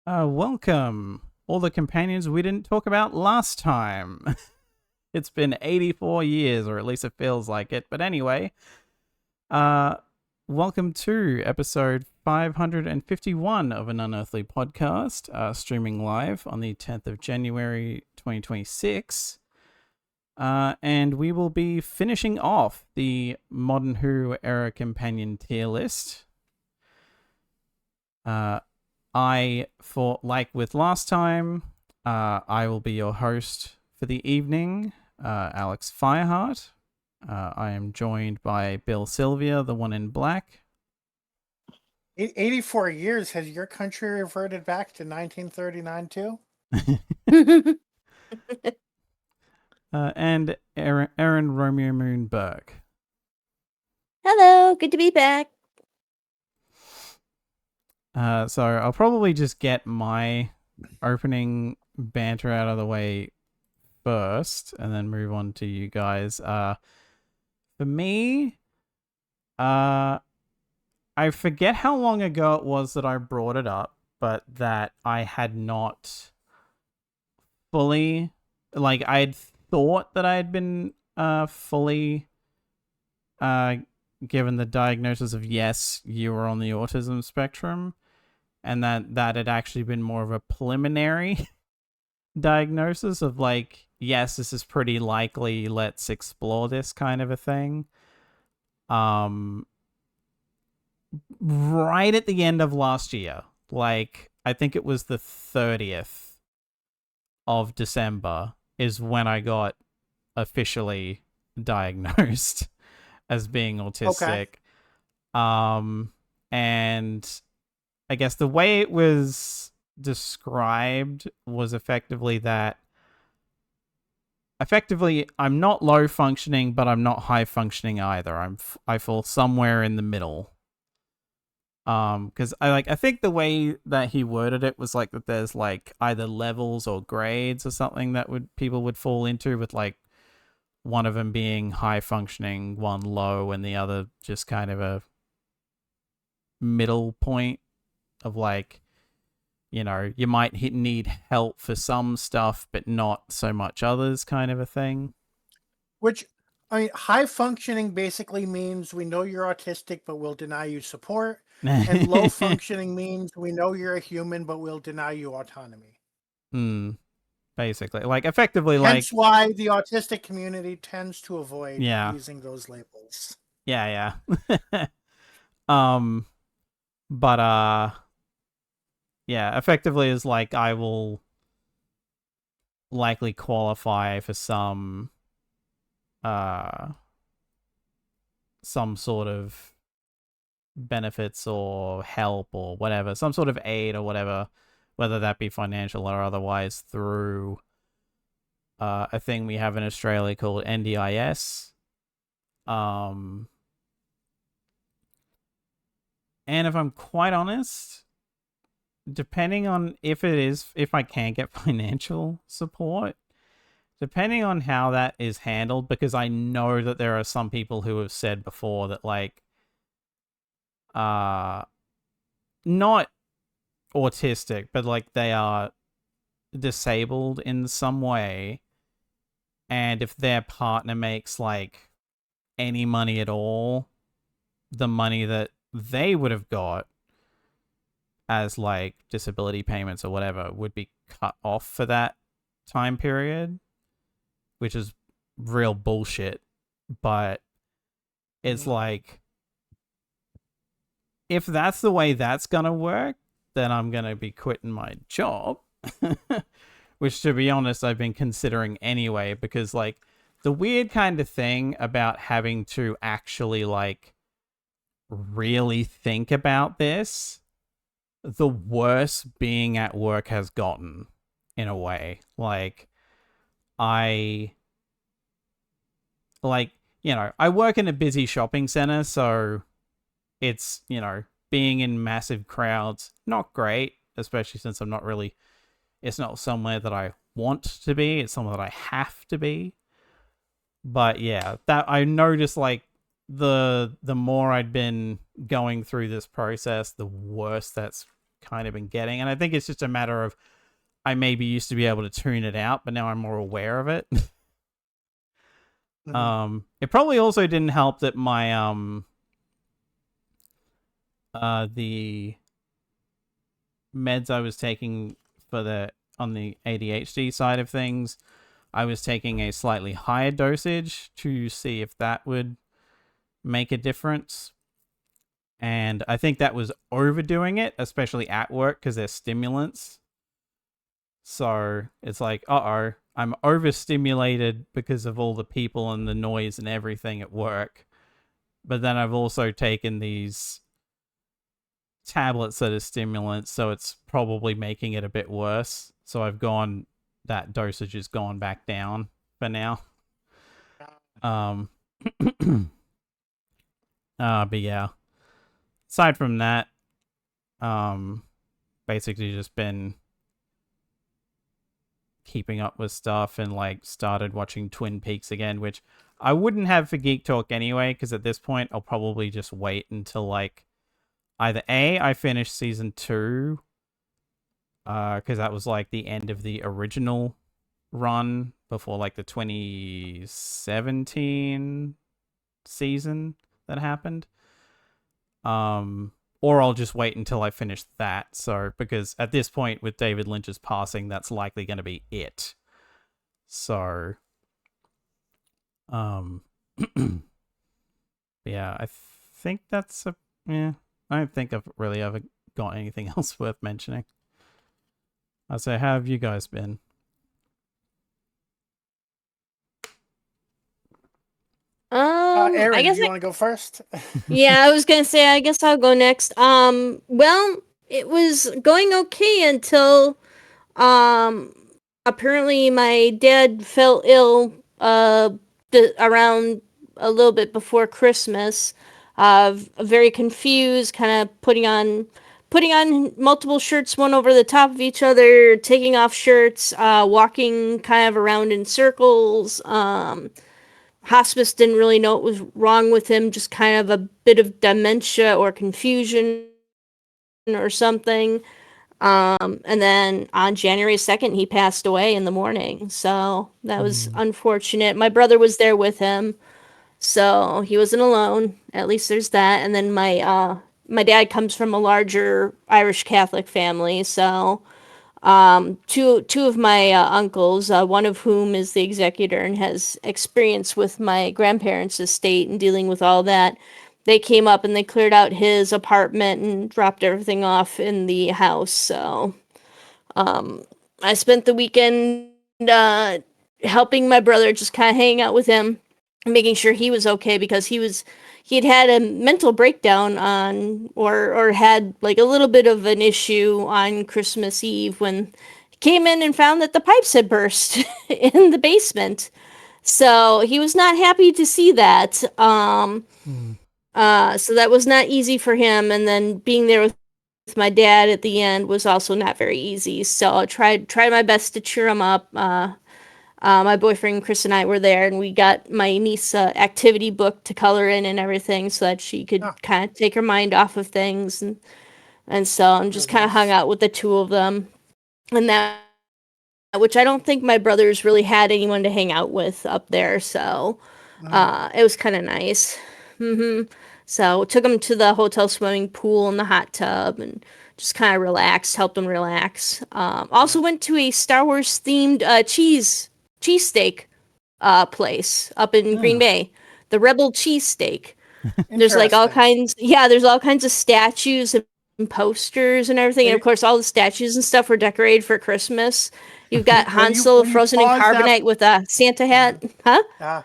Welcome, all the companions we didn't talk about last time. It's been 84 years, or at least it feels like it. But anyway, uh, welcome to episode 551 of an Unearthly Podcast, streaming live on the 10th of January 2026. And we will be finishing off the Modern Who era companion tier list. Like with last time, I will be your host for the evening, Alex Fyrehart. I am joined by Bill Sylvia, the one in black. 84 years. Has your country reverted back to 1939 too? And Aaron RomeoMoon Burke. Hello, good to be back. So I'll probably just get my opening banter out of the way first and then move on to you guys. For me, I forget how long ago it was that I brought it up, but that I had not fully, I had thought that I had been fully given the diagnosis of yes, you were on the autism spectrum, and that had actually been more of a preliminary diagnosis of yes, this is pretty likely, let's explore this kind of a thing. Right at the end of last year, I think it was the 30th of December is when I got officially diagnosed as being autistic. Okay. And I guess the way it was described was effectively I'm not low functioning, but I'm not high functioning either. I fall somewhere in the middle. Because I think the way that he worded it was that there's either levels or grades or something that people would fall into, with one of them being high functioning, one low, and the other just kind of a middle point of you might need help for some stuff, but not so much others, kind of a thing. Which, I mean, high functioning basically means we know you're autistic, but we'll deny you support. And low functioning means we know you're a human, but we'll deny you autonomy. Basically, effectively, hence why the autistic community tends to avoid using those labels. Yeah. But yeah, effectively is I will likely qualify for some sort of benefits or help or whatever, some sort of aid or whatever, whether that be financial or otherwise, through a thing we have in Australia called NDIS. And if I'm quite honest, depending on if I can get financial support, depending on how that is handled, because I know that there are some people who have said before that not autistic, but they are disabled in some way, and if their partner makes any money at all, the money that they would have got as disability payments or whatever would be cut off for that time period, which is real bullshit. But it's if that's the way that's gonna work, then I'm gonna be quitting my job. Which, to be honest, I've been considering anyway, because the weird kind of thing about having to actually really think about this, the worse being at work has gotten, in a way. I work in a busy shopping center, so it's, being in massive crowds, not great, especially since it's not somewhere that I want to be, it's somewhere that I have to be. But yeah, that I noticed the more I'd been going through this process, the worse that's kind of been getting. And I think it's just a matter of I maybe used to be able to tune it out, but now I'm more aware of it. It probably also didn't help that my the meds I was taking on the ADHD side of things, I was taking a slightly higher dosage to see if that would make a difference. And I think that was overdoing it, especially at work, because they're stimulants. So it's like, I'm overstimulated because of all the people and the noise and everything at work. But then I've also taken these tablets that are stimulants, so it's probably making it a bit worse. So that dosage has gone back down for now. But yeah. Aside from that, basically just been keeping up with stuff and like started watching Twin Peaks again, which I wouldn't have for Geek Talk anyway, because at this point I'll probably just wait until like either I finish season 2, because that was like the end of the original run before like the 2017 season that happened. Or I'll just wait until I finish that. So, because at this point with David Lynch's passing, that's likely going to be it. So, yeah, I think that's I don't think I've really ever got anything else worth mentioning. So, how have you guys been? Aaron, I guess do you want to go first? Yeah, I was gonna say, I guess I'll go next. Well, it was going okay until, apparently my dad fell ill, around a little bit before Christmas. Very confused, kind of putting on multiple shirts, one over the top of each other, taking off shirts, walking kind of around in circles. Hospice didn't really know what was wrong with him, just kind of a bit of dementia or confusion or something. And then on January 2nd, he passed away in the morning. So that was unfortunate. My brother was there with him, so he wasn't alone. At least there's that. And then my dad comes from a larger Irish Catholic family, so two of my uncles, one of whom is the executor and has experience with my grandparents' estate and dealing with all that. They came up and they cleared out his apartment and dropped everything off in the house. So I spent the weekend helping my brother, just kind of hanging out with him, making sure he was okay, because he'd had a mental breakdown on or had like a little bit of an issue on Christmas Eve when he came in and found that the pipes had burst in the basement. So he was not happy to see that. So that was not easy for him. And then being there with my dad at the end was also not very easy. So I tried my best to cheer him up. My boyfriend Chris and I were there, and we got my niece activity book to color in and everything, so that she could kind of take her mind off of things, and so I'm just kind of hung out with the two of them, and that, which I don't think my brothers really had anyone to hang out with up there, so it was kind of nice. So took them to the hotel swimming pool and the hot tub, and just kind of relaxed, helped them relax. Also went to a Star Wars themed cheesesteak place up in Green Bay, the Rebel cheesesteak. There's like all kinds of statues and posters and everything, and of course all the statues and stuff were decorated for Christmas. You've got Han Solo frozen in carbonite with a Santa hat. Huh?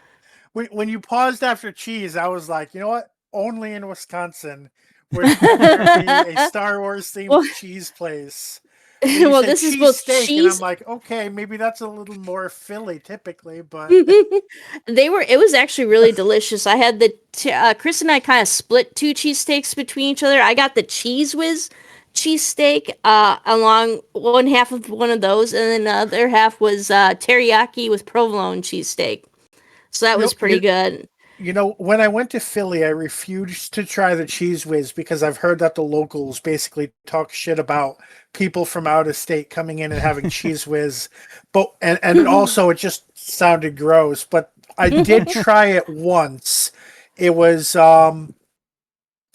When you paused after cheese, I was like, you know what? Only in Wisconsin would there be a Star Wars themed cheese place. Well, this is both steak, cheese. and I'm like, okay, maybe that's a little more Philly typically, but it was actually really delicious. I had Chris and I kind of split 2 cheesesteaks between each other. I got the Cheese Whiz cheesesteak, along one half of one of those, and then the other half was teriyaki with provolone cheesesteak. So that was pretty good. When I went to Philly, I refused to try the Cheese Whiz because I've heard that the locals basically talk shit about people from out of state coming in and having Cheese Whiz, but and also it just sounded gross. But I did try it once. It was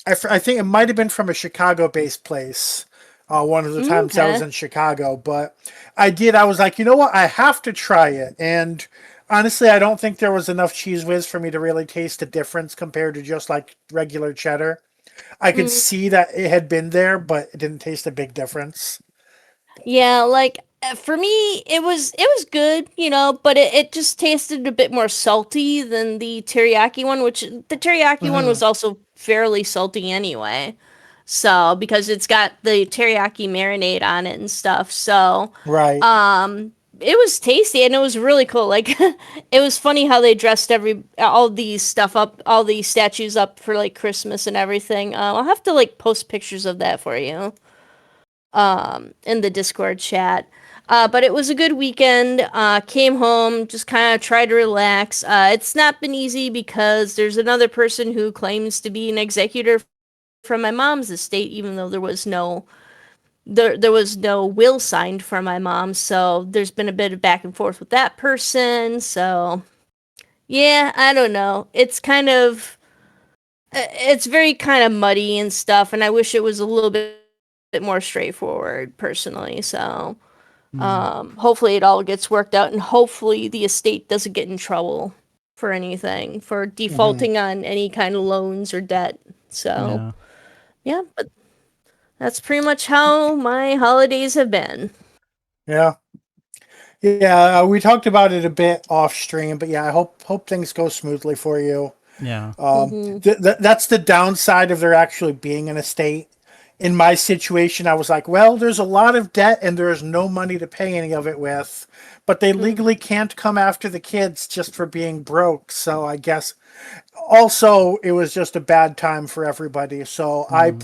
I think it might have been from a Chicago-based place. One of the times I was Okay. in Chicago, but I was like, you know what? I have to try it. And honestly, I don't think there was enough Cheese Whiz for me to really taste a difference compared to just like regular cheddar. I could Mm. see that it had been there, but it didn't taste a big difference. Yeah, like for me, it was good, but it just tasted a bit more salty than the teriyaki one, which the teriyaki one Hmm. was also fairly salty anyway. So because it's got the teriyaki marinade on it and stuff, so Right. um, it was tasty and it was really cool. Like it was funny how they dressed all these stuff up, all these statues up for like Christmas and everything. I'll have to like post pictures of that for you in the Discord chat. But it was a good weekend. Came home, just kind of tried to relax. It's not been easy because there's another person who claims to be an executor from my mom's estate, even though there was no will signed for my mom. So there's been a bit of back and forth with that person. So yeah, I don't know. It's very kind of muddy and stuff, and I wish it was a little bit more straightforward personally. So Mm, hopefully it all gets worked out, and hopefully the estate doesn't get in trouble for anything for Hmm. defaulting on any kind of loans or debt. So yeah. yeah, but that's pretty much how my holidays have been. Yeah. Yeah. We talked about it a bit off stream, but yeah, I hope things go smoothly for you. Yeah. Hmm. That's the downside of there actually being an estate. In my situation, I was like, well, there's a lot of debt and there's no money to pay any of it with, but they legally can't come after the kids just for being broke. So I guess also it was just a bad time for everybody. So Mm,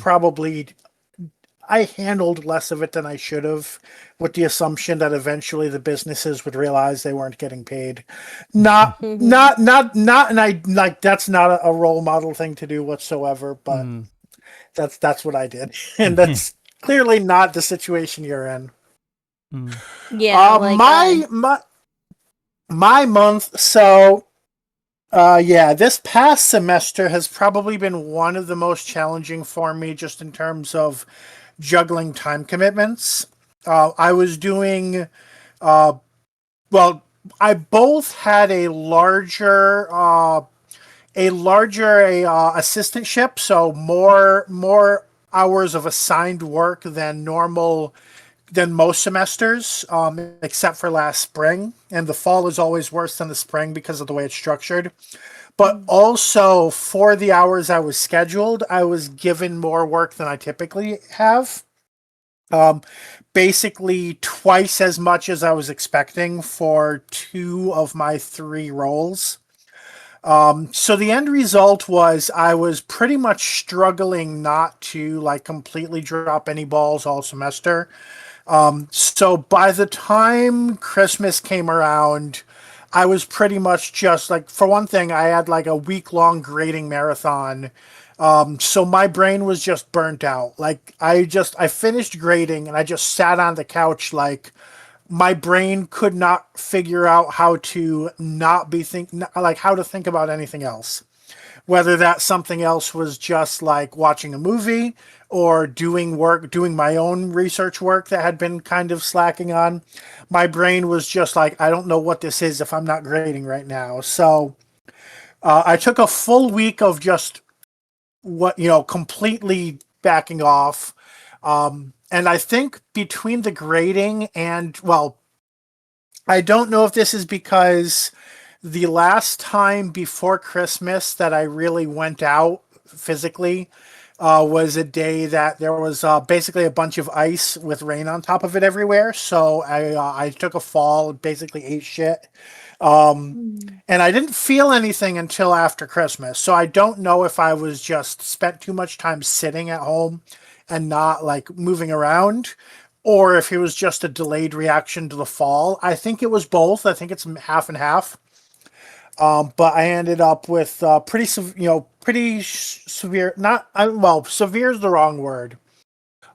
I handled less of it than I should have, with the assumption that eventually the businesses would realize they weren't getting paid. Hmm. And I like that's not a role model thing to do whatsoever, but mm, that's what I did, and that's clearly not the situation you're in. mm, Yeah, Uh, like my my my month. So, yeah, this past semester has probably been one of the most challenging for me, just in terms of juggling time commitments. I was doing uh, well. I both had a larger assistantship, so more hours of assigned work than normal than most semesters, except for last spring. And the fall is always worse than the spring because of the way it's structured. But also, for the hours I was scheduled, I was given more work than I typically have. Um, Basically, twice as much as I was expecting for two of my three roles. So the end result was I was pretty much struggling not to like completely drop any balls all semester. So by the time Christmas came around, I was pretty much just like, for one thing, I had like a week long grading marathon. So my brain was just burnt out. Like I finished grading and I just sat on the couch like my brain could not figure out how to not be like how to think about anything else, whether that something else was just like watching a movie or doing my own research work that had been kind of slacking on. My brain was just like, I don't know what this is if I'm not grading right now. So I took a full week of just completely backing off. And I think between the grading and, well, I don't know if this is because the last time before Christmas that I really went out physically was a day that there was basically a bunch of ice with rain on top of it everywhere. So I took a fall, basically ate shit, um, and I didn't feel anything until after Christmas. So I don't know if I was just spent too much time sitting at home and not like moving around, or if it was just a delayed reaction to the fall. I think it was both. I think it's half and half. But I ended up with pretty severe. Severe is the wrong word.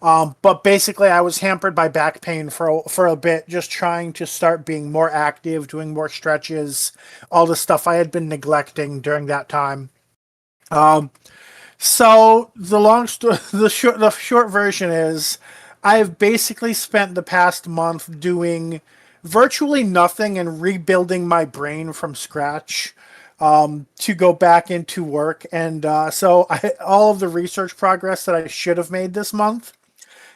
But basically, I was hampered by back pain for a bit, just trying to start being more active, doing more stretches, all the stuff I had been neglecting during that time. So the short version is, I've basically spent the past month doing virtually nothing and rebuilding my brain from scratch, to go back into work. And all of the research progress that I should have made this month,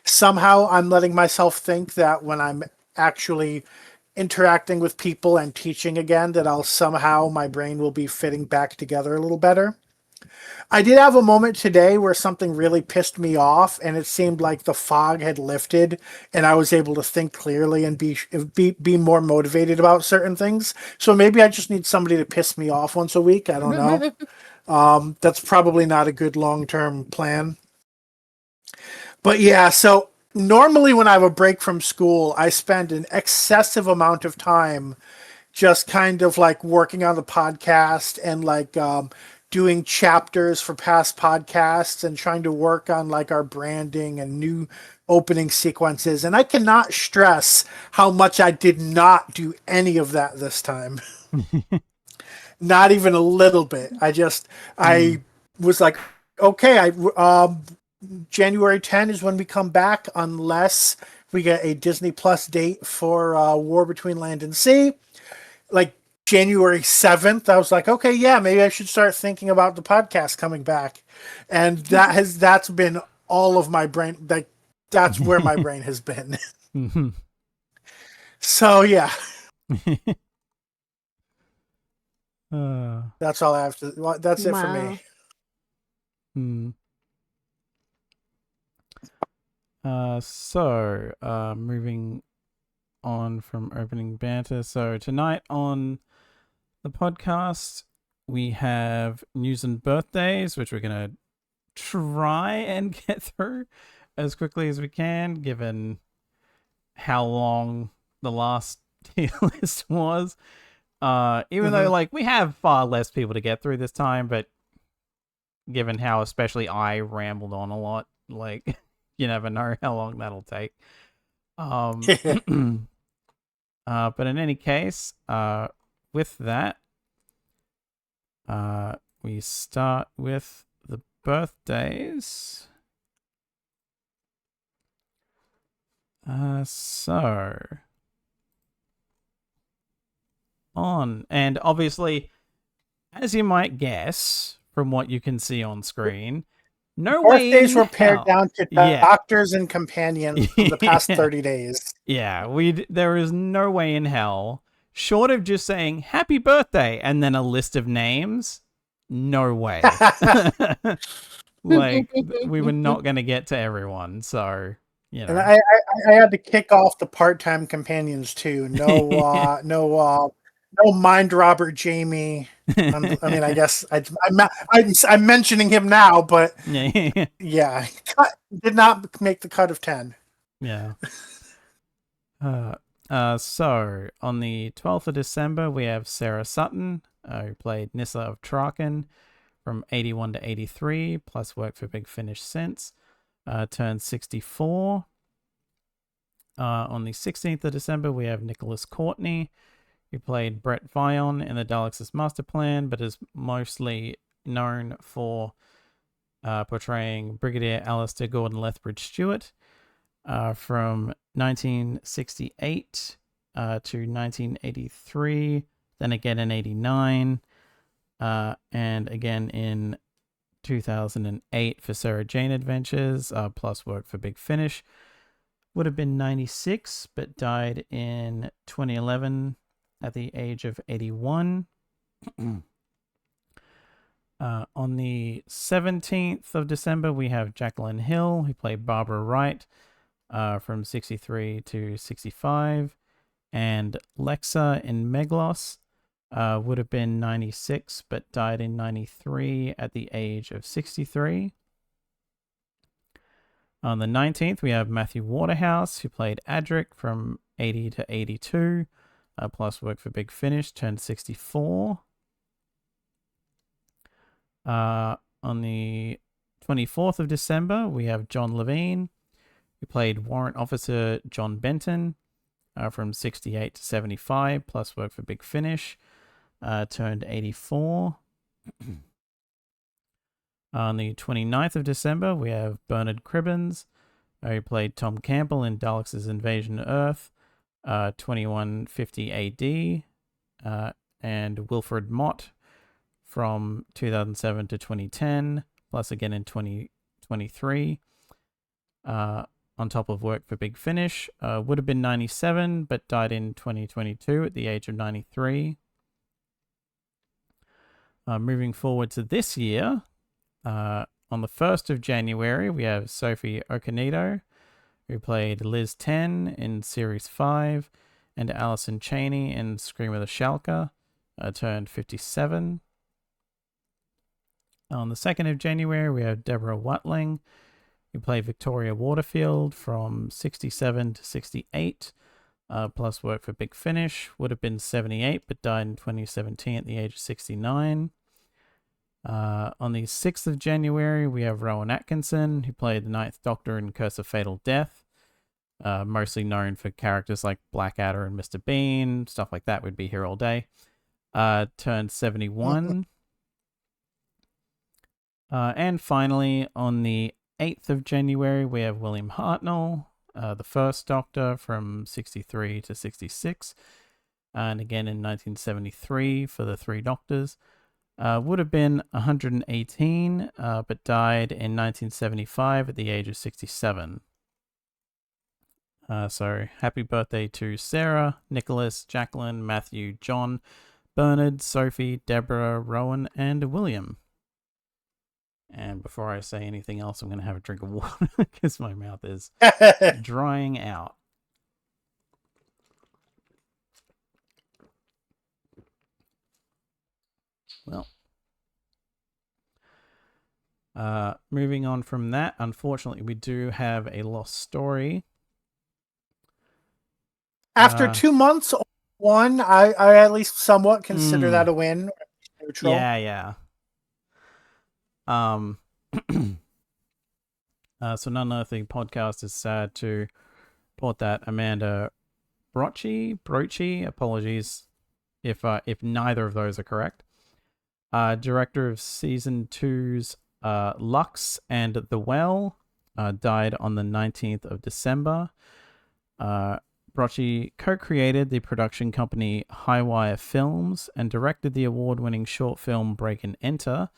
somehow I'm letting myself think that when I'm actually interacting with people and teaching again, that my brain will be fitting back together a little better. I did have a moment today where something really pissed me off, and it seemed like the fog had lifted, and I was able to think clearly and be more motivated about certain things. So maybe I just need somebody to piss me off once a week. I don't know. That's probably not a good long-term plan. But yeah, so normally when I have a break from school, I spend an excessive amount of time just kind of like working on the podcast and like doing chapters for past podcasts and trying to work on like our branding and new opening sequences. And I cannot stress how much I did not do any of that this time. Not even a little bit. I was like, okay, January 10 is when we come back, unless we get a Disney Plus date for War Between Land and Sea. Like January 7th, I was like, okay, yeah, maybe I should start thinking about the podcast coming back. And that's been all of my brain. Like, that's where my brain has been. So yeah. That's all I have to. That's it for me. Moving on from opening banter. So tonight on the podcast, we have news and birthdays, which we're going to try and get through as quickly as we can, given how long the last tier list was. Even though, like, we have far less people to get through this time, but given how especially I rambled on a lot, like, you never know how long that'll take. But in any case, with that, we start with the birthdays. And obviously, as you might guess from what you can see on screen, birthdays were pared down to doctors and companions for the past 30 days. Yeah, there is no way in hell, short of just saying happy birthday and then a list of names, no way. Like, we were not going to get to everyone, so, you know. And I had to kick off the part-time companions too. No mind robber Jamie. I mean, I guess I'm mentioning him now, but yeah, did not make the cut of 10. Yeah. So on the 12th of December, we have Sarah Sutton, who played Nissa of Traken from 81 to 83, plus worked for Big Finish since. Turned 64. On the 16th of December, we have Nicholas Courtney, who played Brett Vion in the Daleks' Master Plan, but is mostly known for portraying Brigadier Alistair Gordon Lethbridge Stewart from 1968 to 1983, then again in 89, and again in 2008 for Sarah Jane Adventures, plus work for Big Finish. Would have been 96, but died in 2011 at the age of 81. On the 17th of December, we have Jacqueline Hill, who played Barbara Wright from 63 to 65. And Lexa in Meglos would have been 96, but died in 93 at the age of 63. On the 19th, we have Matthew Waterhouse, who played Adric from 80 to 82, plus worked for Big Finish, turned 64. On the 24th of December, we have John Levine, who played Warrant Officer John Benton from 68 to 75, plus work for Big Finish, turned 84. On the 29th of December, we have Bernard Cribbins, who played Tom Campbell in Daleks' Invasion of Earth, 2150 AD, and Wilfred Mott from 2007 to 2010, plus again in 2023, on top of work for Big Finish. Would have been 97, but died in 2022 at the age of 93. Moving forward to this year, on the 1st of January, we have Sophie Okonedo, who played Liz 10 in Series 5, and Alison Cheney in Scream of the Shalka, turned 57. On the 2nd of January, we have Deborah Watling, who played Victoria Waterfield from 67 to 68, plus work for Big Finish. Would have been 78, but died in 2017 at the age of 69. On the 6th of January, we have Rowan Atkinson, who played the Ninth Doctor in Curse of Fatal Death, mostly known for characters like Blackadder and Mr. Bean, stuff like that. Would be here all day. Turned 71. And finally, on the 8th of January, we have William Hartnell, the First Doctor from 63 to 66, and again in 1973 for the Three Doctors. Would have been 118, but died in 1975 at the age of 67. So happy birthday to Sarah, Nicholas, Jacqueline, Matthew, John, Bernard, Sophie, Deborah, Rowan, and William. And before I say anything else, I'm going to have a drink of water because my mouth is drying out. Well, moving on from that, unfortunately, we do have a lost story. After 2 months, one, I at least somewhat consider that a win. Neutral. Yeah. So Unearthly Podcast is sad to report that Amanda Brochi, apologies if neither of those are correct, director of season 2's Lux and The Well, died on the 19th of December. Brochi co-created the production company Highwire Films and directed the award-winning short film Break and Enter,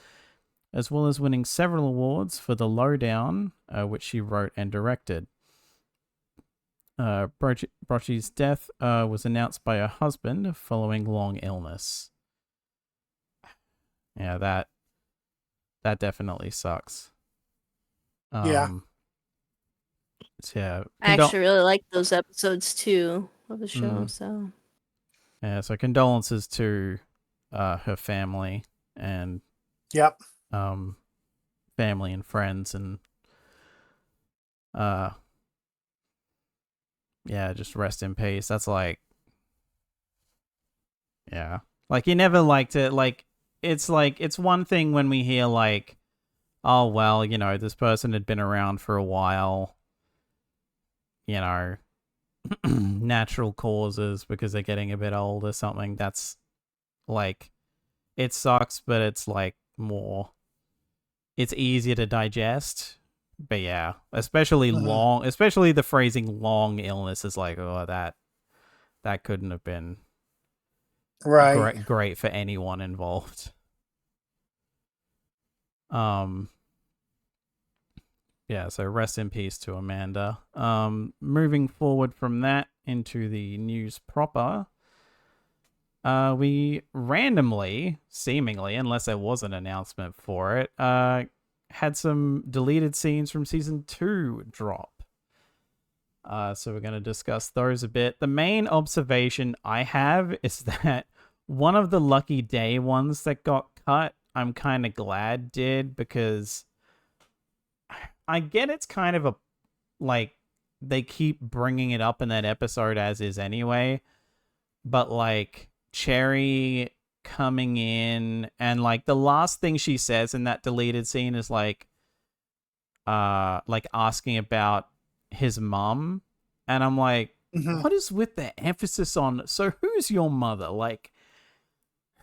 as well as winning several awards for The Lowdown, which she wrote and directed. Brochi's death was announced by her husband following long illness. Yeah, that definitely sucks. Yeah. Yeah. I actually really like those episodes too of the show. So yeah, so condolences to her family and yep. Family and friends, and yeah, just rest in peace. That's like, yeah, like you never liked it. Like it's one thing when we hear like, oh well, you know, this person had been around for a while, you know, natural causes because they're getting a bit old or something. That's like, it sucks, but it's like more, it's easier to digest. But yeah, especially the phrasing long illness is like, oh, that couldn't have been great for anyone involved. Yeah, so rest in peace to Amanda. Moving forward from that into the news proper, we randomly, seemingly, unless there was an announcement for it, had some deleted scenes from season 2 drop. So we're going to discuss those a bit. The main observation I have is that one of the Lucky Day ones that got cut, I'm kind of glad did, because I get it's kind of a, like, they keep bringing it up in that episode as is anyway, but like Cherry coming in, and like the last thing she says in that deleted scene is like asking about his mum, and I'm like, what is with the emphasis on, so who's your mother? Like,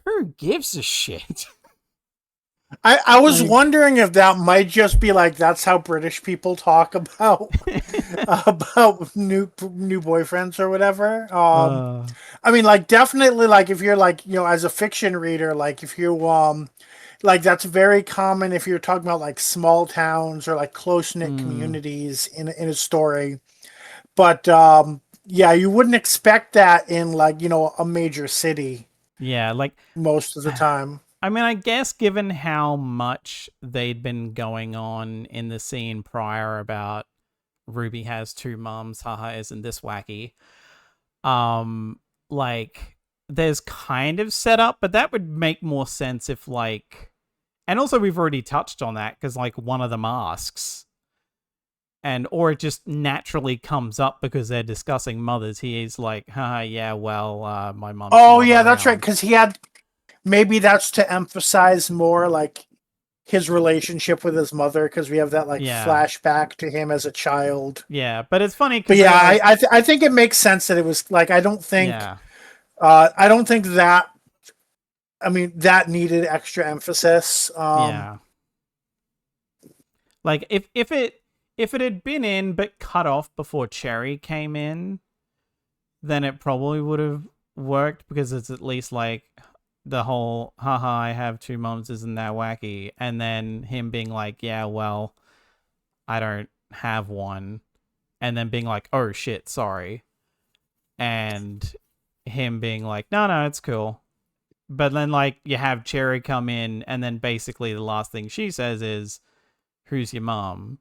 who gives a shit? I was Like- wondering if that might just be like that's how British people talk about about new boyfriends or whatever. I mean, like definitely, like if you're like as a fiction reader, like if you like that's very common if you're talking about like small towns or like close knit communities in a story. But yeah, you wouldn't expect that in like a major city. Yeah, like most of the time. I mean, I guess given how much they'd been going on in the scene prior about Ruby has two mums, haha, isn't this wacky? Like there's kind of set up, but that would make more sense if like, and also we've already touched on that because like one of them asks, and or it just naturally comes up because they're discussing mothers. He's like, haha, yeah, well, my mom's. Oh yeah, that's right. Because he had. Maybe that's to emphasize more like his relationship with his mother, because we have that like flashback to him as a child. Yeah, but it's funny. But yeah, I think it makes sense that it was like I don't think that. I mean, that needed extra emphasis. Yeah. Like if it had been in but cut off before Cherry came in, then it probably would have worked because it's at least like the whole haha I have two moms isn't that wacky, and then him being like, yeah, well, I don't have one, and then being like, oh shit, sorry, and him being like, no, it's cool. But then like you have Cherry come in, and then basically the last thing she says is, who's your mom?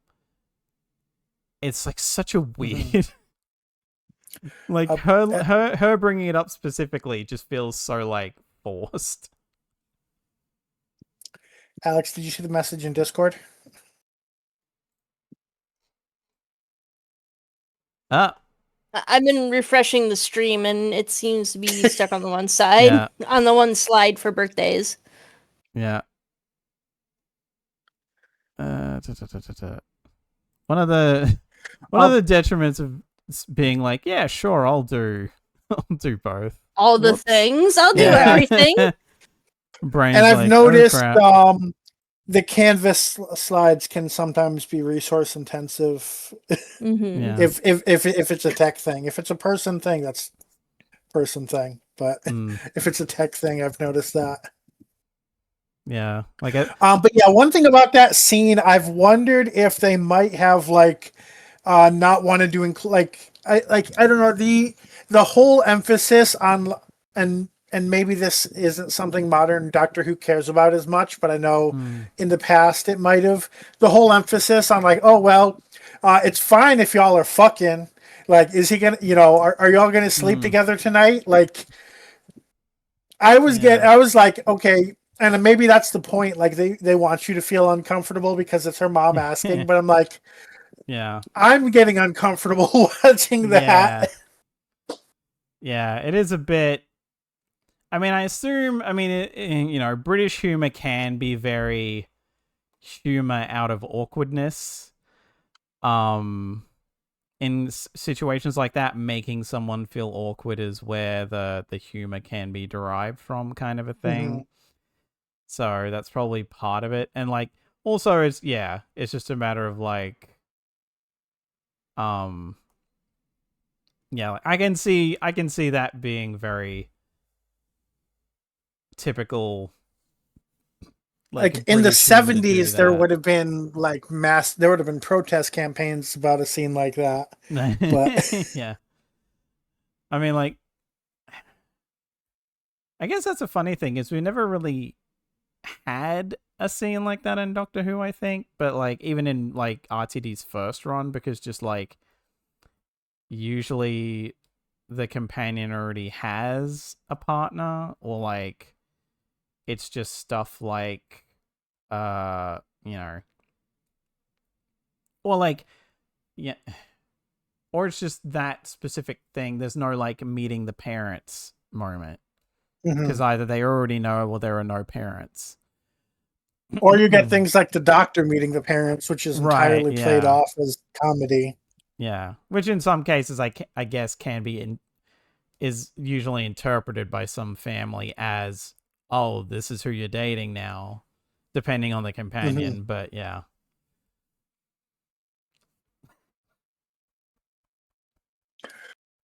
It's like such a weird like her bringing it up specifically just feels so like forced. Alex, did you see the message in Discord? I've been refreshing the stream and it seems to be stuck on the one side, on the one slide for birthdays. Yeah. One of the detriments of being like, yeah, sure, I'll do both. All the things. I'll do everything. Brain's and I've like, noticed oh, the canvas slides can sometimes be resource intensive. Mm-hmm. If it's a tech thing. If it's a person thing, that's person thing. But if it's a tech thing, I've noticed that. Yeah, like but yeah, one thing about that scene, I've wondered if they might have like not wanted to include I don't know, the whole emphasis on and maybe this isn't something modern Doctor Who cares about as much, but I know in the past it might have, the whole emphasis on like, oh well, it's fine if y'all are fucking, like, is he gonna, are y'all gonna sleep together tonight? Like, I was like, okay. And maybe that's the point. Like they want you to feel uncomfortable because it's her mom asking. But I'm like, yeah, I'm getting uncomfortable watching that. Yeah, it is a bit. I mean, I assume. I mean, British humor can be very humor out of awkwardness. In situations like that, making someone feel awkward is where the humor can be derived from, kind of a thing. So that's probably part of it. And like also it's just a matter of like like, I can see that being very typical, like in the 70s there would have been like there would have been protest campaigns about a scene like that. But yeah. I mean, like, I guess that's a funny thing is we never really had a scene like that in Doctor Who, I think, but like even in like RTD's first run, because just like usually the companion already has a partner, or like it's just stuff like or like or it's just that specific thing. There's no like meeting the parents moment. because either they already know or there are no parents. Or you get things like the doctor meeting the parents, which is entirely played off as comedy. Yeah, which in some cases I guess can be is usually interpreted by some family as, oh, this is who you're dating now, depending on the companion. But yeah.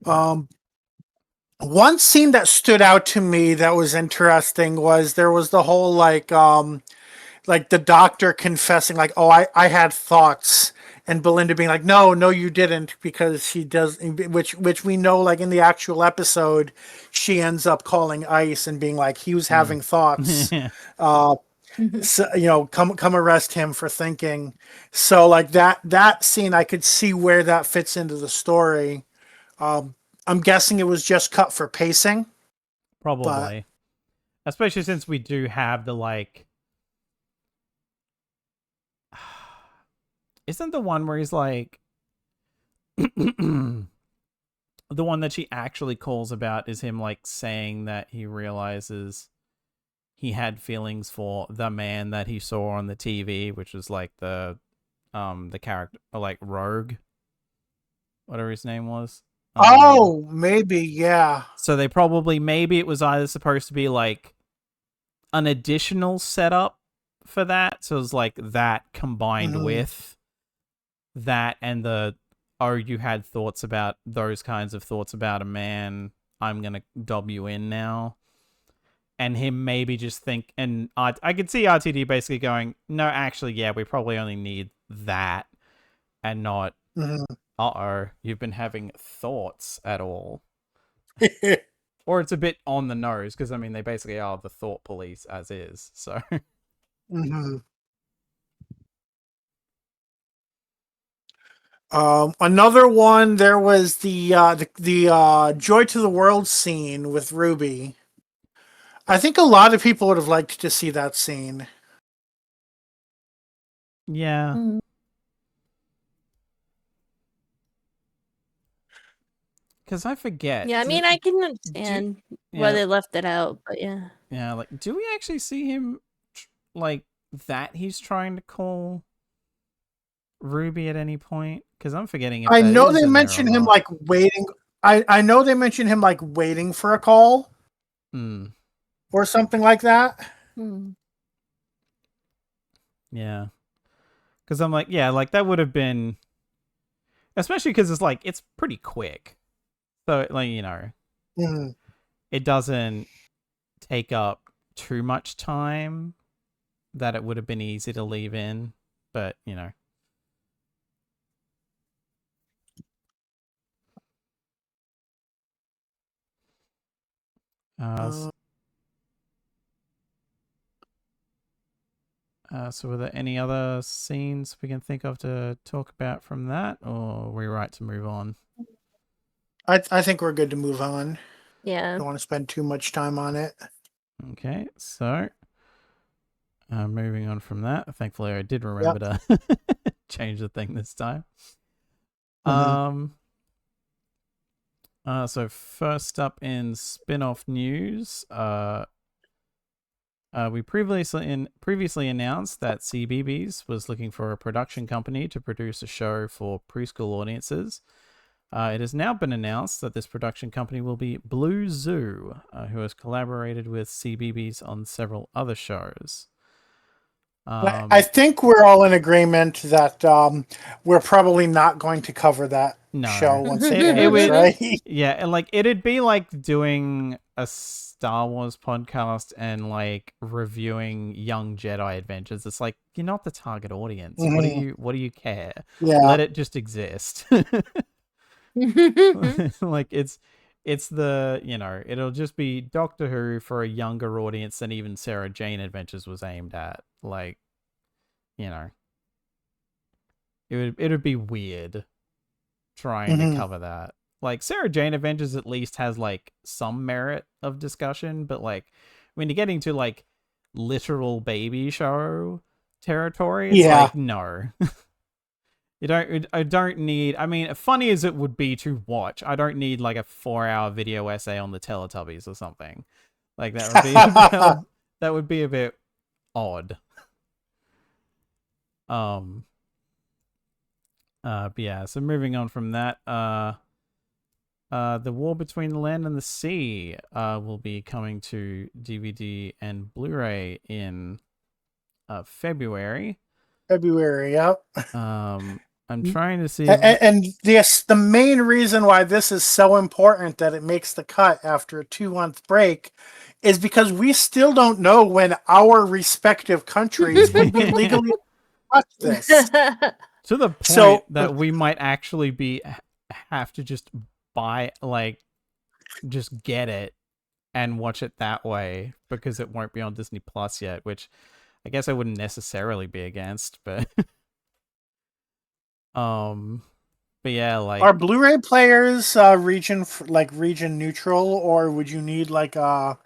One scene that stood out to me that was interesting was there was the whole like the doctor confessing like, oh, I had thoughts, and Belinda being like, no, you didn't, because she does, which we know, like in the actual episode, she ends up calling ICE and being like, he was having thoughts. So, come arrest him for thinking. So like that scene, I could see where that fits into the story. I'm guessing it was just cut for pacing. Probably. Especially since we do have the like... Isn't the one where he's like... the one that she actually calls about is him like saying that he realizes he had feelings for the man that he saw on the TV, which was like the character, like Rogue, whatever his name was. Maybe, yeah. So they maybe it was either supposed to be like an additional setup for that. So it was like that combined with that and you had thoughts about those kinds of thoughts about a man. I'm going to dob you in now. And him maybe just think, and I could see RTD basically going, no, actually, yeah, we probably only need that and not, you've been having thoughts at all. Or it's a bit on the nose, because, I mean, they basically are the thought police as is, so. Another one, there was the Joy to the World scene with Ruby. I think a lot of people would have liked to see that scene. Yeah. Because I forget. Yeah, I mean, I can understand why they left it out, but yeah. Yeah, like, do we actually see him, like, that he's trying to call Ruby at any point? Because I'm forgetting if I know they mentioned him, like, waiting. I know they mentioned him, like, waiting for a call. Or something like that. Yeah. Because I'm like, yeah, like, that would have been... Especially because it's, like, it's pretty quick. So, like, it doesn't take up too much time that it would have been easy to leave in. But, so were there any other scenes we can think of to talk about from that, or are we right to move on? I think we're good to move on. Yeah. Don't want to spend too much time on it. Okay, so moving on from that. Thankfully, I did remember to change the thing this time. So first up in spin-off news, we previously announced that CBeebies was looking for a production company to produce a show for preschool audiences. It has now been announced that this production company will be Blue Zoo, who has collaborated with CBeebies on several other shows. I think we're all in agreement that we're probably not going to cover that show once it ends, right? Yeah, and like it'd be like doing a Star Wars podcast and like reviewing Young Jedi Adventures. It's like, you're not the target audience. What do you care? Yeah. Let it just exist. Like it's the, it'll just be Doctor Who for a younger audience than even Sarah Jane Adventures was aimed at. Like, it would be weird trying to cover that. Like, Sarah Jane Adventures at least has like some merit of discussion, but like when you're getting to like literal baby show territory, it's like, no. I don't need, I mean, funny as it would be to watch, I don't need like a 4-hour video essay on the Teletubbies or something. Like that would be a bit odd. But yeah, so moving on from that, The War Between the Land and the Sea will be coming to DVD and Blu-ray in February. Yep. I'm trying to see And the main reason why this is so important that it makes the cut after a 2-month break is because we still don't know when our respective countries will be legally watch this. to the point that we might actually have to just buy, like, just get it and watch it that way because it won't be on Disney Plus yet, which I guess I wouldn't necessarily be against, but but yeah, like, are Blu-ray players region neutral, or would you need like a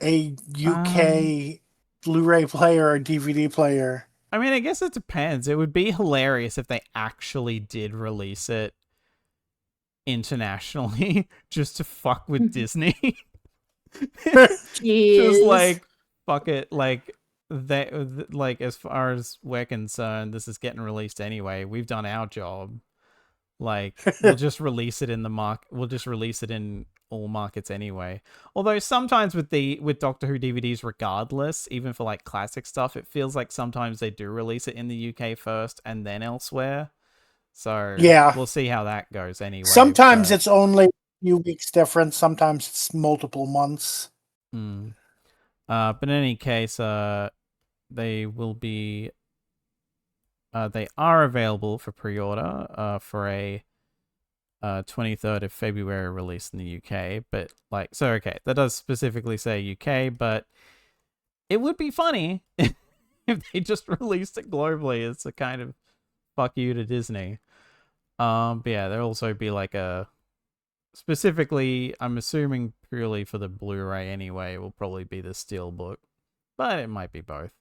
UK Blu-ray player or DVD player? I mean, I guess it depends. It would be hilarious if they actually did release it internationally just to fuck with Disney. Just like, fuck it, like, like, as far as we're concerned, this is getting released anyway. We've done our job. Like, we'll just release it in we'll just release it in all markets anyway. Although sometimes with Doctor Who DVDs, regardless, even for like classic stuff, it feels like sometimes they do release it in the UK first and then elsewhere. So yeah, we'll see how that goes anyway. Sometimes it's only a few weeks difference. Sometimes it's multiple months. But in any case, they will be. They are available for pre-order for a 23rd of February release in the UK. But like, so okay, that does specifically say UK, but it would be funny if they just released it globally. It's a kind of fuck you to Disney. But yeah, there'll also be like a specifically, I'm assuming purely for the Blu-ray anyway, it will probably be the Steelbook, but it might be both.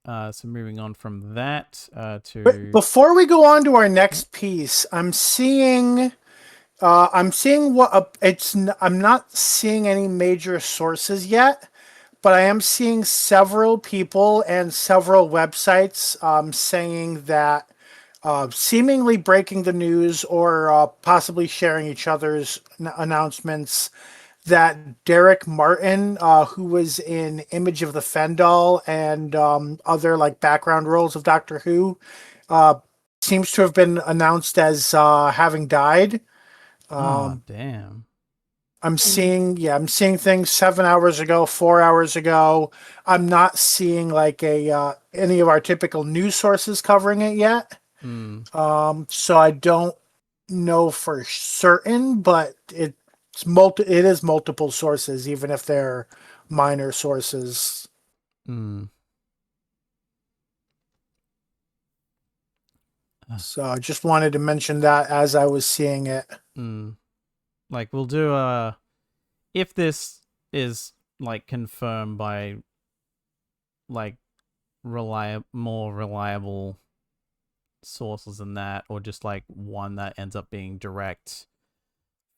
So moving on from that to before we go on to our next piece, I'm seeing what I'm not seeing any major sources yet, but I am seeing several people and several websites saying that seemingly breaking the news or possibly sharing each other's announcements that Derek Martin, who was in Image of the Fendal and other like background roles of Doctor Who, seems to have been announced as having died. Oh, damn. I'm seeing things 7 hours ago, 4 hours ago. I'm not seeing like any of our typical news sources covering it yet. So I don't know for certain, but it is multiple sources, even if they're minor sources. So I just wanted to mention that as I was seeing it. Like, we'll do if this is like confirmed by like more reliable sources than that, or just like one that ends up being direct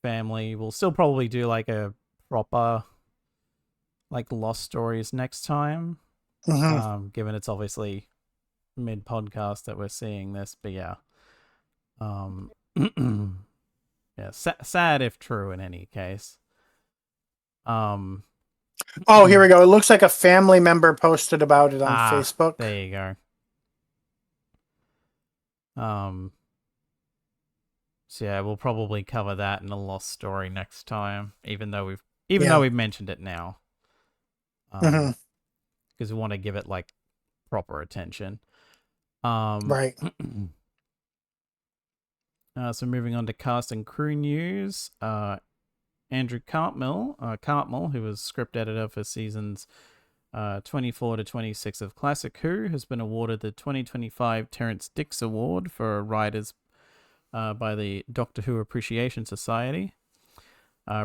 family, we'll still probably do like a proper like Lost Stories next time. Given it's obviously mid podcast that we're seeing this, but yeah. Yeah, sad if true in any case. Oh, here we go. It looks like a family member posted about it on Facebook. There you go. So yeah, we'll probably cover that in a Lost Story next time, even though we've mentioned it now. Because we want to give it like proper attention. Right. So moving on to cast and crew news. Andrew Cartmel, who was script editor for seasons 24 to 26 of Classic Who, has been awarded the 2025 Terrence Dicks Award for writers by the Doctor Who Appreciation Society.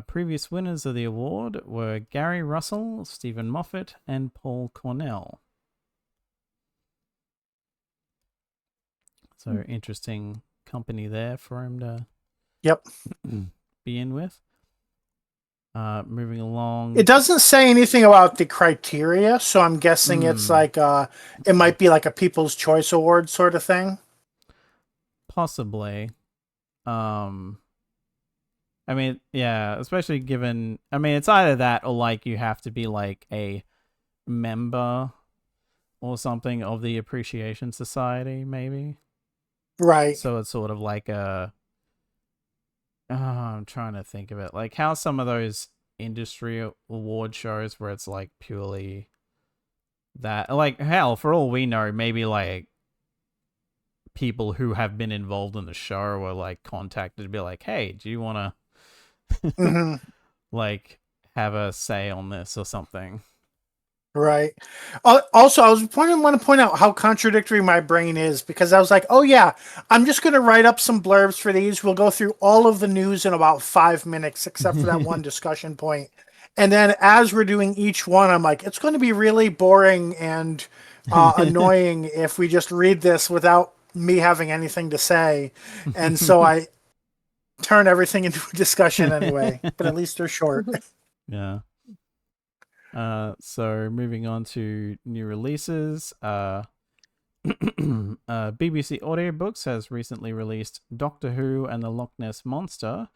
Previous winners of the award were Gary Russell, Stephen Moffat, and Paul Cornell. So interesting company there for him to be in with. Moving along. It doesn't say anything about the criteria, so I'm guessing it's like it might be like a People's Choice Award sort of thing. Possibly. I mean, yeah, especially given, I mean, it's either that or like you have to be like a member or something of the Appreciation Society, maybe. Right. So it's sort of like a, I'm trying to think of it, like how some of those industry award shows where it's like purely that, like, hell, for all we know, maybe like people who have been involved in the show were like contacted to be like, hey, do you want to like have a say on this or something? Right. Also, I want to point out how contradictory my brain is, because I was like, oh yeah, I'm just going to write up some blurbs for these. We'll go through all of the news in about 5 minutes, except for that one discussion point. And then as we're doing each one, I'm like, it's going to be really boring and annoying if we just read this without me having anything to say. And so I turn everything into a discussion anyway, but at least they're short. Yeah. So moving on to new releases, BBC Audiobooks has recently released Doctor Who and the Loch Ness Monster,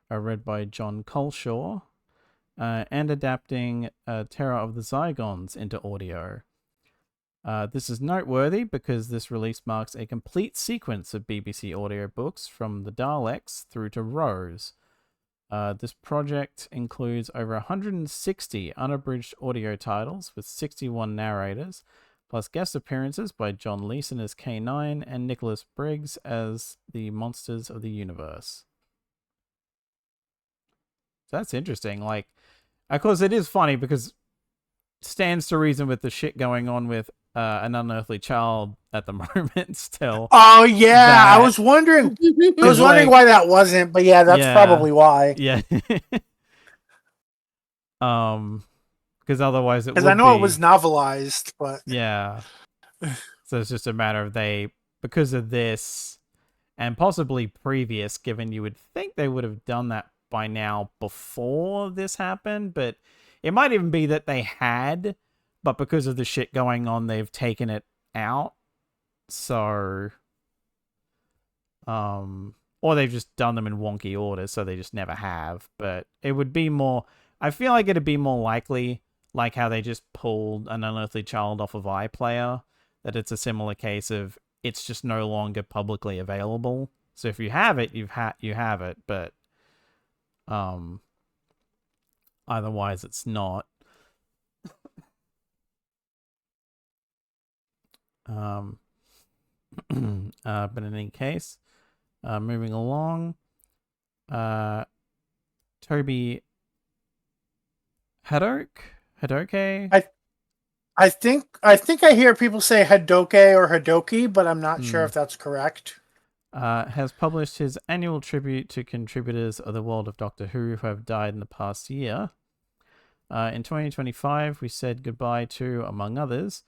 read by John Coleshaw, and adapting Terror of the Zygons into audio. This is noteworthy because this release marks a complete sequence of BBC audiobooks from the Daleks through to Rose. This project includes over 160 unabridged audio titles with 61 narrators, plus guest appearances by John Leeson as K9 and Nicholas Briggs as the Monsters of the Universe. So that's interesting. Like, of course, it is funny because it stands to reason with the shit going on with An Unearthly Child at the moment still. Oh yeah, I was wondering why that wasn't, but yeah, that's probably why. Yeah. Because otherwise it would I know it was novelized, but yeah. So it's just a matter of because of this and possibly previous, given you would think they would have done that by now before this happened, but it might even be that they had, but because of the shit going on, they've taken it out. So, or they've just done them in wonky order, so they just never have. But it would be more, I feel like it'd be more likely, like how they just pulled An Unearthly Child off of iPlayer, that it's a similar case of it's just no longer publicly available. So if you have it, you have it, but otherwise it's not. But in any case, moving along, Toby Hadoke. I think I hear people say Hadoke or Hadoki, but I'm not sure if that's correct. Has published his annual tribute to contributors of the world of Doctor Who have died in the past year. In 2025, we said goodbye to, among others,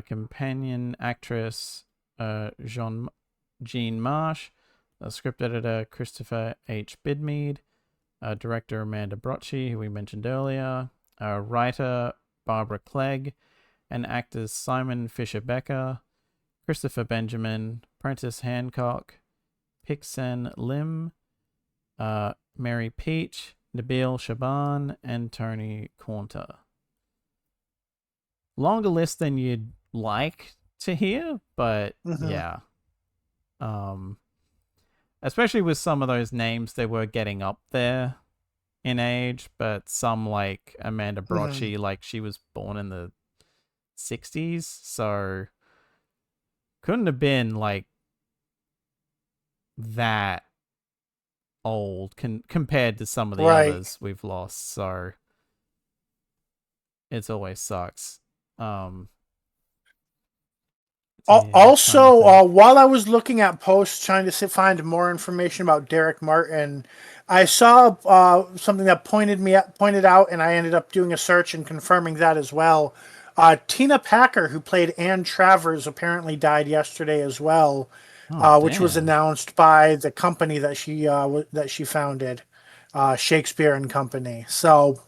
companion actress Jean Marsh, script editor Christopher H. Bidmead, director Amanda Brocci, who we mentioned earlier, writer Barbara Clegg, and actors Simon Fisher-Becker, Christopher Benjamin, Prentice Hancock, Pixen Lim, Mary Peach, Nabil Shaban, and Tony Cornter. Longer list than you'd like to hear, but yeah. Especially with some of those names, they were getting up there in age, but some like Amanda Brocci, like she was born in the 60s, so couldn't have been like that old compared to some of the others we've lost, so it's always sucks. Also, while I was looking at posts trying to find more information about Derek Martin, I saw something that pointed out, and I ended up doing a search and confirming that as well. Tina Packer, who played Anne Travers, apparently died yesterday as well, which was announced by the company that she founded. Shakespeare and Company. So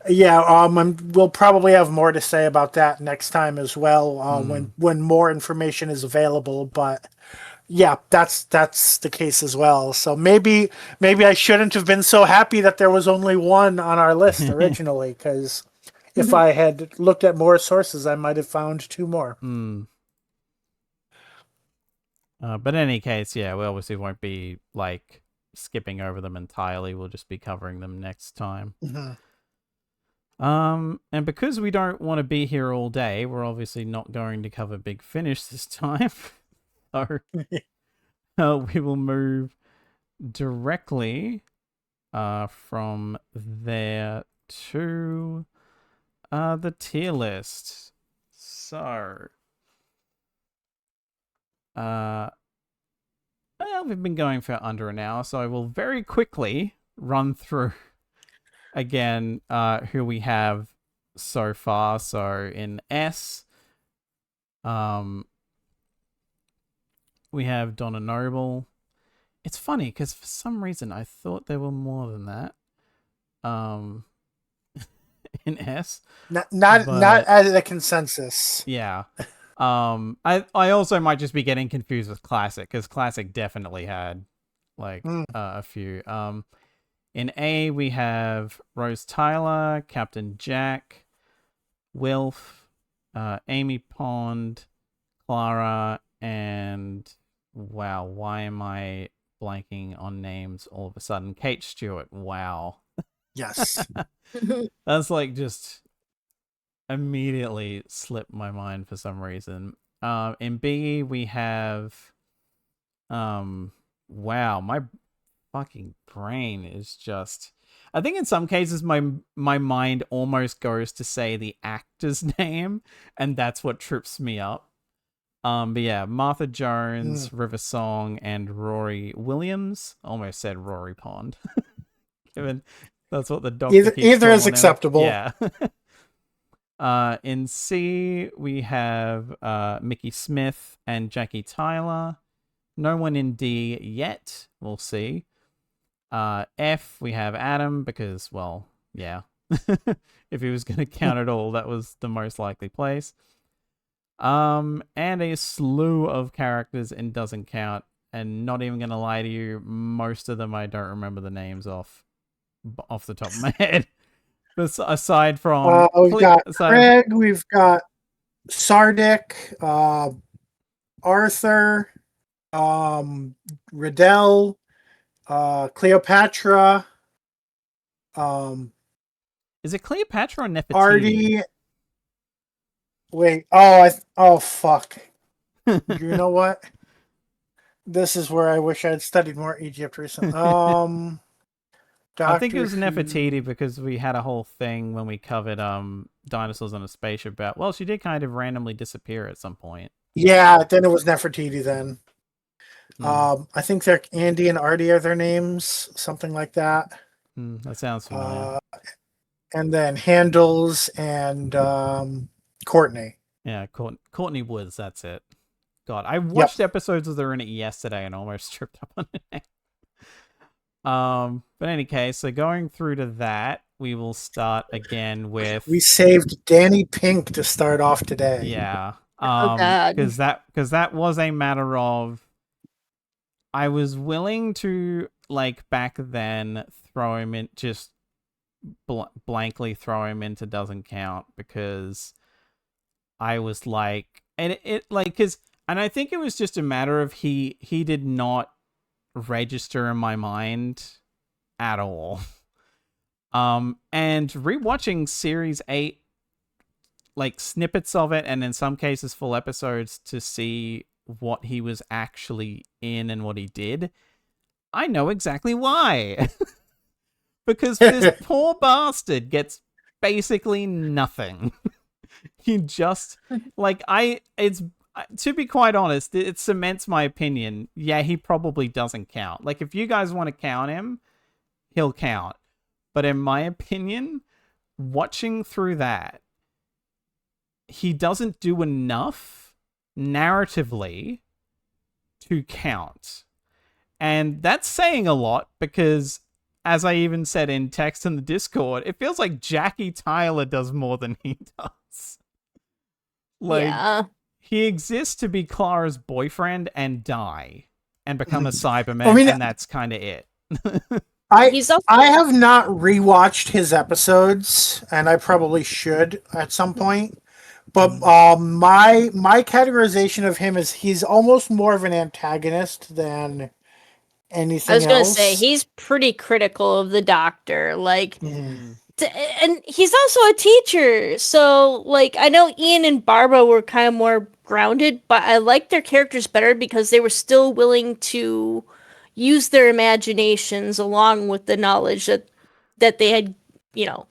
yeah, we'll probably have more to say about that next time as well, when more information is available. But yeah, that's the case as well. So maybe I shouldn't have been so happy that there was only one on our list originally, because if I had looked at more sources, I might have found two more. But in any case, yeah, we obviously won't be like skipping over them entirely. We'll just be covering them next time. And because we don't want to be here all day, we're obviously not going to cover Big Finish this time. So we will move directly from there to the tier list. So well, we've been going for under an hour, so I will very quickly run through again who we have so far. So in S, we have Donna Noble. It's funny because for some reason I thought there were more than that. In S, not as a consensus. Yeah. I also might just be getting confused with Classic, because Classic definitely had like a few. In A, we have Rose Tyler, Captain Jack, Wilf, Amy Pond, Clara, and wow, why am I blanking on names all of a sudden? Kate Stewart. Wow. Yes. That's like just immediately slipped my mind for some reason. In B, we have wow, my fucking brain is just, I think in some cases my mind almost goes to say the actor's name, and that's what trips me up. But yeah, Martha Jones, River Song, and Rory Williams. Almost said Rory Pond. Given that's what the doctor keeps either is calling him. acceptable. Yeah. In C, we have Mickey Smith and Jackie Tyler. No one in D yet. We'll see. F, we have Adam, because, well, yeah. If he was going to count it all, that was the most likely place. And a slew of characters in Doesn't Count. And not even going to lie to you, most of them I don't remember the names off the top of my head. But aside from we've got Craig, we've got Sardik, Arthur, Riddell, Cleopatra. Is it Cleopatra or Nefertiti? Artie. Wait. Oh, fuck. You know what? This is where I wish I had studied more Egypt recently. I think it was Nefertiti, because we had a whole thing when we covered dinosaurs on a spaceship about, well, she did kind of randomly disappear at some point. Yeah, then it was Nefertiti then. I think they're Andy and Artie are their names, something like that. That sounds familiar. And then Handles and Courtney. Yeah, Courtney Woods, that's it. God, I watched episodes of her in it yesterday and almost tripped up on it. But in any case, so going through to that, we will start again with... We saved Danny Pink to start off today. Yeah. Oh, God. Because that was a matter of... I was willing to, like, back then, throw him in, just blankly throw him into Doesn't Count, because I was like... And it like, because... And I think it was just a matter of he did not register in my mind at all. And rewatching series 8, like snippets of it, and in some cases full episodes, to see what he was actually in and what he did, I know exactly why. Because this poor bastard gets basically nothing. He just, like, to be quite honest, it cements my opinion. Yeah, he probably doesn't count. Like, if you guys want to count him, he'll count. But in my opinion, watching through that, he doesn't do enough narratively to count. And that's saying a lot, because as I even said in text in the Discord, it feels like Jackie Tyler does more than he does. Like, Yeah. he exists to be Clara's boyfriend and die and become a Cyberman, I mean, and that's kind of it. He's also I have not rewatched his episodes, and I probably should at some point. But my categorization of him is he's almost more of an antagonist than I anything was gonna say else. he's pretty critical of the Doctor, like, Mhm. and he's also a teacher. So, like, I know Ian and Barbara were kind of more grounded, but I like their characters better because they were still willing to use their imaginations along with the knowledge that they had, you know,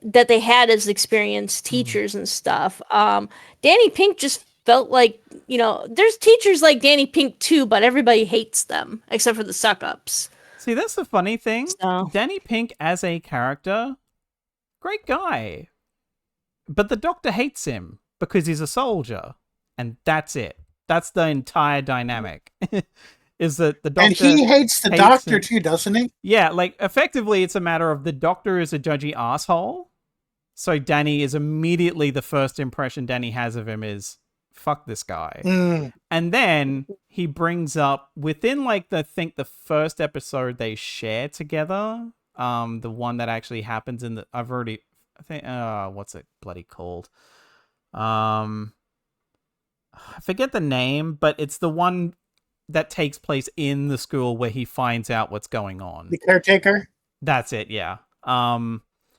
that they had as experienced teachers and stuff. Danny Pink just felt like, there's teachers like Danny Pink too, but everybody hates them except for the suck ups. See, that's the funny thing. So Danny Pink as a character, great guy. But the Doctor hates him because he's a soldier. And that's it. That's the entire dynamic. Is that the Doctor... And he hates the hates Doctor him. too, doesn't he? Yeah, like, effectively, it's a matter of the Doctor is a judgy asshole. So Danny is immediately, the first impression Danny has of him is, fuck this guy. Mm. And then he brings up, within, like, I think the first episode they share together, the one that actually happens in the... what's it bloody called? I forget the name, but it's the one that takes place in the school where he finds out what's going on. The caretaker? That's it, yeah.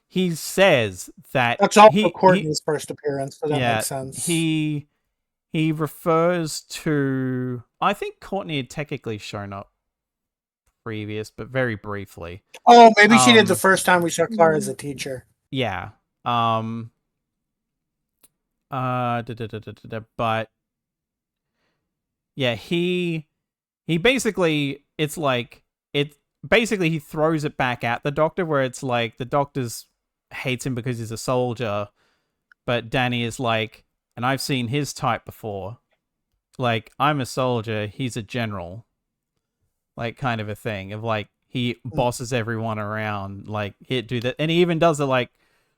He says that... That's also Courtney's first appearance, so that makes sense. He refers to... I think Courtney had technically shown up previous, but very briefly. Oh, maybe she did the first time we saw Clara as a teacher. Yeah. But... Yeah, he basically... It's like... Basically, he throws it back at the Doctor, where it's like, the Doctor's hates him because he's a soldier, but Danny is like, and I've seen his type before. Like, I'm a soldier, he's a general. Like, kind of a thing of like, he bosses everyone around, like, he'd do that. And he even does it like,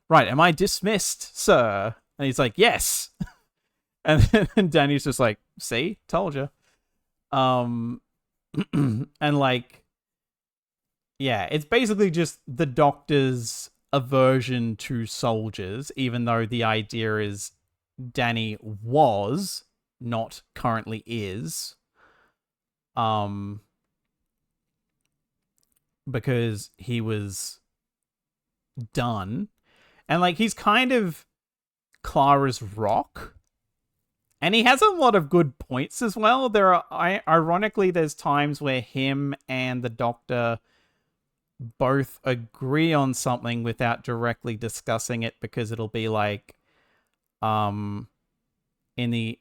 right, am I dismissed, sir? And he's like, yes. And then Danny's just like, see, told you. And like, yeah, it's basically just the Doctor's aversion to soldiers, even though the idea is Danny was, not currently is. Because he was done. And like, he's kind of Clara's rock. And he has a lot of good points as well. Ironically, there's times where him and the Doctor both agree on something without directly discussing it, because it'll be like, in the,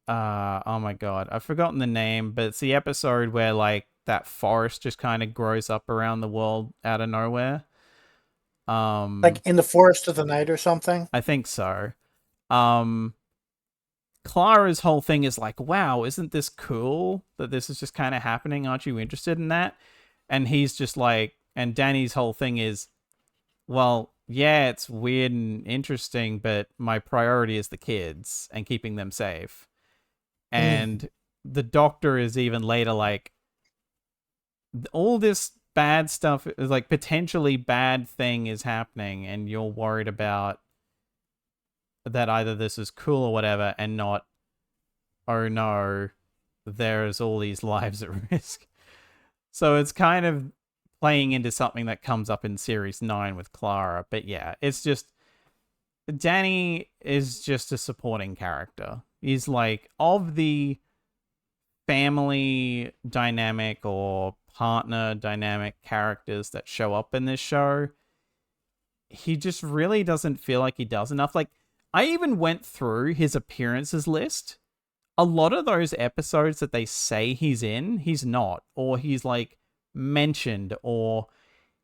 oh my god, I've forgotten the name, but it's the episode where like that forest just kind of grows up around the world out of nowhere. Like in the Forest of the Night or something? I think so. Clara's whole thing is like, wow, isn't this cool that this is just kind of happening? Aren't you interested in that? And he's just like, and Danny's whole thing is, well, yeah, it's weird and interesting, but my priority is the kids and keeping them safe. And the Doctor is even later like, all this bad stuff is like, potentially bad thing is happening, and you're worried about that either this is cool or whatever, and not, oh no, there's all these lives at risk. So it's kind of playing into something that comes up in series 9 with Clara. But yeah, it's just, Danny is just a supporting character. He's like, of the family dynamic or partner dynamic characters that show up in this show, he just really doesn't feel like he does enough. Like, I even went through his appearances list. A lot of those episodes that they say he's in, he's not. Or he's like mentioned, or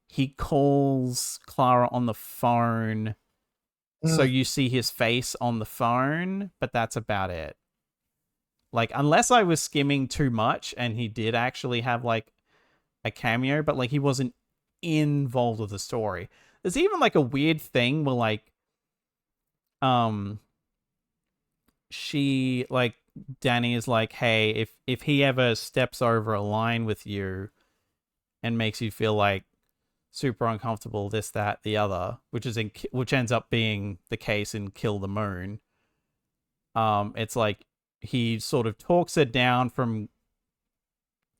he calls Clara on the phone, so you see his face on the phone, but that's about it. Like, unless I was skimming too much and he did actually have like a cameo, but like, he wasn't involved with the story. There's even like a weird thing where like she like Danny is like, hey, if he ever steps over a line with you and makes you feel like super uncomfortable, this, that, the other, which ends up being the case in Kill the Moon. It's like he sort of talks her down from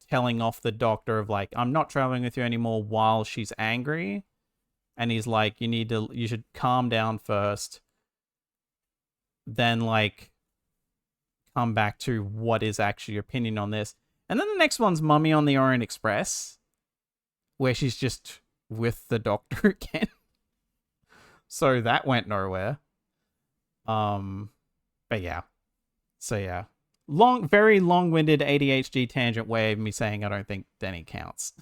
telling off the doctor of like, I'm not traveling with you anymore while she's angry. And he's like, you should calm down first. Then like come back to what is actually your opinion on this. And then the next one's Mummy on the Orient Express, where she's just with the doctor again. So that went nowhere. But yeah. So yeah. Very long-winded ADHD tangent way of me saying I don't think Denny counts.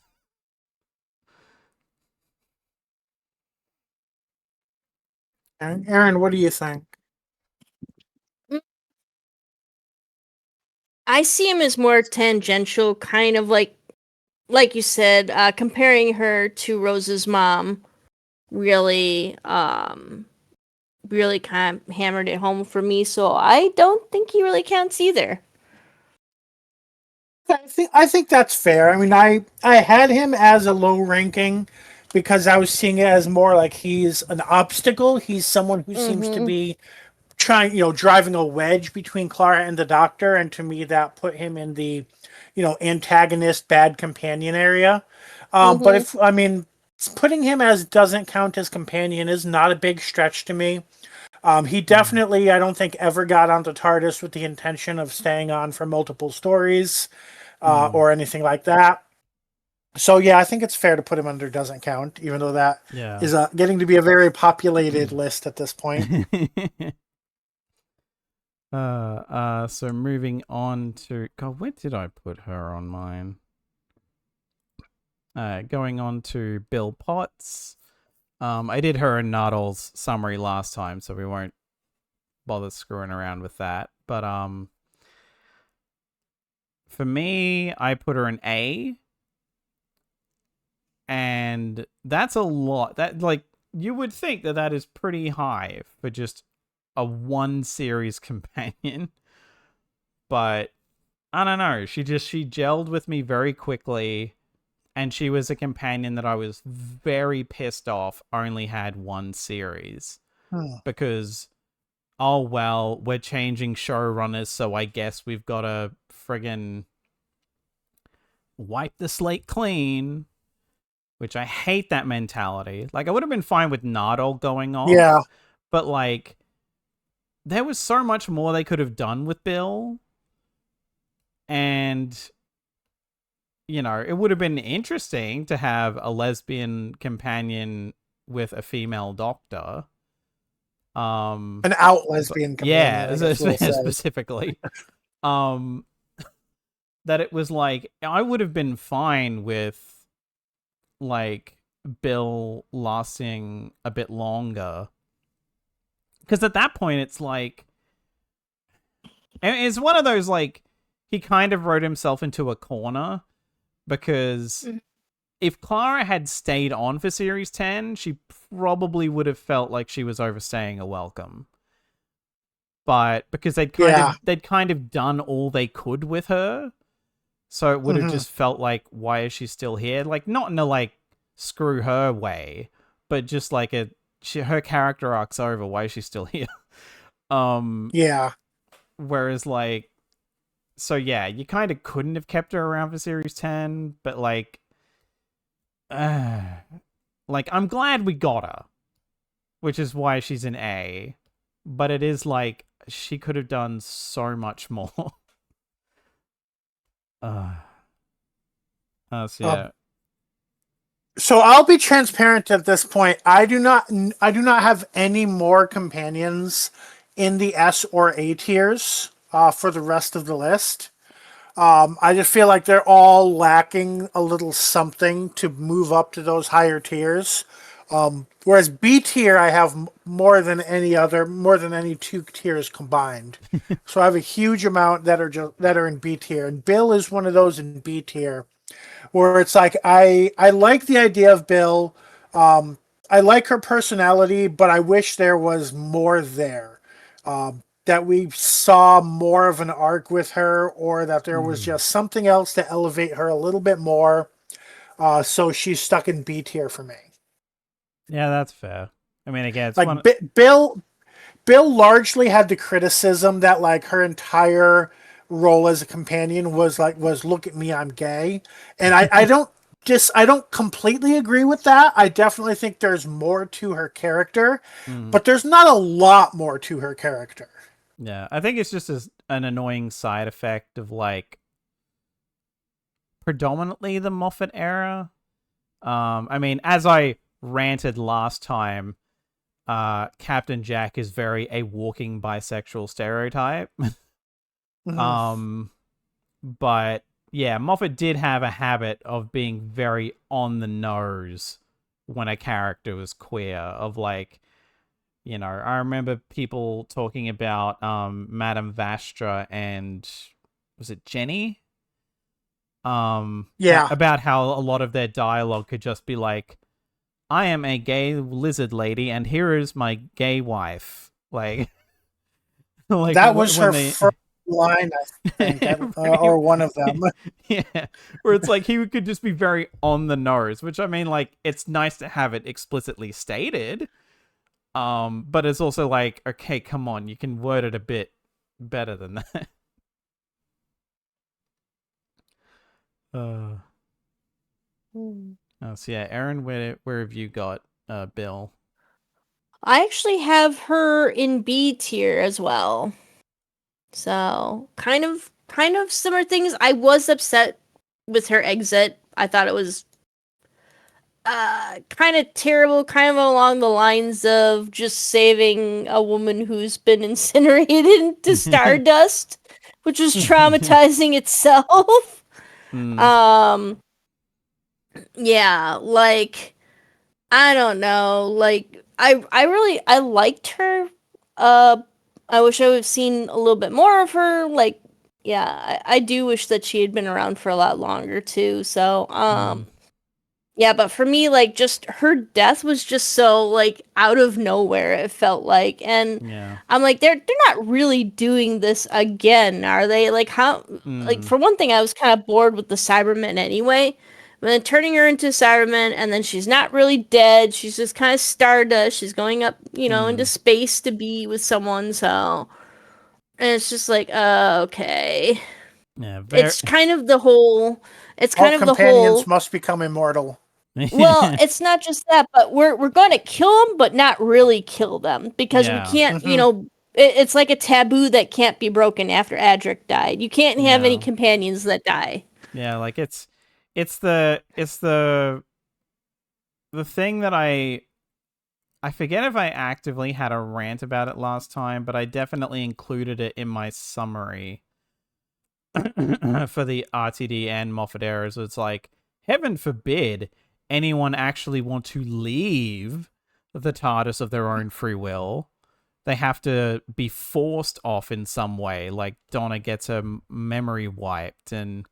Aaron, what do you think? I see him as more tangential, kind of like you said, comparing her to Rose's mom really really kind of hammered it home for me, so I don't think he really counts either. I think that's fair. I mean, I had him as a low ranking because I was seeing it as more like he's an obstacle. He's someone who seems to be driving a wedge between Clara and the Doctor, and to me that put him in the, antagonist, bad companion area. But putting him as doesn't count as companion is not a big stretch to me. He definitely, I don't think, ever got onto TARDIS with the intention of staying on for multiple stories or anything like that. So, yeah, I think it's fair to put him under doesn't count, even though that is getting to be a very populated list at this point. So moving on to... God, where did I put her on mine? Going on to Bill Potts. I did her and Nadal's summary last time, so we won't bother screwing around with that. But for me, I put her an A. And that's a lot. That, like, you would think that is pretty high for just a one series companion. But I don't know. She gelled with me very quickly. And she was a companion that I was very pissed off only had one series. Because, oh well, we're changing showrunners, so I guess we've got to friggin' wipe the slate clean. Which I hate that mentality. Like, I would have been fine with Nardole going off. Yeah. But, like, there was so much more they could have done with Bill. And... it would have been interesting to have a lesbian companion with a female doctor. An out lesbian companion. Yeah, specifically. That it was like, I would have been fine with, like, Bill lasting a bit longer. Because at that point, it's like... It's one of those, like, he kind of wrote himself into a corner. Because if Clara had stayed on for Series 10, she probably would have felt like she was overstaying a welcome. But because they'd kind of done all they could with her, so it would have just felt like, why is she still here? Like, not in a, like, screw her way, but just like her character arc's over, why is she still here? Whereas, like, so yeah, you kind of couldn't have kept her around for Series 10, but like I'm glad we got her, which is why she's an A. But it is like, she could have done so much more. So yeah. So I'll be transparent at this point. I do not have any more companions in the S or A tiers for the rest of the list. I just feel like they're all lacking a little something to move up to those higher tiers. Whereas B tier, I have more than any two tiers combined. So I have a huge amount that are in B tier, and Bill is one of those in B tier, where it's like I like the idea of Bill. I like her personality, but I wish there was more there. That we saw more of an arc with her, or that there was just something else to elevate her a little bit more. So she's stuck in B tier for me. Yeah, that's fair. I mean, again, it's Like one. Bill largely had the criticism that like her entire role as a companion was look at me, I'm gay, and I don't completely agree with that. I definitely think there's more to her character, but there's not a lot more to her character. Yeah, I think it's just an annoying side effect of like predominantly the Moffat era. I mean, as I ranted last time, Captain Jack is very a walking bisexual stereotype. But yeah, Moffat did have a habit of being very on the nose when a character was queer. Of like, you know, I remember people talking about Madame Vastra and was it Jenny? Yeah, About how a lot of their dialogue could just be like, I am a gay lizard lady, and here is my gay wife. Like, like that was when her they first line, I think, or one of them. Yeah, where it's like he could just be very on the nose, which I mean, like, it's nice to have it explicitly stated. But it's also like, okay, come on, you can word it a bit better than that. Oh, so yeah, Aaron, where have you got Bill? I actually have her in B tier as well. So kind of similar things. I was upset with her exit. I thought it was kind of terrible, kind of along the lines of just saving a woman who's been incinerated into stardust, which was traumatizing itself. Yeah, like I don't know, like I liked her. I wish I would have seen a little bit more of her. Like, yeah, I do wish that she had been around for a lot longer too. So, yeah, but for me, like, just her death was just so like out of nowhere. It felt like, and Yeah. I'm like, they're not really doing this again, are they? Like, how? Like, for one thing, I was kind of bored with the Cybermen anyway. But then turning her into Cyberman, and then she's not really dead. She's just kind of stardust. She's going up, into space to be with someone. So, and it's just like, okay. Yeah, It's kind of the whole. It's All kind of the companions whole. must become immortal. Well, it's not just that, but we're gonna kill them, but not really kill them because we Yeah. can't. It's like a taboo that can't be broken after Adric died. You can't have any Yeah. companions that die. Yeah, like it's the thing that I forget if I actively had a rant about it last time, but I definitely included it in my summary for the RTD and Moffat eras. It's like, heaven forbid anyone actually want to leave the TARDIS of their own free will. They have to be forced off in some way. Like Donna gets her memory wiped, and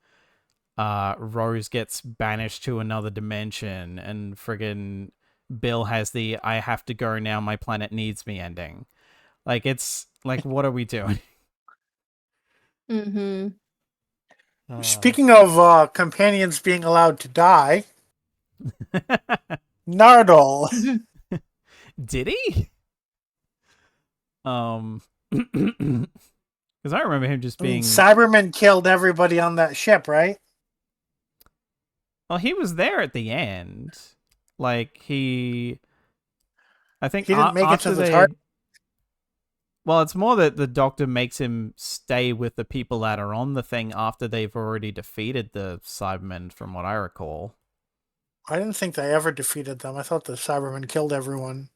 Rose gets banished to another dimension, and friggin' Bill has the I have to go now, my planet needs me ending. Like, it's like, what are we doing? Mm-hmm. Speaking of companions being allowed to die, Nardole. Did he? Because I remember him just I mean, being. Cybermen killed everybody on that ship, right? Well, he was there at the end. Like, I think He didn't make it to after the they. TARDIS. Well, it's more that the Doctor makes him stay with the people that are on the thing after they've already defeated the Cybermen, from what I recall. I didn't think they ever defeated them. I thought the Cybermen killed everyone.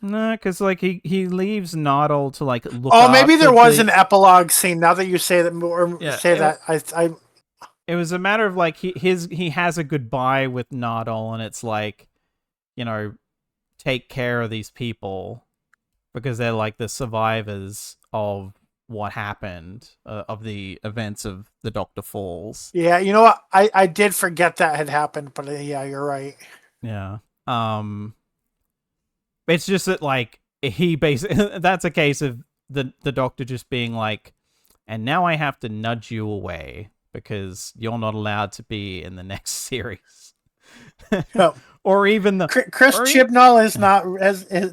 No, because like he leaves Nardole to like look. Oh, maybe there was the... an epilogue scene. Now that you say that, or Yeah, say that, I. It was a matter of like he has a goodbye with Nardole, and it's like, take care of these people because they're like the survivors of what happened of the events of the Doctor Falls. Yeah, you know what? I did forget that had happened, but yeah, you're right. Yeah. It's just that like he basically that's a case of the Doctor just being like, and now I have to nudge you away because you're not allowed to be in the next series. No. Or even the Chris Chibnall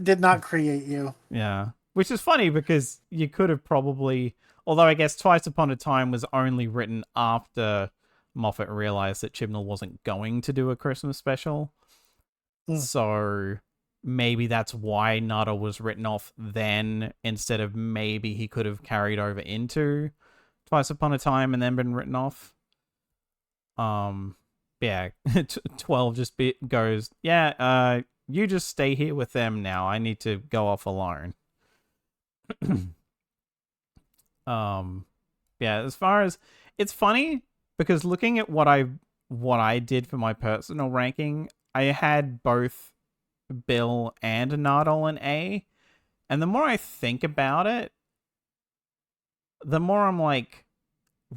did not create you. Yeah. Which is funny because you could have probably, although I guess Twice Upon a Time was only written after Moffat realized that Chibnall wasn't going to do a Christmas special. So maybe that's why Nuttall was written off then, instead of maybe he could have carried over into Twice Upon a Time and then been written off. Yeah, 12 just goes, yeah, you just stay here with them now. I need to go off alone. Yeah, as far as it's funny because looking at what I did for my personal ranking, I had both Bill and Nardole in A, and the more I think about it, the more I'm like,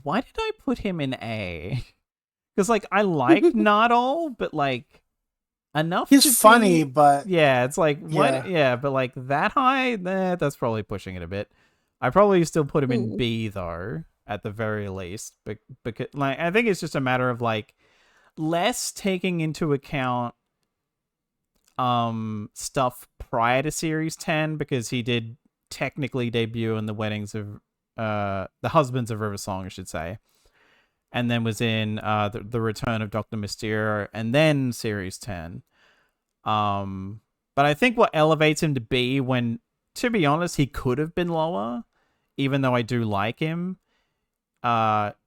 why did I put him in A? Because like I like Nardole, but like enough. He's funny, but yeah, it's like what? Yeah, but like that high, that's probably pushing it a bit. I probably still put him in B though, at the very least, because like I think it's just a matter of like less taking into account stuff prior to series 10, because he did technically debut in the Husbands of River Song, I should say, and then was in the Return of Dr. Mysterio, and then series 10. But I think what elevates him to B, when, to be honest, he could have been lower, even though I do like him,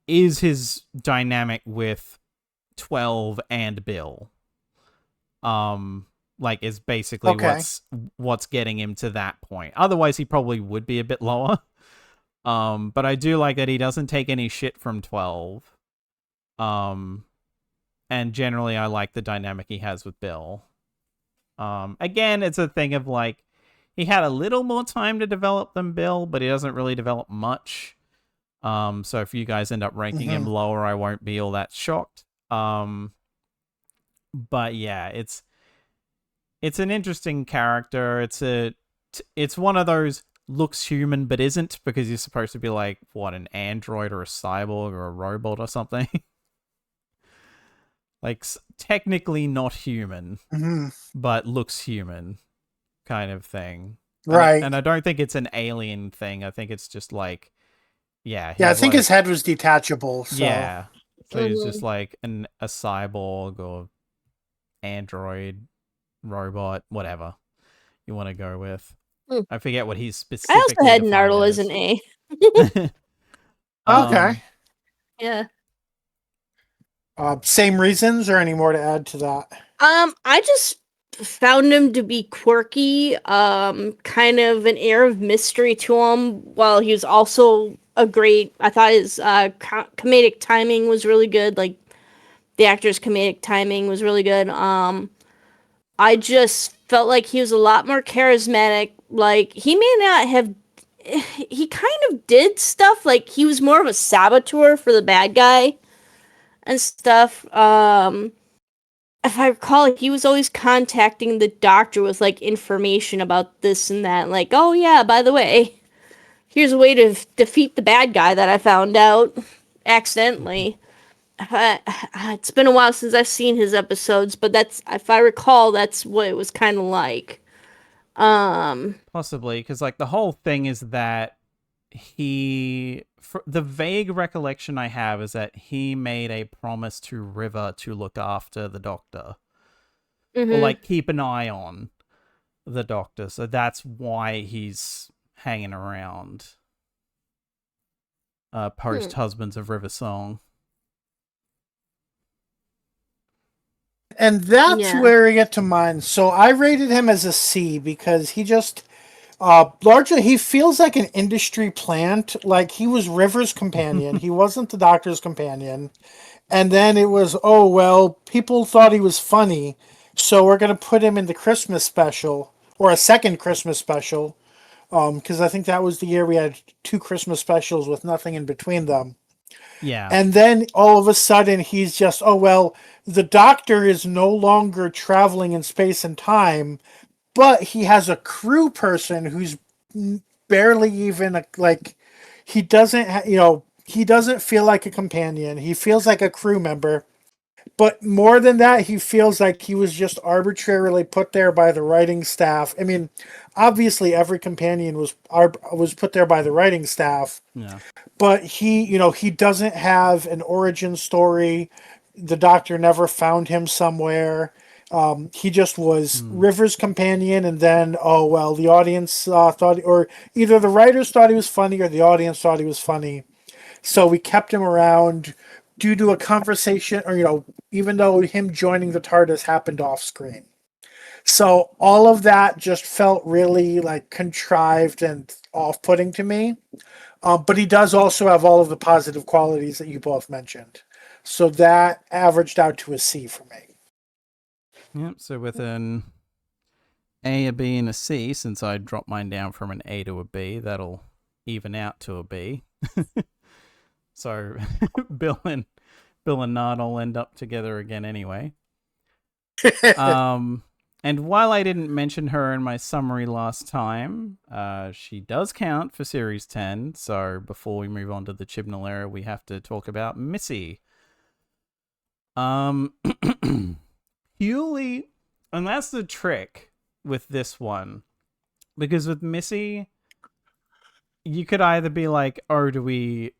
is his dynamic with 12 and Bill. Like, is basically what's getting him to that point. Otherwise, he probably would be a bit lower. But I do like that he doesn't take any shit from 12. And generally, I like the dynamic he has with Bill. Again, it's a thing of like, he had a little more time to develop than Bill, but he doesn't really develop much. So if you guys end up ranking him lower, I won't be all that shocked. But yeah, it's an interesting character. It's one of those looks human but isn't, because you're supposed to be like, what, an android or a cyborg or a robot or something. Like, technically not human, but looks human kind of thing. Right. And I don't think it's an alien thing. I think it's just like, yeah. Yeah, I think his head was detachable. So. Yeah. So he's just like a cyborg or android, robot, whatever you want to go with. I forget what he's specifically. I also had Nardole as an A. Okay. Yeah. Same reasons, or any more to add to that? I just found him to be quirky, kind of an air of mystery to him, while he was also I thought his comedic timing was really good. Like, the actor's comedic timing was really good. I just felt like he was a lot more charismatic. Like, he kind of did stuff, like he was more of a saboteur for the bad guy and stuff. If I recall, he was always contacting the Doctor with like information about this and that. Like, oh yeah, by the way, here's a way to defeat the bad guy that I found out accidentally. It's been a while since I've seen his episodes, but that's, if I recall, that's what it was kind of like. Possibly, because like the whole thing is that the vague recollection I have is that he made a promise to River to look after the Doctor, or like keep an eye on the Doctor. So that's why he's hanging around post Husbands of River Song. And that's where we get to mine. So I rated him as a C because he just largely he feels like an industry plant. Like, he was River's companion. He wasn't the Doctor's companion. And then it was, oh, well, people thought he was funny, so we're going to put him in the Christmas special, or a second Christmas special, because I think that was the year we had 2 Christmas specials with nothing in between them. Yeah. And then all of a sudden he's just, oh, well, the Doctor is no longer traveling in space and time, but he has a crew person who's barely even like, he doesn't, he doesn't feel like a companion. He feels like a crew member. But more than that, he feels like he was just arbitrarily put there by the writing staff. I mean, obviously every companion was put there by the writing staff, Yeah. but he doesn't have an origin story. The Doctor never found him somewhere. He just was River's companion, and then, oh well, the audience thought, or either the writers thought he was funny or the audience thought he was funny. So we kept him around due to a conversation, or even though him joining the TARDIS happened off screen. So all of that just felt really like contrived and off-putting to me. But he does also have all of the positive qualities that you both mentioned. So that averaged out to a C for me. Yep. So with an A, a B, and a C, since I dropped mine down from an A to a B, that'll even out to a B. So Bill and Nard will end up together again anyway. And while I didn't mention her in my summary last time, she does count for Series 10. So before we move on to the Chibnall era, we have to talk about Missy. Purely, and that's the trick with this one. Because with Missy, you could either be like, oh, do we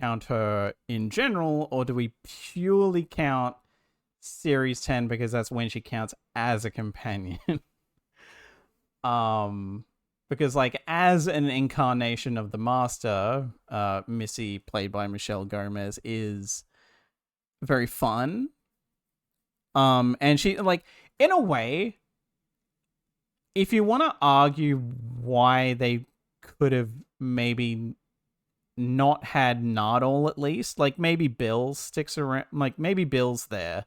count her in general, or do we purely count Series 10 because that's when she counts as a companion? Because like as an incarnation of the Master, Missy, played by Michelle Gomez, is very fun. And she, like, in a way, if you want to argue why they could have maybe not had Nardole, at least, like maybe Bill sticks around, like maybe Bill's there,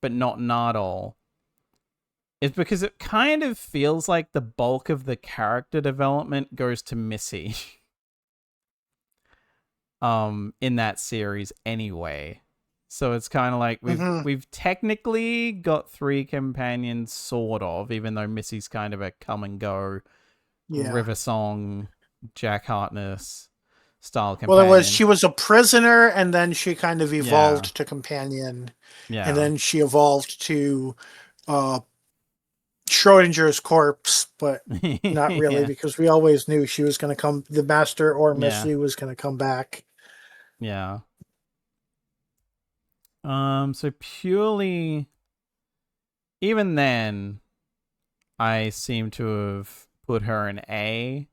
but not Nardole, it's because it kind of feels like the bulk of the character development goes to Missy. In that series anyway. So it's kind of like we've technically got 3 companions, sort of, even though Missy's kind of a come and go, River Song, Jack Harkness style companion. Well, she was a prisoner, and then she kind of evolved to companion. Yeah. And then she evolved to Schrodinger's corpse, but not really, because we always knew she was going to come, the Master or Missy was going to come back. Yeah. So purely, even then, I seem to have put her in A.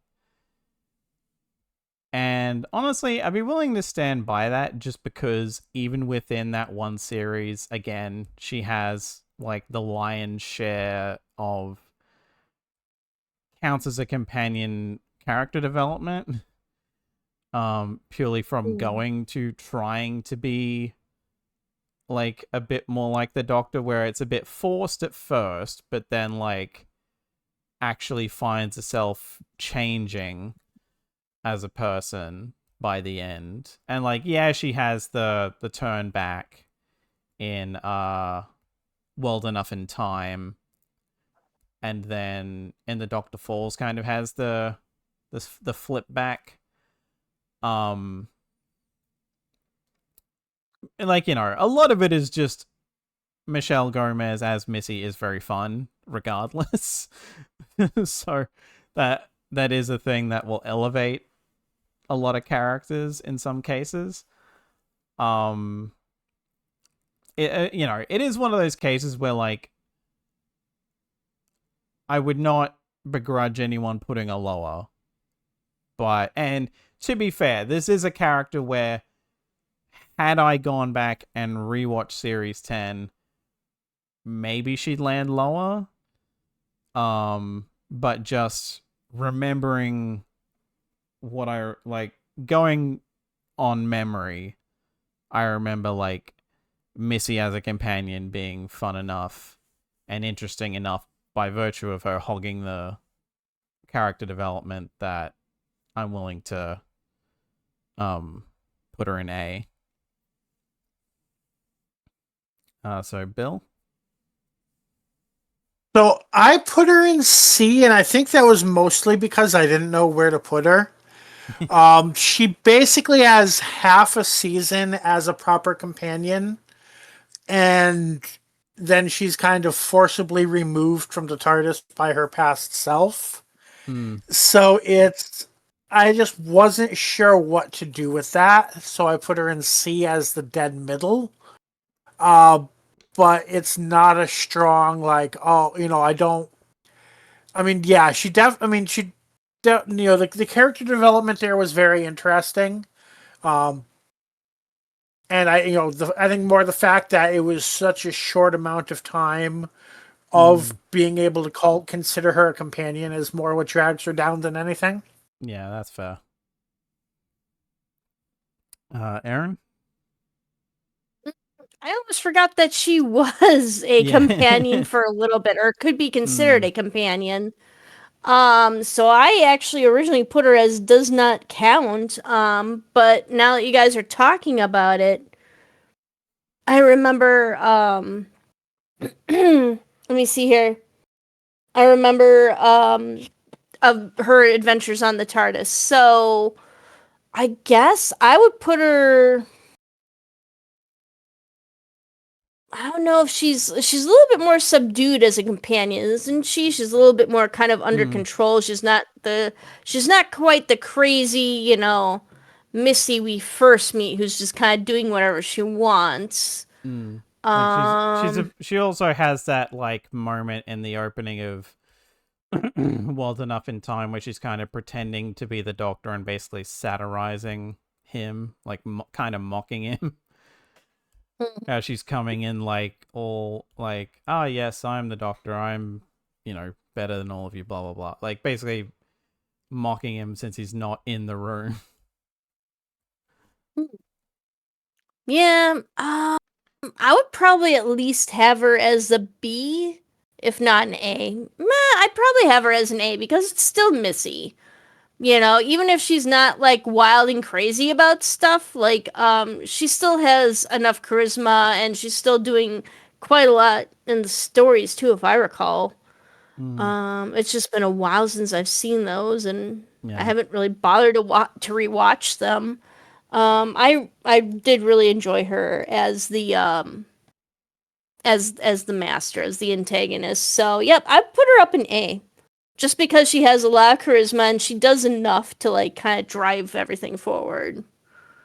And honestly, I'd be willing to stand by that, just because even within that one series, again, she has like the lion's share of counts as a companion character development. Purely from going to trying to be like a bit more like the Doctor, where it's a bit forced at first, but then like actually finds herself changing as a person by the end. And like, yeah, she has the turn back in World Enough in Time, and then in the Doctor Falls kind of has the flip back. Like, a lot of it is just Michelle Gomez as Missy is very fun regardless. So that is a thing that will elevate a lot of characters in some cases. It is one of those cases where like I would not begrudge anyone putting a lower. But, and to be fair, this is a character where had I gone back and rewatched Series 10, maybe she'd land lower. But just remembering what I like, going on memory, I remember like Missy as a companion being fun enough and interesting enough by virtue of her hogging the character development that I'm willing to put her in A. So Bill? So I put her in C, and I think that was mostly because I didn't know where to put her. She basically has half a season as a proper companion, and then she's kind of forcibly removed from the TARDIS by her past self. So I just wasn't sure what to do with that, so I put her in C as the dead middle. But it's not a strong, like, the character development there was very interesting. And I think more the fact that it was such a short amount of time of being able to consider her a companion is more what drags her down than anything. Yeah, that's fair. Aaron? I almost forgot that she was a companion for a little bit, or could be considered a companion. So I actually originally put her as does not count. But now that you guys are talking about it, I remember, let me see here. I remember, of her adventures on the TARDIS. So I guess I would put her. I don't know if she's a little bit more subdued as a companion, isn't she? She's a little bit more kind of under control. She's not quite the crazy, Missy we first meet, who's just kind of doing whatever she wants. Like she also has that like moment in the opening of Wild Enough in Time where she's kind of pretending to be the Doctor and basically satirizing him, like kind of mocking him. How she's coming in like all like, ah, yes, I'm the Doctor. I'm, better than all of you. Blah blah blah. Like basically mocking him since he's not in the room. Yeah, I would probably at least have her as a B, if not an A. I'd probably have her as an A because it's still Missy. Even if she's not like wild and crazy about stuff, like she still has enough charisma and she's still doing quite a lot in the stories too, if I recall. It's just been a while since I've seen those, and I haven't really bothered to rewatch them. I did really enjoy her as the as the master, as the antagonist. So yep, I put her up in A. Just because she has a lot of charisma and she does enough to like kind of drive everything forward.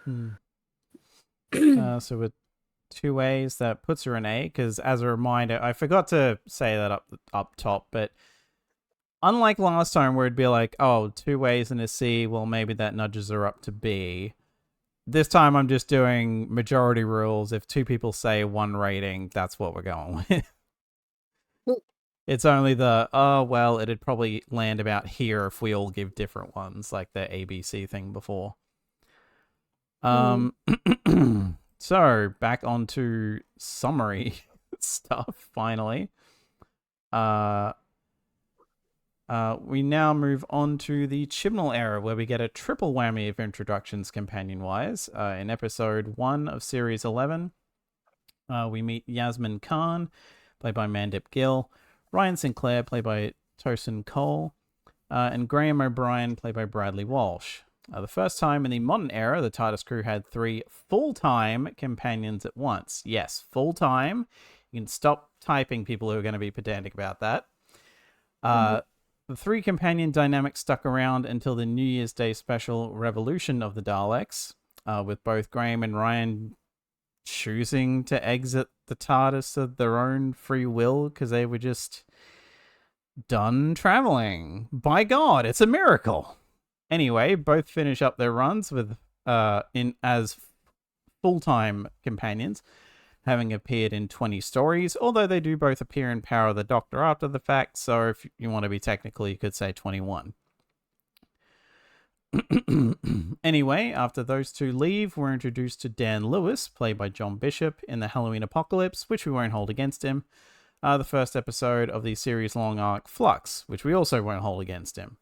So with 2 A's, that puts her in A, because as a reminder, I forgot to say that up top, but unlike last time where it'd be like, oh, 2 A's and a C, well, maybe that nudges her up to B. This time I'm just doing majority rules. If 2 people say 1 rating, that's what we're going with. It's only it'd probably land about here if we all give different ones, like the ABC thing before. So, back onto summary stuff, finally. We now move on to the Chibnall era, where we get a triple whammy of introductions companion-wise. In episode 1 of Series 11, we meet Yasmin Khan, played by Mandip Gill, Ryan Sinclair, played by Tosin Cole, and Graham O'Brien, played by Bradley Walsh. The first time in the modern era, the TARDIS crew had 3 full-time companions at once. Yes, full-time. You can stop typing, people who are going to be pedantic about that. The 3 companion dynamic stuck around until the New Year's Day special Revolution of the Daleks, with both Graham and Ryan choosing to exit the TARDIS of their own free will because they were just done traveling. By God, it's a miracle. Anyway, both finish up their runs with as full-time companions, having appeared in 20 stories, although they do both appear in Power of the Doctor after the fact, so if you want to be technical, you could say 21. Anyway, after those 2 leave, we're introduced to Dan Lewis, played by John Bishop, in the Halloween Apocalypse, which we won't hold against him. The first episode of the series-long arc Flux, which we also won't hold against him.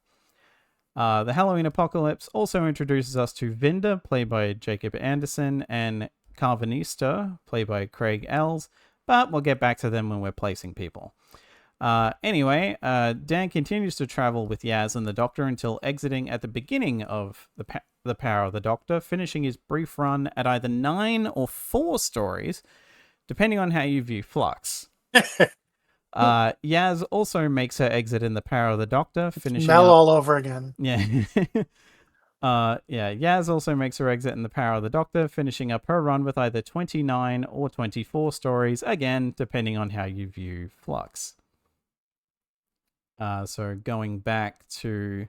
The Halloween Apocalypse also introduces us to Vinda, played by Jacob Anderson, and Carvanista, played by Craig Ells, but we'll get back to them when we're placing people. Anyway, Dan continues to travel with Yaz and the Doctor until exiting at the beginning of the Power of the Doctor, finishing his brief run at either 9 or 4 stories, depending on how you view Flux. Yaz also makes her exit in the Power of the Doctor, finishing Mel all over again. Yeah. Yaz also makes her exit in the Power of the Doctor, finishing up her run with either 29 or 24 stories, again, depending on how you view Flux. So going back to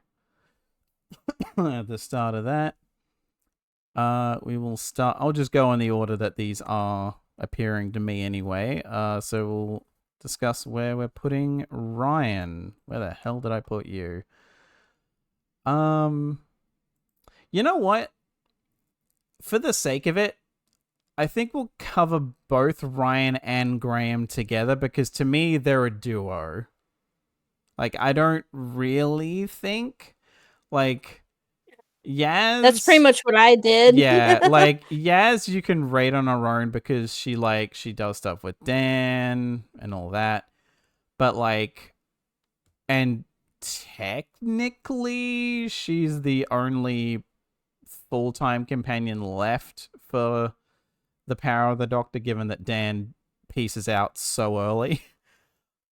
the start of that, we will start. I'll just go in the order that these are appearing to me anyway. So we'll discuss where we're putting Ryan. Where the hell did I put you? You know what? For the sake of it, I think we'll cover both Ryan and Graham together because to me, they're a duo. Like, I don't really think, like, Yaz... That's pretty much what I did. Yeah, like, Yaz you can rate on her own because she does stuff with Dan and all that. But, like, and technically, she's the only full-time companion left for the Power of the Doctor, given that Dan pieces out so early.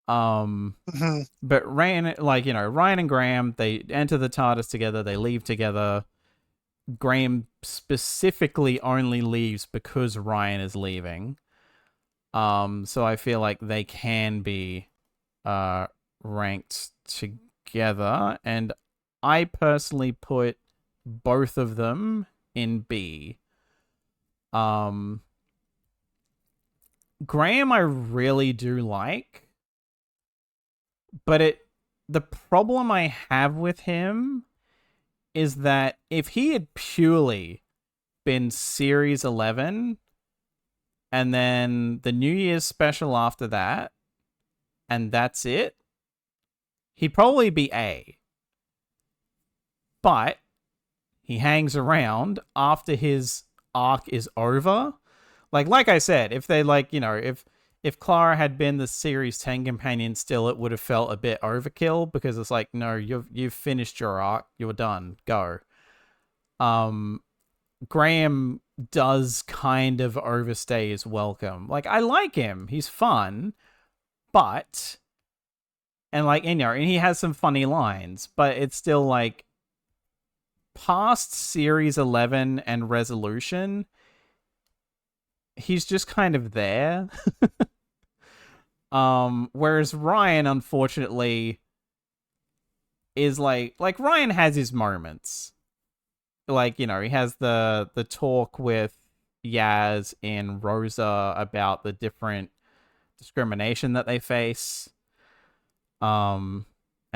But Ryan and Graham, they enter the TARDIS together, they leave together. Graham specifically only leaves because Ryan is leaving. So I feel like they can be ranked together, and I personally put both of them in B. Graham I really do like. But the problem I have with him is that if he had purely been Series 11 and then the New Year's special after that, and that's it, he'd probably be A. But he hangs around after his arc is over. Like I said, if they if Clara had been the Series 10 companion still, it would have felt a bit overkill because it's like, no, you've finished your arc. You're done. Go. Graham does kind of overstay his welcome. Like, I like him. He's fun. But... And he has some funny lines. But it's still like... Past Series 11 and Resolution... He's just kind of there. Whereas Ryan, unfortunately, is like Ryan has his moments. Like, he has the talk with Yaz and Rosa about the different discrimination that they face. And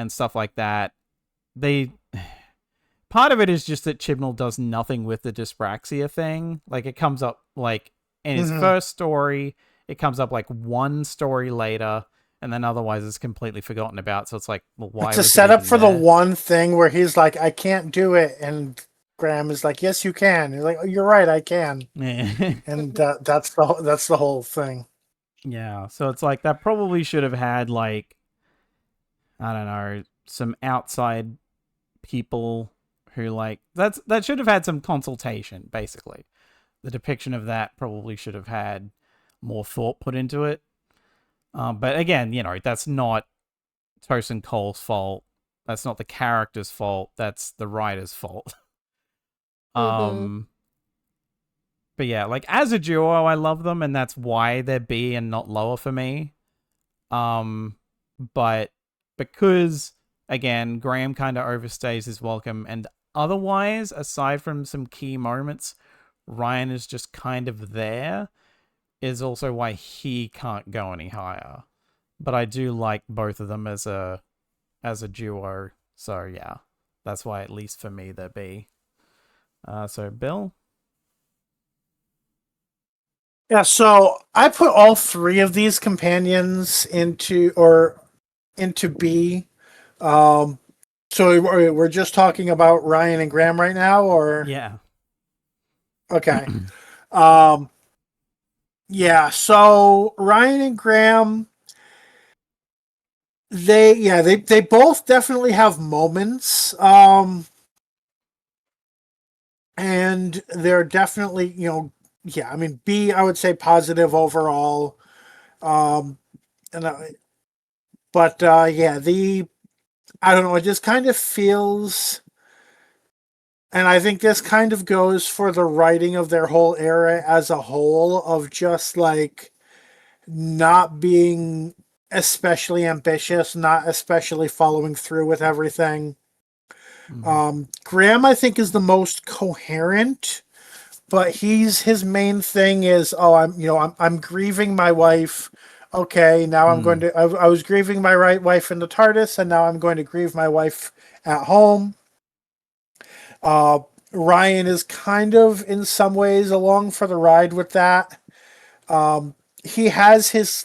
stuff like that. Part of it is just that Chibnall does nothing with the dyspraxia thing. Like, it comes up, like, in his first story, it comes up, like, one story later, and then otherwise it's completely forgotten about. So it's like, well, why? It's a setup for the one thing where he's like, I can't do it. And Graham is like, yes, you can. He's like, oh, you're right, I can. And that's the whole thing. Yeah. So it's like, that probably should have had, like, I don't know, some outside people who, like, that should have had some consultation, basically. The depiction of that probably should have had more thought put into it. But again, that's not Tosin Cole's fault. That's not the character's fault. That's the writer's fault. But yeah, like, as a duo, I love them, and that's why they're B and not lower for me. But because, again, Graham kind of overstays his welcome, and otherwise, aside from some key moments, Ryan is just kind of there, is also why he can't go any higher. But I do like both of them as a duo. So yeah, that's why, at least for me, they're B. So Bill? Yeah, so I put all three of these companions into B. So we're just talking about Ryan and Graham right now, or Yeah. okay. Um, yeah. So Ryan and Graham, they both definitely have moments. And they're definitely, I mean, B, I would say positive overall. Um, and but yeah, I don't know, it just kind of feels, and I think this kind of goes for the writing of their whole era as a whole, of just like not being especially ambitious, not especially following through with everything. Graham, I think, is the most coherent, but his main thing is, I'm grieving my wife. Okay, now I'm going to. I was grieving my right wife in the TARDIS, and now I'm going to grieve my wife at home. Ryan is kind of in some ways along for the ride with that. He has his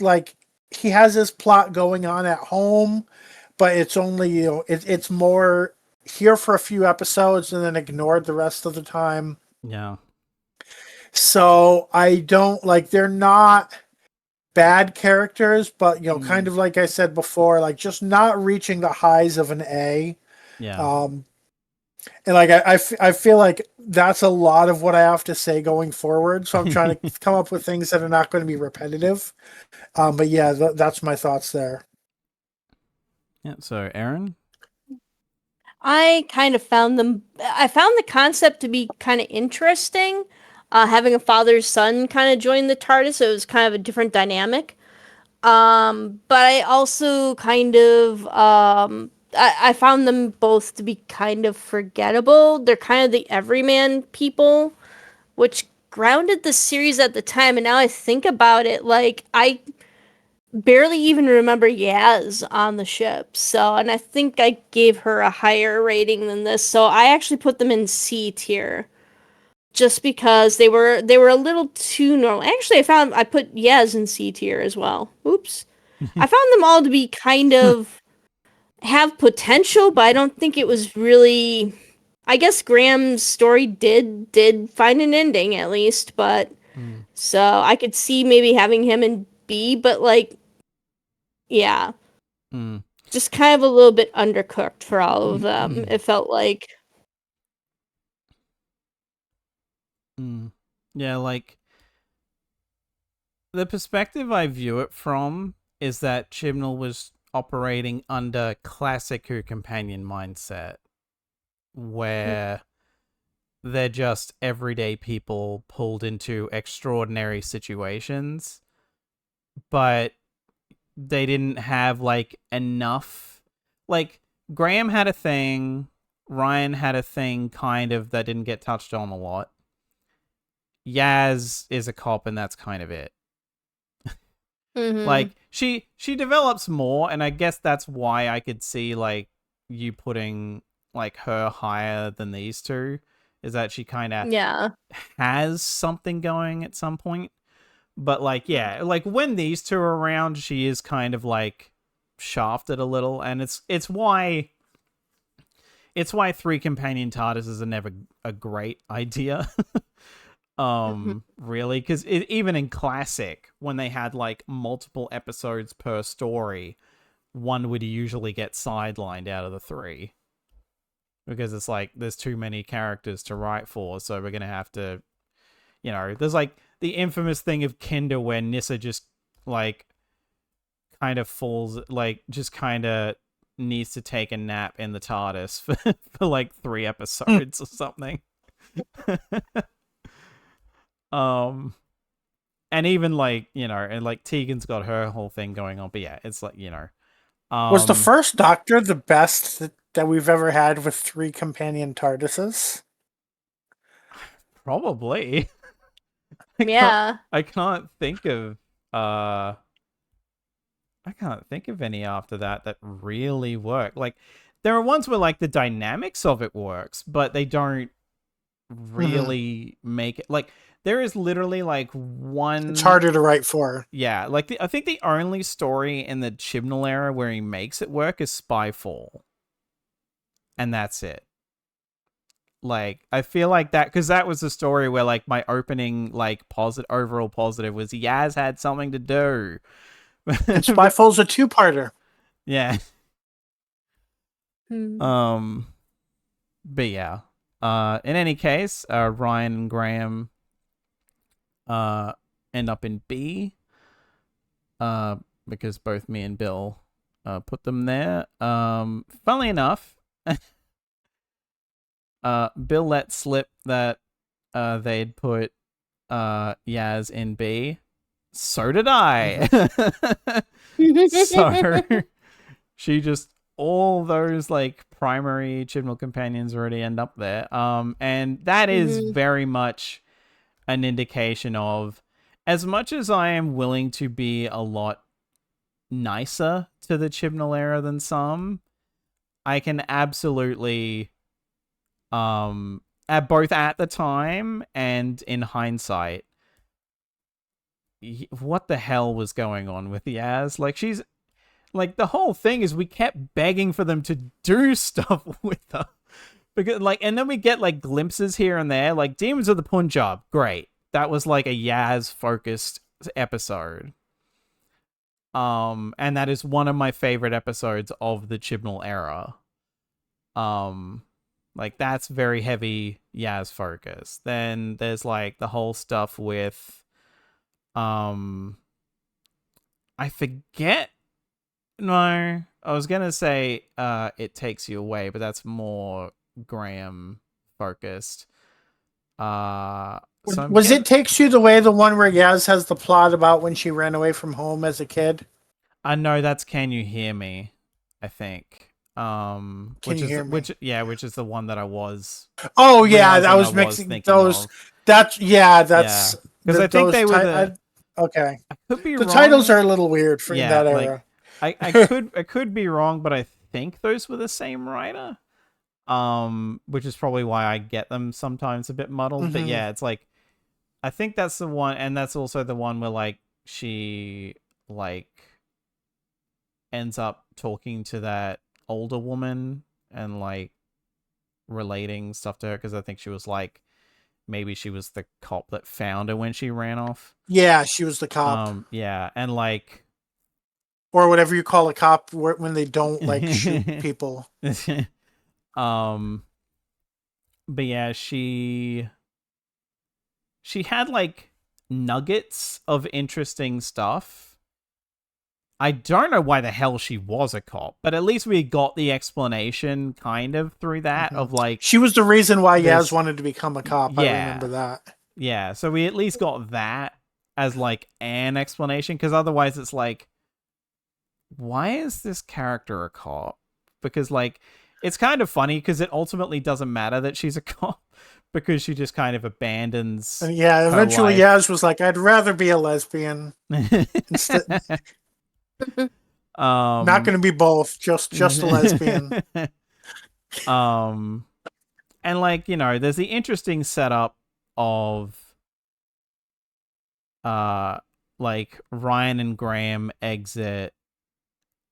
plot going on at home, but it's only it's more here for a few episodes and then ignored the rest of the time. Yeah. So I don't like, they're not bad characters, but kind of like I said before, like just not reaching the highs of an A. Yeah. And like I feel like that's a lot of what I have to say going forward. So I'm trying to come up with things that are not going to be repetitive. But yeah, that's my thoughts there. Yeah. So, Aaron? I found the concept to be kind of interesting. Having a father-son kind of join the TARDIS, so it was kind of a different dynamic. But I also I found them both to be kind of forgettable. They're kind of the everyman people, which grounded the series at the time. And now I think about it, like, I barely even remember Yaz on the ship. So, and I think I gave her a higher rating than this. So I actually put them in C tier. Just because they were a little too normal. Actually, I put Yaz in C tier as well. Oops. I found them all to be kind of have potential, but I don't think it was really. I guess Graham's story did find an ending at least, but so I could see maybe having him in B, but like, yeah, just kind of a little bit undercooked for all of them. It felt like. Yeah, like the perspective I view it from is that Chibnall was operating under classic Who companion mindset, where they're just everyday people pulled into extraordinary situations, but they didn't have like enough. Like, Graham had a thing, Ryan had a thing kind of that didn't get touched on a lot. Yaz is a cop, and that's kind of it. Like, she develops more, and I guess that's why I could see like you putting like her higher than these two, is that she kind of has something going at some point. But like, yeah, like when these two are around, she is kind of like shafted a little, and it's why three companion TARDISes are never a great idea. Really, because even in classic, when they had like multiple episodes per story, one would usually get sidelined out of the three, because it's like there's too many characters to write for, so we're gonna have to, there's like the infamous thing of Kinder where Nyssa just like kind of falls, like just kind of needs to take a nap in the TARDIS for like 3 episodes or something. And even like, and like Tegan's got her whole thing going on, but yeah, it's like, Was the first Doctor the best that we've ever had with 3 companion TARDISes? Probably. I can't think of any after that really work. Like, there are ones where like the dynamics of it works, but they don't really make it. Like, there is literally like one. It's harder to write for. Yeah, like I think the only story in the Chibnall era where he makes it work is Spyfall. and that's it. Like, I feel like that, because that was the story where, like, my opening, like, overall positive was Yaz had something to do. And Spyfall's a two-parter. Yeah. Hmm. But yeah. In any case, Ryan and Graham end up in B. Because both me and Bill put them there. Funnily enough, Bill let slip that they'd put Yaz in B. So did I. So she just, all those like primary Chibnall companions already end up there. And that is very much an indication of, as much as I am willing to be a lot nicer to the Chibnall era than some, I can absolutely both at the time and in hindsight, what the hell was going on with Yaz? Like, she's like, the whole thing is we kept begging for them to do stuff with her, because like, and then we get like glimpses here and there, like Demons of the Punjab, great, that was like a Yaz focused episode. And that is one of my favorite episodes of the Chibnall era. Like, that's very heavy Yaz focus. Then there's like the whole stuff with I forget. No, I was gonna say It Takes You Away, but that's more Graham focused. Was It Takes You Away the one where Yaz has the plot about when she ran away from home as a kid? I know that's Can You Hear Me, I think. Which is the one that I was. Oh yeah, I was mixing those. That's because I think they were okay. I could be the wrong. Titles are a little weird for that era. I could be wrong, but I think those were the same writer. Which is probably why I get them sometimes a bit muddled. But yeah, it's like, I think that's the one, and that's also the one where like she like ends up talking to that older woman and like relating stuff to her, because I think she was like, maybe she was the cop that found her when she ran off. Yeah, she was the cop. Yeah, and like, or whatever you call a cop when they don't like shoot people. But yeah, she had like nuggets of interesting stuff. I don't know why the hell she was a cop, but at least we got the explanation kind of through that of like, she was the reason why Yaz wanted to become a cop. Yeah, I remember that. Yeah, so we at least got that as like an explanation, because otherwise it's like, why is this character a cop? Because like, it's kind of funny because it ultimately doesn't matter that she's a cop, because she just kind of abandons. And yeah, eventually Yaz was like, I'd rather be a lesbian. Instead, not going to be both, just a lesbian. And like, you know, there's the interesting setup of like Ryan and Graham exit,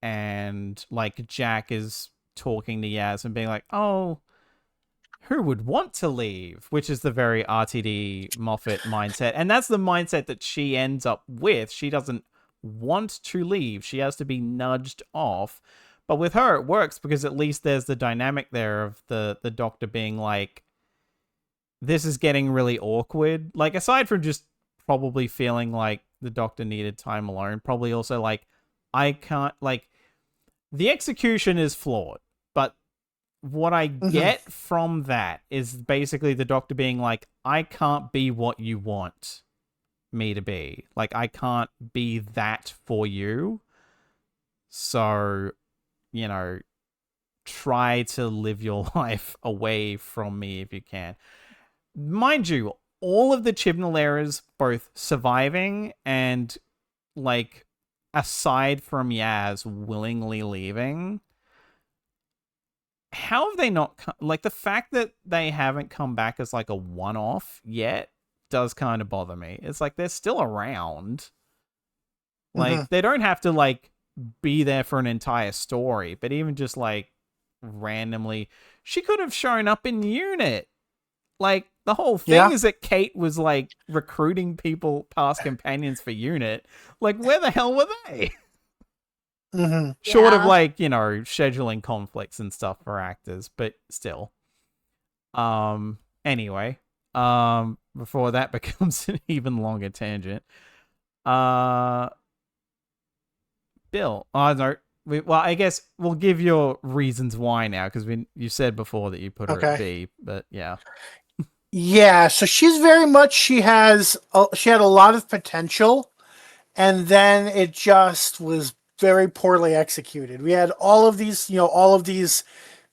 and like Jack is talking to Yaz and being like, oh, who would want to leave? Which is the very RTD Moffat mindset. And that's the mindset that she ends up with. She doesn't want to leave. She has to be nudged off. But with her, it works because at least there's the dynamic there of the doctor being like, this is getting really awkward. Like, aside from just probably feeling like the doctor needed time alone, probably also like, I can't, like, the execution is flawed. But what I get from that is basically the doctor being like, I can't be what you want me to be. Like, I can't be that for you. So, you know, try to live your life away from me if you can. Mind you, all of the Chibnall eras, both surviving and, like, aside from Yaz willingly leaving, how have they not... like, the fact that they haven't come back as, like, a one-off yet does kind of bother me. It's like, they're still around. Like, they don't have to, like, be there for an entire story, but even just, like, randomly. She could have shown up in Unit. Like, the whole thing Yeah. is that Kate was, like, recruiting people, past companions for Unit. Like, where the hell were they? Mm-hmm. Short of, Yeah. like, you know, scheduling conflicts and stuff for actors, but still. Anyway, before that becomes an even longer tangent. Bill, no, well, I guess we'll give your reasons why now, because you said before that you put her at Okay. B, but yeah. Yeah, so she's very much she had a lot of potential, and then it just was very poorly executed. We had all of these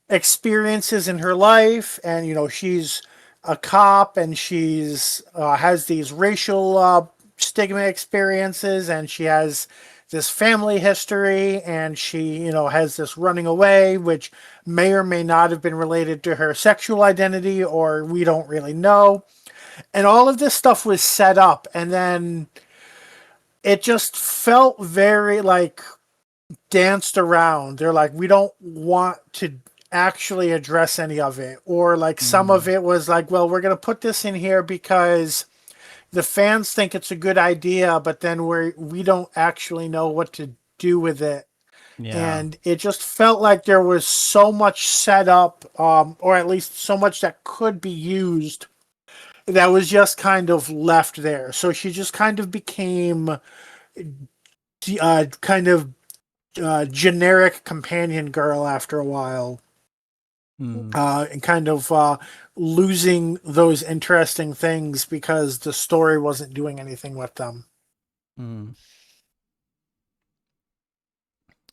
experiences in her life, and she's a cop, and she's has these racial stigma experiences, and she has this family history, and she has this running away, which may or may not have been related to her sexual identity, or we don't really know. And all of this stuff was set up, and then it just felt very like danced around. They're like, we don't want to actually address any of it. Or like some of it was like, well, we're going to put this in here because the fans think it's a good idea, but then we don't actually know what to do with it. Yeah. And it just felt like there was so much set up, or at least so much that could be used, that was just kind of left there. So she just kind of became kind of generic companion girl after a while, and kind of losing those interesting things because the story wasn't doing anything with them.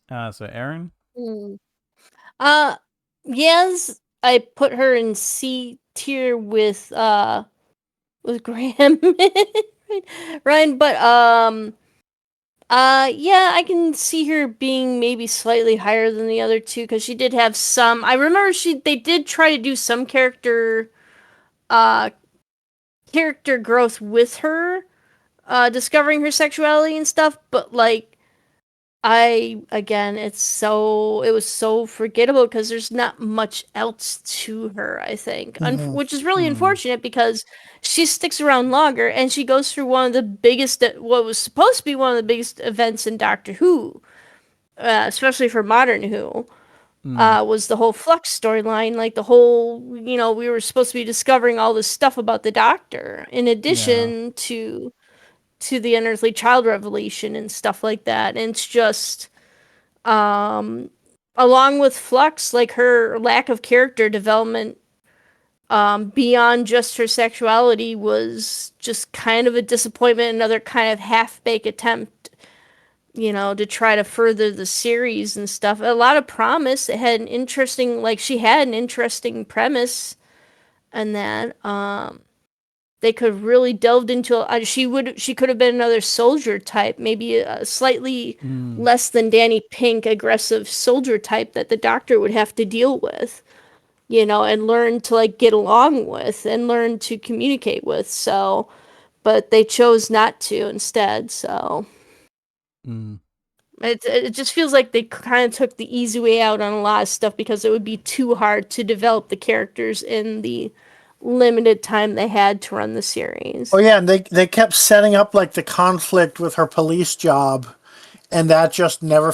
So Aaron? Yes, I put her in C tier with Graham, Ryan, but yeah, I can see her being maybe slightly higher than the other two because she did have some. I remember they did try to do some character growth with her, discovering her sexuality and stuff, but like it was so forgettable because there's not much else to her, I think. Which is really unfortunate because she sticks around longer and she goes through one of the biggest, what was supposed to be one of the biggest events in Doctor Who, especially for modern Who, was the whole Flux storyline. Like the whole, we were supposed to be discovering all this stuff about the Doctor in addition to the Unearthly Child revelation and stuff like that. And it's just, along with Flux, like her lack of character development, beyond just her sexuality was just kind of a disappointment. Another kind of half-baked attempt, to try to further the series and stuff. A lot of promise. It had she had an interesting premise, and that they could really delved into. She could have been another soldier type, maybe a slightly less than Danny Pink aggressive soldier type that the Doctor would have to deal with, and learn to like get along with and learn to communicate with. So, but they chose not to instead. So. It just feels like they kind of took the easy way out on a lot of stuff because it would be too hard to develop the characters in the limited time they had to run the series. Oh yeah, and they kept setting up like the conflict with her police job, and that just never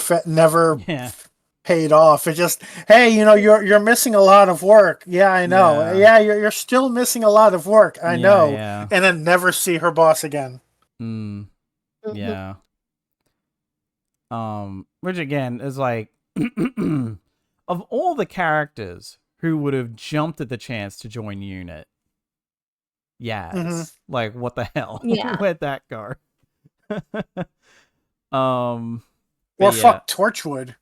paid off. It just, hey, you're missing a lot of work. Yeah, I know. Yeah, you're still missing a lot of work. I know. Yeah. And then never see her boss again. Yeah. Which again is like, of all the characters who would have jumped at the chance to join Unit, like what the hell? Yeah. Where'd that go? Or fuck Torchwood,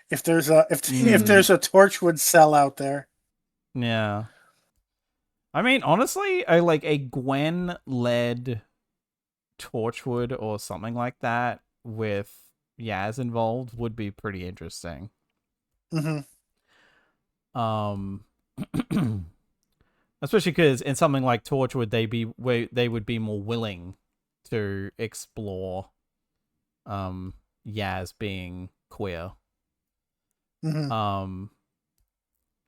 if there's a Torchwood cell out there. Yeah. I mean, honestly, a Gwen led Torchwood or something like that with Yaz involved would be pretty interesting. Especially because in something like Torchwood, they would be more willing to explore Yaz being queer.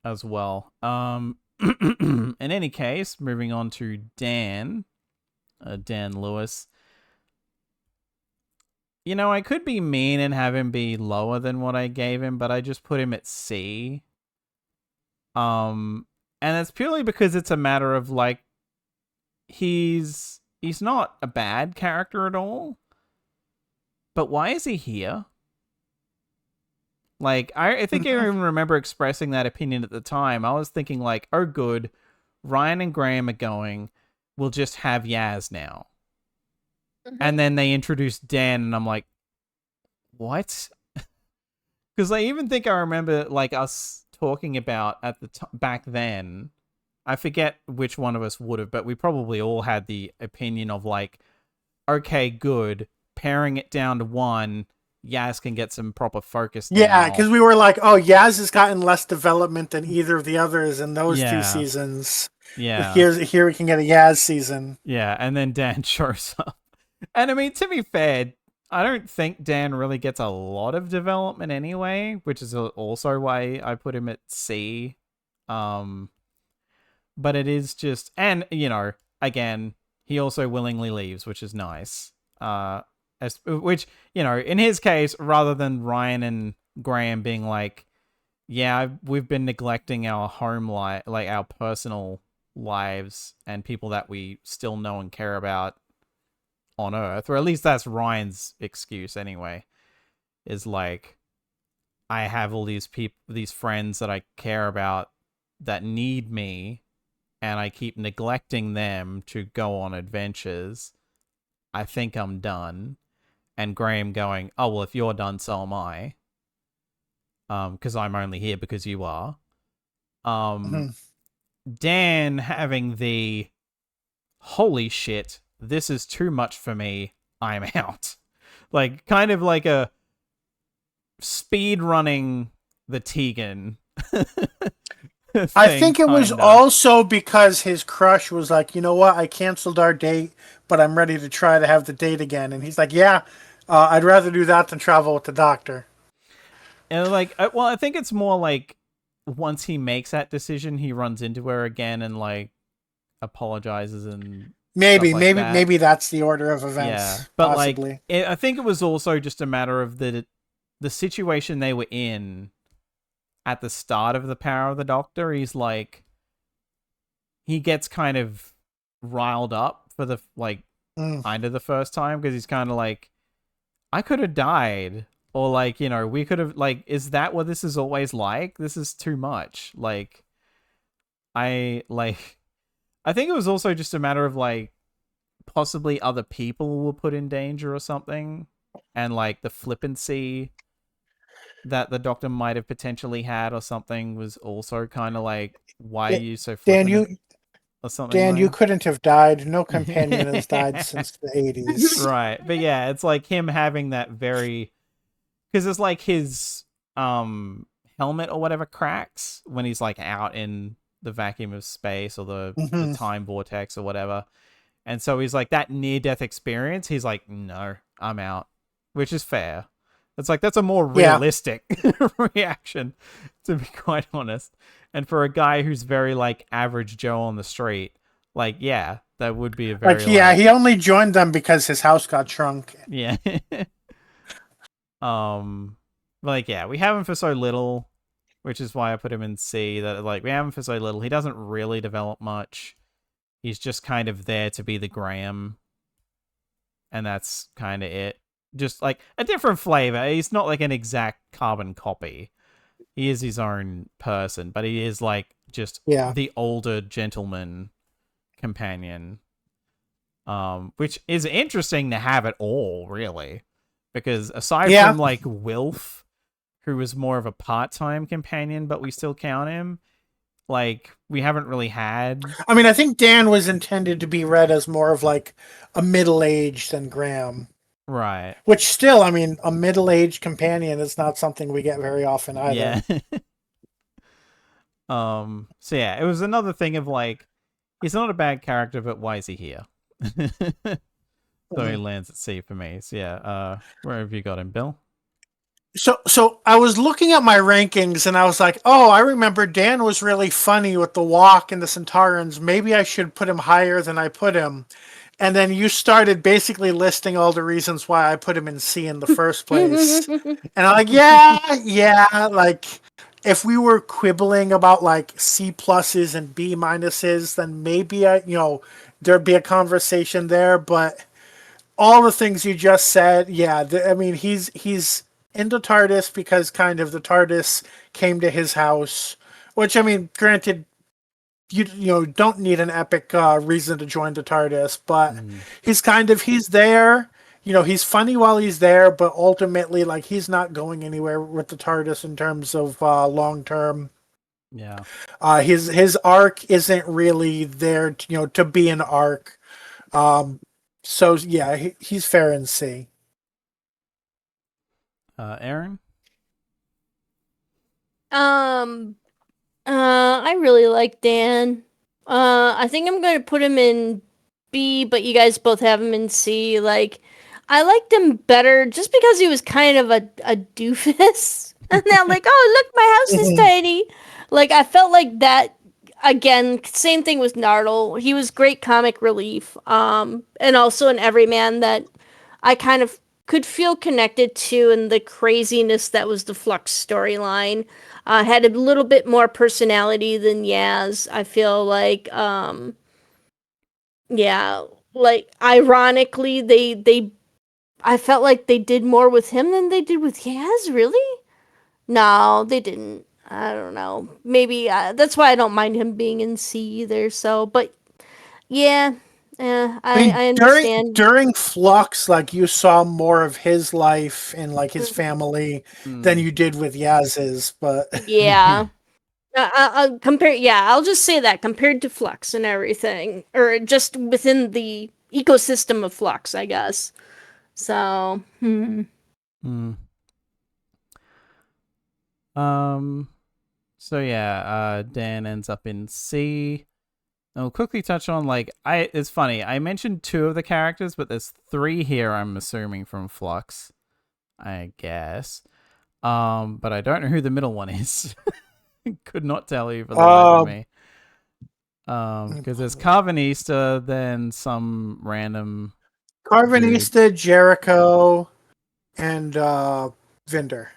as well. In any case, moving on to Dan Lewis. You know, I could be mean and have him be lower than what I gave him, but I just put him at C. And it's purely because it's a matter of like he's not a bad character at all. But why is he here? Like, I think I even remember expressing that opinion at the time. I was thinking like, oh good, Ryan and Graham are going, we'll just have Yaz now. And then they introduced Dan, and I'm like, what? Because I even think I remember like us talking about at the back then. I forget which one of us would have, but we probably all had the opinion of like, okay, good, paring it down to one, Yaz can get some proper focus now. Yeah, because we were like, oh, Yaz has gotten less development than either of the others in those two seasons. Yeah. Here we can get a Yaz season. Yeah, and then Dan shows up. And I mean, to be fair, I don't think Dan really gets a lot of development anyway, which is also why I put him at C. But it is just, and you know, again, he also willingly leaves, which is nice. Which, you know, in his case, rather than Ryan and Graham being like, yeah, we've been neglecting our home life, like our personal lives and people that we still know and care about on Earth, or at least that's Ryan's excuse anyway, is like, I have all these people, these friends that I care about that need me, and I keep neglecting them to go on adventures. I think I'm done. And Graham going, oh, well, if you're done, so am I. Because I'm only here because you are. Dan having the, holy shit, this is too much for me, I'm out. Like, kind of like a speed running the Tegan. I think it was also because his crush was like, you know what, I canceled our date, but I'm ready to try to have the date again. And he's like, yeah, I'd rather do that than travel with the doctor. And like, well, I think it's more like once he makes that decision, he runs into her again and like apologizes and maybe that's the order of events. Yeah, but possibly. Like, I think it was also just a matter of the situation they were in. At the start of the Power of the Doctor, he's like, he gets kind of riled up for the, like, kind of the first time, because he's kind of like, I could have died, or like, you know, we could have, like, is that what this is always like? This is too much. Like, I think it was also just a matter of, like, possibly other people were put in danger or something, and, like, the flippancy that the Doctor might have potentially had or something was also kind of like, why are you so flippant? Or something. Dan, you couldn't have died. No companion has died since the 80s. Right. But yeah, it's like him having that very, because it's like his helmet or whatever cracks when he's like out in the vacuum of space or the time vortex or whatever. And so he's like, that near-death experience, he's like, no, I'm out. Which is fair. It's like, that's a more realistic reaction, to be quite honest. And for a guy who's very, like, average Joe on the street, like, yeah, that would be a very... Like, yeah, he only joined them because his house got shrunk. Yeah. Like, yeah, we have him for so little, which is why I put him in C, that, like, we have him for so little. He doesn't really develop much. He's just kind of there to be the Graham. And that's kind of it. Just like a different flavor. He's not like an exact carbon copy. He is his own person, but he is like just the older gentleman companion. Which is interesting to have at all, really. Because aside from like Wilf, who was more of a part-time companion, but we still count him, like, we haven't really had... I mean, I think Dan was intended to be read as more of like a middle-aged than Graham. Right. Which still, I mean, a middle-aged companion is not something we get very often either. Yeah. So yeah, it was another thing of like, he's not a bad character, but why is he here? So he lands at C for me. So yeah, where have you got him, Bill? So I was looking at my rankings and I was like, oh, I remember Dan was really funny with the walk and the Centaurans. Maybe I should put him higher than I put him. And then you started basically listing all the reasons why I put him in C in the first place. And I'm like, yeah, like if we were quibbling about like C pluses and B minuses, then maybe there'd be a conversation there. But all the things you just said, yeah, I mean, he's into TARDIS because kind of the TARDIS came to his house, which I mean, granted, you don't need an epic reason to join the TARDIS, but he's there. He's funny while he's there, but ultimately, like, he's not going anywhere with the TARDIS in terms of long term. Yeah. His arc isn't really there, to be an arc. So yeah, he's fair in C. Aaron? I really like Dan. I think I'm going to put him in B, but you guys both have him in C. Like, I liked him better just because he was kind of a doofus. And now, like, oh, look, my house is tiny. Like, I felt like that, again, same thing with Nardole. He was great comic relief. And also an everyman that I kind of could feel connected to, and the craziness that was the Flux storyline. Had a little bit more personality than Yaz. I feel like, yeah, like ironically, I felt like they did more with him than they did with Yaz. Really? No, they didn't. I don't know. Maybe that's why I don't mind him being in C either. So, but yeah, I mean, I understand. during Flux, like you saw more of his life and like his family than you did with Yaz's, but Yeah. Compare, yeah, I'll just say that compared to Flux and everything, or just within the ecosystem of Flux, I guess. So, So yeah, Dan ends up in C. I'll quickly touch on it's funny. I mentioned 2 of the characters, but there's 3 here. I'm assuming from Flux, I guess. But I don't know who the middle one is. Could not tell you for the life of me. Because there's Carvanista, then some random Carvanista, Jericho, and Vinder.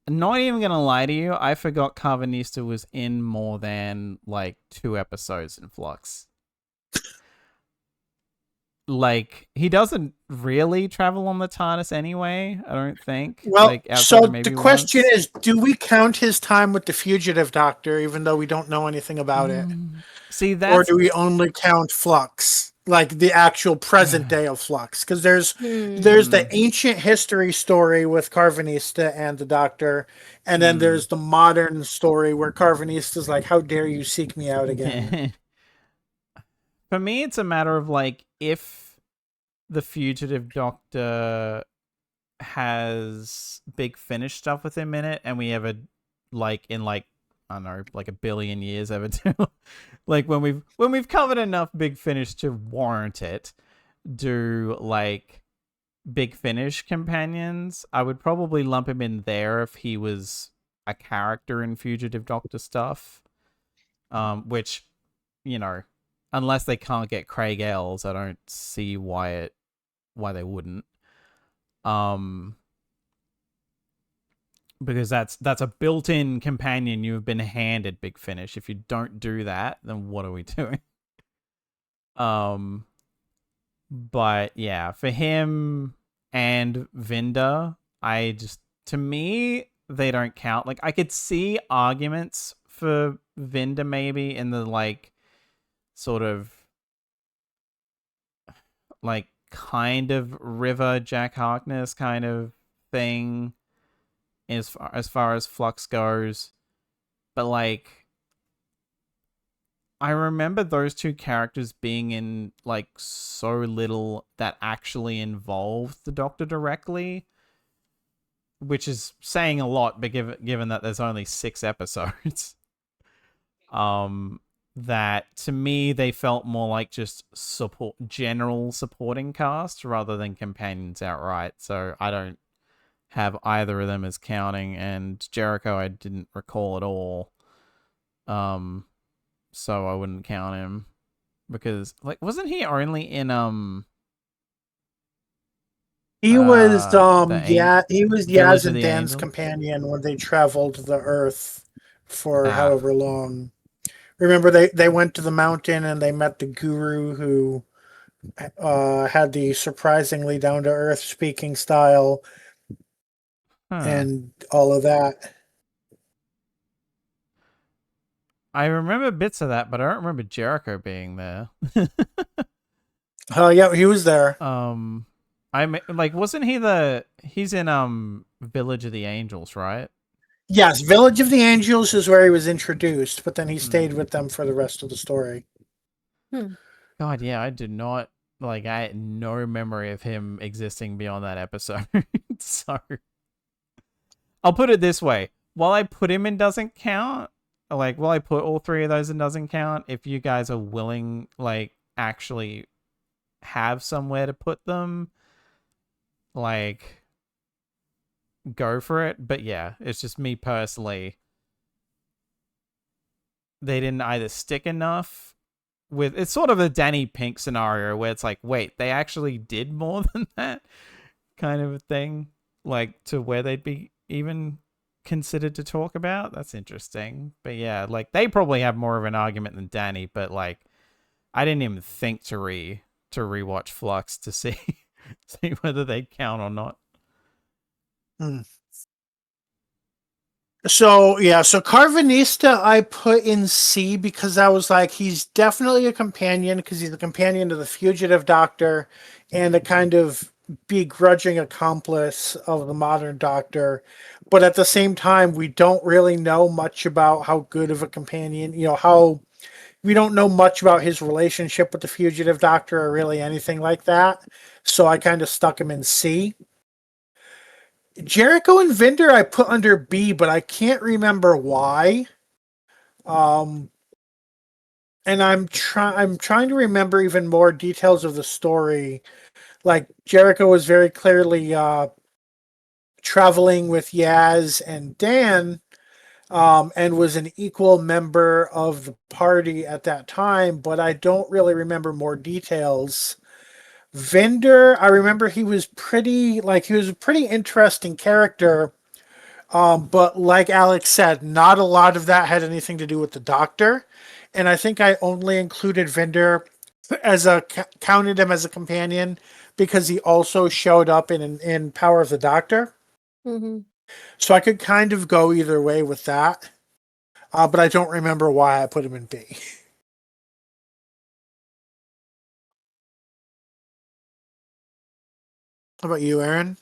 Not even gonna lie to you, I forgot Carvanista was in more than like 2 episodes in Flux. Like, he doesn't really travel on the TARDIS anyway, I don't think. Well, so maybe the question once. is, do we count his time with the Fugitive Doctor, even though we don't know anything about it? See, Or do we only count Flux, like the actual present day of Flux? Because there's the ancient history story with Carvanista and the Doctor, and then there's the modern story where Carvanista's like, "How dare you seek me out again?" For me, it's a matter of like, if the Fugitive Doctor has Big Finish stuff with him in it, and we ever I don't know, like 1 billion years ever do, like when we've covered enough Big Finish to warrant it, do like Big Finish companions. I would probably lump him in there if he was a character in Fugitive Doctor stuff. Which, unless they can't get Craig Ells, I don't see why they wouldn't. Because that's a built-in companion you've been handed, Big Finish. If you don't do that, then what are we doing? But yeah, for him and Vinda, to me, they don't count. Like, I could see arguments for Vinda maybe in the like sort of like kind of River Jack Harkness kind of thing as far as Flux goes. But like, I remember those 2 characters being in like so little that actually involved the Doctor directly, which is saying a lot, but given that there's only 6 episodes. that to me they felt more like just general supporting cast rather than companions outright. So I don't have either of them as counting, and Jericho I didn't recall at all. So I wouldn't count him because like wasn't he only in He was he was Village Yaz of and the Dan's Angels? companion when they traveled the Earth for Ah. however long. Remember, they went to the mountain and they met the guru who had the surprisingly down to earth speaking style and all of that. I remember bits of that, but I don't remember Jericho being there. Oh yeah, he was there. I like wasn't he's in Village of the Angels, right? Yes, Village of the Angels is where he was introduced, but then he stayed with them for the rest of the story. God, yeah, I did not I had no memory of him existing beyond that episode. So I'll put it this way. While I put him in doesn't count, while I put all three of those in doesn't count, if you guys are willing, actually have somewhere to put them, go for it. But yeah, it's just me personally. They didn't either stick enough with it's sort of a Danny Pink scenario where it's like, wait, they actually did more than that kind of a thing, to where they'd be even considered to talk about. That's interesting. But yeah, they probably have more of an argument than Danny, but I didn't even think to rewatch Flux to see whether they'd count or not. So Carvanista I put in C because I was like, he's definitely a companion because he's a companion to the fugitive doctor and a kind of begrudging accomplice of the modern doctor. But at the same time, we don't really know much about how good of a companion, we don't know much about his relationship with the fugitive doctor or really anything like that. So I kind of stuck him in C. Jericho and Vinder I put under B, but I can't remember why. And I'm trying to remember even more details of the story. Jericho was very clearly traveling with Yaz and Dan, and was an equal member of the party at that time, but I don't really remember more details. Vinder, I remember he was a pretty interesting character. But like Alex said, not a lot of that had anything to do with the doctor. And I think I only included Vinder counted him as a companion because he also showed up in Power of the Doctor. Mm-hmm. So I could kind of go either way with that. But I don't remember why I put him in B. How about you, Aaron?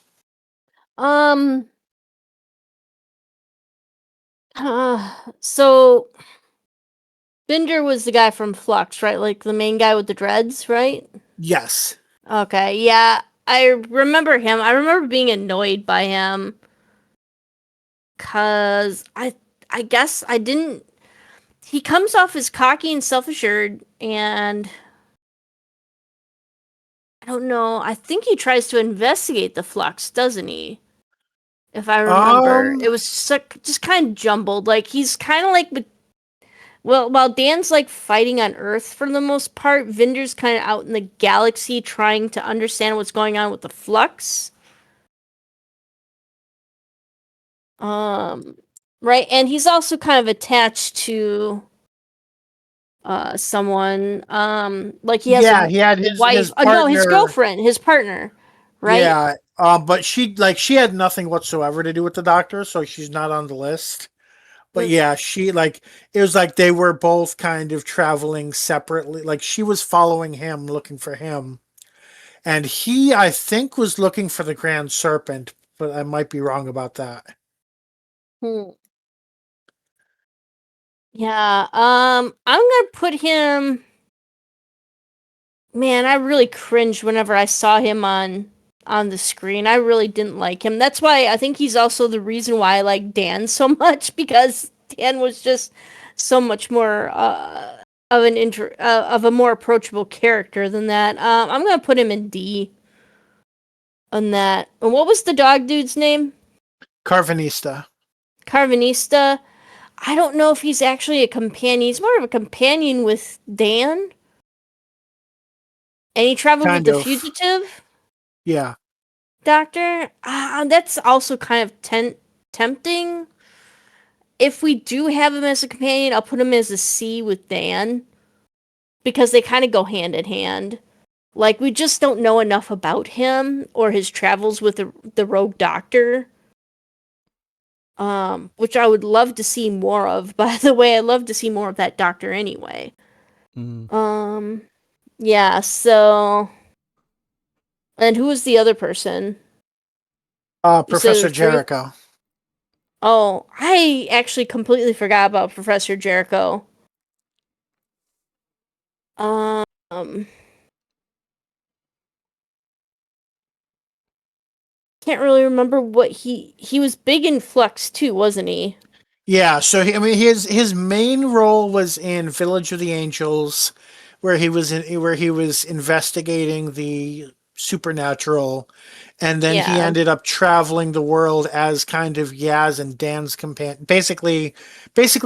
So Binder was the guy from Flux, right? The main guy with the dreads, right? Yes. Okay, yeah. I remember him. I remember being annoyed by him. Cause I guess I didn't he comes off as cocky and self-assured, and I don't know. I think he tries to investigate the Flux, doesn't he? If I remember, it was just kind of jumbled. He's kind of while Dan's fighting on Earth for the most part, Vinder's kind of out in the galaxy trying to understand what's going on with the Flux. Right, and he's also kind of attached to someone. He has he had his wife. his partner. No, his girlfriend, his partner. Right. Yeah. But she had nothing whatsoever to do with the doctor, so she's not on the list. But yeah, she it was they were both kind of traveling separately. She was following him, looking for him. And he, I think, was looking for the Grand Serpent, but I might be wrong about that. Yeah, I'm gonna put him. Man, I really cringed whenever I saw him on the screen. I really didn't like him. That's why I think he's also the reason why I like Dan so much, because Dan was just so much more of a more approachable character than that. I'm gonna put him in D on that. And what was the dog dude's name? Carvanista. Carvanista. I don't know if he's actually a companion. He's more of a companion with Dan. And he traveled with Kind the of. fugitive Yeah. doctor. That's also kind of tempting. If we do have him as a companion, I'll put him as a C with Dan. Because they kind of go hand in hand. Like, we just don't know enough about him or his travels with the rogue doctor. Which I would love to see more of. By the way, I'd love to see more of that doctor anyway. Yeah, so... And who was the other person? Professor Jericho. Oh, I actually completely forgot about Professor Jericho. Can't really remember what he was big in Flux too, wasn't he? Yeah, so his main role was in Village of the Angels, where he was investigating the supernatural, and then he Yeah. ended up traveling the world as kind of Yaz and Dan's companion. Basically,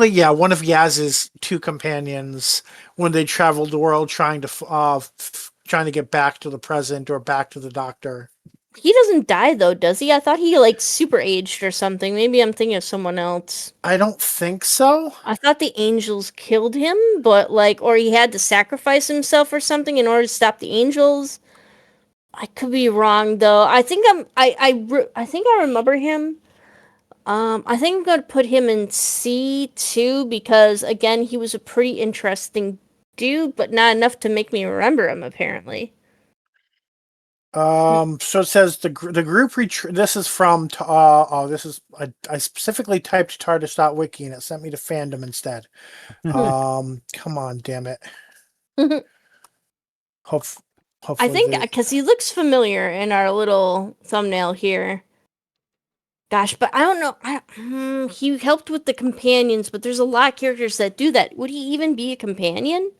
yeah, one of Yaz's two companions when they traveled the world trying to get back to the present or back to the Doctor. He doesn't die though, does he? I thought he like super aged or something. Maybe I'm thinking of someone else. I don't think so. I thought the angels killed him, but like, or he had to sacrifice himself or something in order to stop the angels. I could be wrong though. I think I think I remember him. I think I'm gonna put him in C too because again he was a pretty interesting dude, but not enough to make me remember him apparently. So it says the group retreat. This is from I specifically typed TARDIS.wiki and it sent me to fandom instead. Come on, damn it. Hopefully, I think because he looks familiar in our little thumbnail here. Gosh, but I don't know. He helped with the companions, but there's a lot of characters that do that. Would he even be a companion?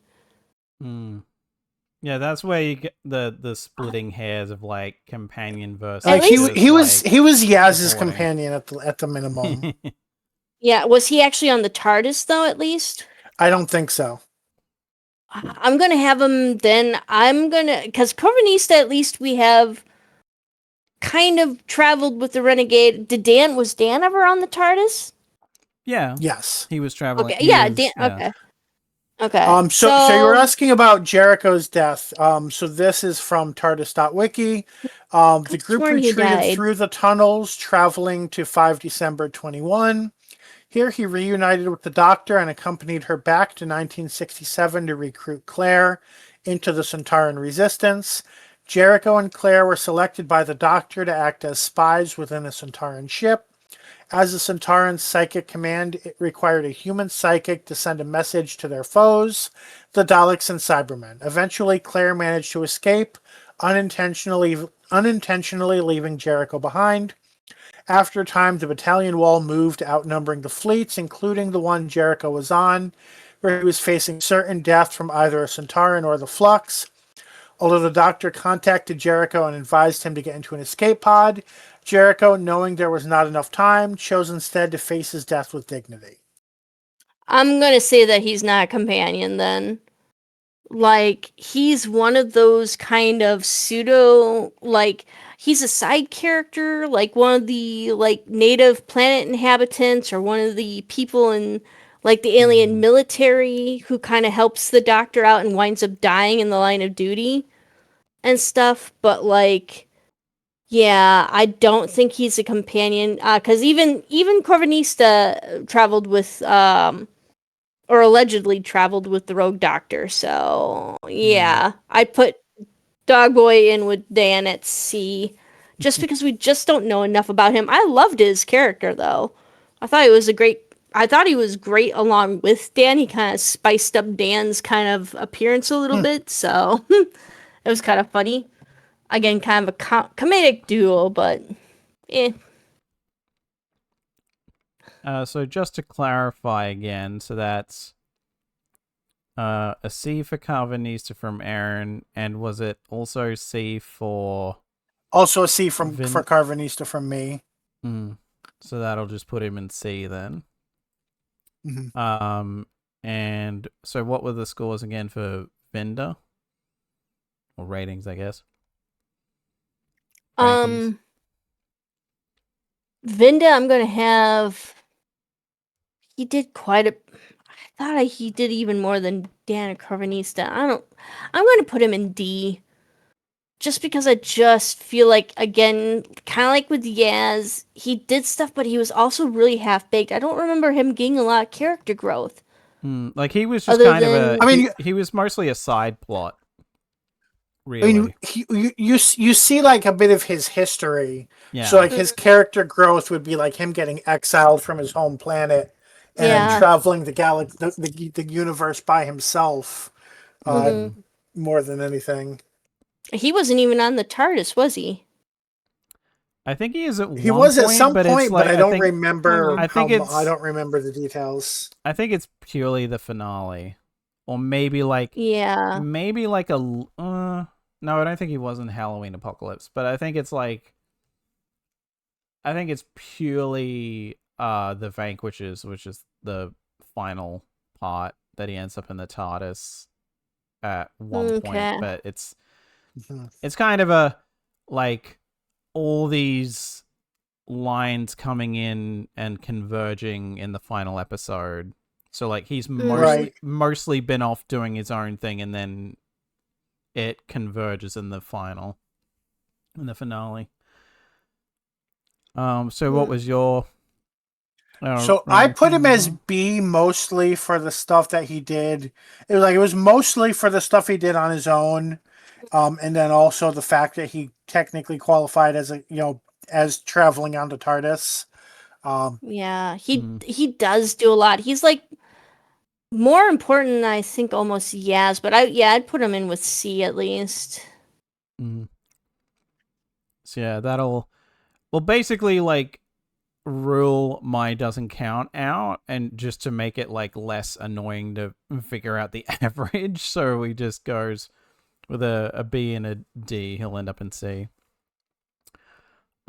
Yeah, that's where you get the splitting hairs of like companion versus. Like he was Yaz's companion at the minimum. Yeah, was he actually on the TARDIS though? At least I don't think so. I'm gonna have him then. Because Corvinista at least we have kind of traveled with the Renegade. Was Dan ever on the TARDIS? Yeah. Yes. He was traveling. Okay. Yeah, Dan. Yeah. Okay. Okay. So you were asking about Jericho's death. So this is from TARDIS.wiki. The group retreated through the tunnels, traveling to 5 December 21. Here he reunited with the Doctor and accompanied her back to 1967 to recruit Claire into the Centauran Resistance. Jericho and Claire were selected by the Doctor to act as spies within a Centauran ship. As the Centauran's psychic command, it required a human psychic to send a message to their foes, the Daleks and Cybermen. Eventually, Claire managed to escape, unintentionally leaving Jericho behind. After a time, the battalion wall moved, outnumbering the fleets, including the one Jericho was on, where he was facing certain death from either a Centauran or the Flux. Although the Doctor contacted Jericho and advised him to get into an escape pod, Jericho, knowing there was not enough time, chose instead to face his death with dignity. I'm going to say that he's not a companion then. Like, he's one of those kind of pseudo, like, he's a side character, like one of the, like, native planet inhabitants or one of the people in, like, the alien military who kind of helps the Doctor out and winds up dying in the line of duty and stuff. But, like, yeah, I don't think he's a companion, because even Corvinista traveled with, or allegedly traveled with the Rogue Doctor. So yeah, I'd put Dogboy in with Dan at C, just because we just don't know enough about him. I loved his character though. I thought he was great along with Dan. He kind of spiced up Dan's kind of appearance a little bit, so it was kind of funny. Again, kind of a comedic duo, but eh. So just to clarify again, so that's A C for Carvanista from Aaron, and was it also C for Also a C for Vin? Carvanista from me. So that'll just put him in C then. Mm-hmm. And so what were the scores again for Vendor? Or ratings, I guess. Rankings. Vinda, I'm gonna have. He did quite a. I thought he did even more than Dan Carvanista. I'm gonna put him in D. Just because I just feel like, again, kind of like with Yaz, he did stuff, but he was also really half-baked. I don't remember him getting a lot of character growth. Like, he was just kind of a... I mean, he was mostly a side plot, really. I mean, you see, like, a bit of his history. Yeah. So, like, his character growth would be, like, him getting exiled from his home planet and traveling the galaxy, the universe by himself, more than anything. He wasn't even on the TARDIS, was he? I think he is at one point. He was at some point, but I don't remember. I don't remember the details. I think it's purely the finale, or maybe like maybe like a. No, I don't think he was in Halloween Apocalypse, but I think it's like. I think it's purely the Vanquishers, which is the final part that he ends up in the TARDIS at one point, but it's kind of a like all these lines coming in and converging in the final episode. So like he's mostly been off doing his own thing, and then it converges in the finale. So what was your? So I put him as B mostly for the stuff that he did. It was mostly for the stuff he did on his own, and then also the fact that he technically qualified as as traveling onto TARDIS. He does do a lot. He's like more important than I think almost Yaz, but I'd put him in with C at least. So yeah, that'll basically like rule my doesn't count out, and just to make it like less annoying to figure out the average, so he just goes with a B and a D. He'll end up in C.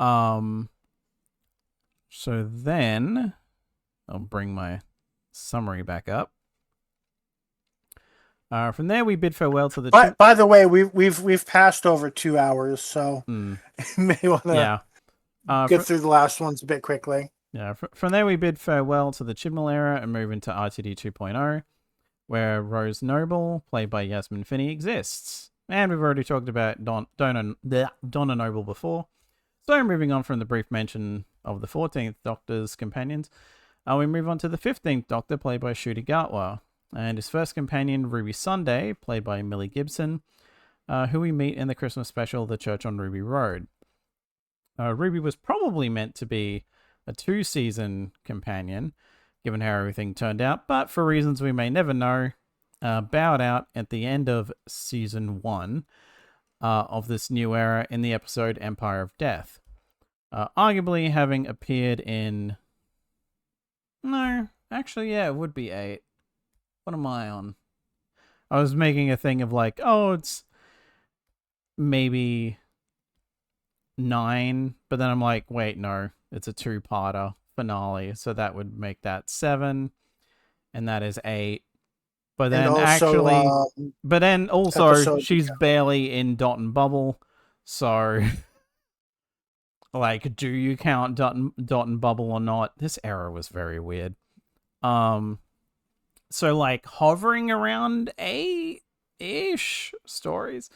So then I'll bring my summary back up. From there, we bid farewell to the. By the way, we've passed over 2 hours, so you may want to get through the last ones a bit quickly. Yeah. From there, we bid farewell to the Chibnall era and move into RTD 2.0, where Rose Noble, played by Yasmin Finney, exists. And we've already talked about Donna Noble before. So moving on from the brief mention of the 14th Doctor's companions, we move on to the 15th Doctor, played by Ncuti Gatwa, and his first companion, Ruby Sunday, played by Millie Gibson, who we meet in the Christmas special, The Church on Ruby Road. Ruby was probably meant to be a 2-season companion, given how everything turned out, but for reasons we may never know, bowed out at the end of season 1 of this new era in the episode Empire of Death. Arguably having appeared in... No, actually, yeah, it would be 8. What am I on? I was making a thing of like, oh, it's maybe 9, but then I'm like, wait, no, it's a 2-parter finale, so that would make that 7, and that is 8. But then also, she's barely in Dot and Bubble, so like, do you count Dot and Bubble or not? This era was very weird. So like hovering around 8-ish stories.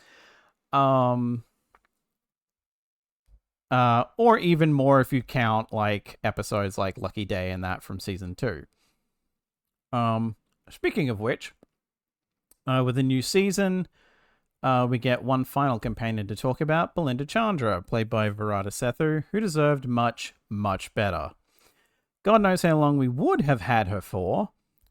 Or even more if you count like episodes like Lucky Day and that from season 2. Speaking of which, with a new season, we get one final companion to talk about, Belinda Chandra, played by Virata Sethu, who deserved much, much better. God knows how long we would have had her for,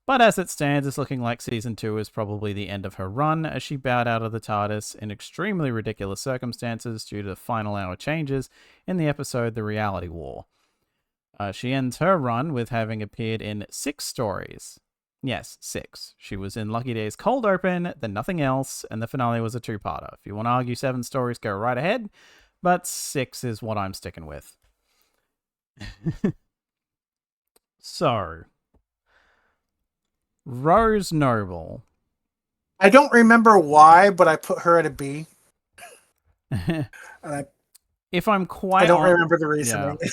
but as it stands, it's looking like season 2 is probably the end of her run, as she bowed out of the TARDIS in extremely ridiculous circumstances due to final hour changes in the episode The Reality War. She ends her run with having appeared in 6 stories, Yes, 6. She was in Lucky Day's cold open, then nothing else, and the finale was a 2-parter. If you want to argue 7 stories, go right ahead, but 6 is what I'm sticking with. So, Rose Noble. I don't remember why, but I put her at a B. If I'm quite I don't remember the reasoning. Yeah.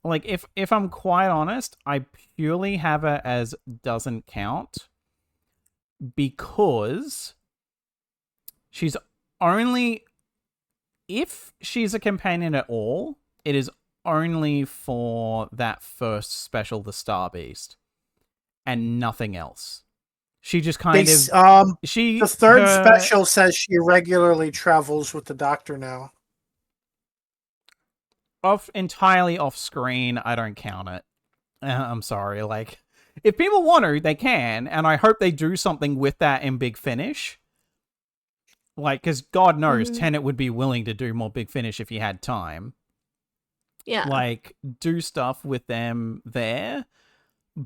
Like, if I'm quite honest, I purely have her as doesn't count because she's only... If she's a companion at all, it is only for that first special, the Star Beast, and nothing else. She just kind of... The third special says she regularly travels with the Doctor now. Entirely off screen, I don't count it. I'm sorry. Like, if people want to, they can, and I hope they do something with that in Big Finish. Like, because God knows, Tennant would be willing to do more Big Finish if he had time. Yeah. Like, do stuff with them there,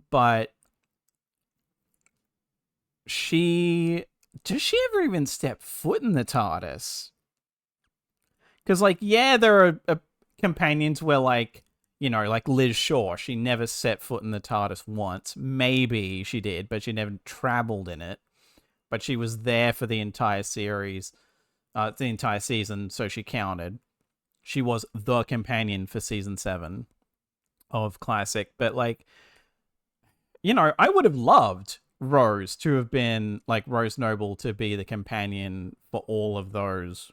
but does she ever even step foot in the TARDIS? Because, like, yeah, there are companions where, like, you know, like Liz Shaw, she never set foot in the TARDIS once. Maybe she did, but she never traveled in it. But she was there for the entire series, the entire season, so she counted. She was the companion for season 7 of Classic. But, like, you know, I would have loved Rose to have been, like, Rose Noble to be the companion for all of those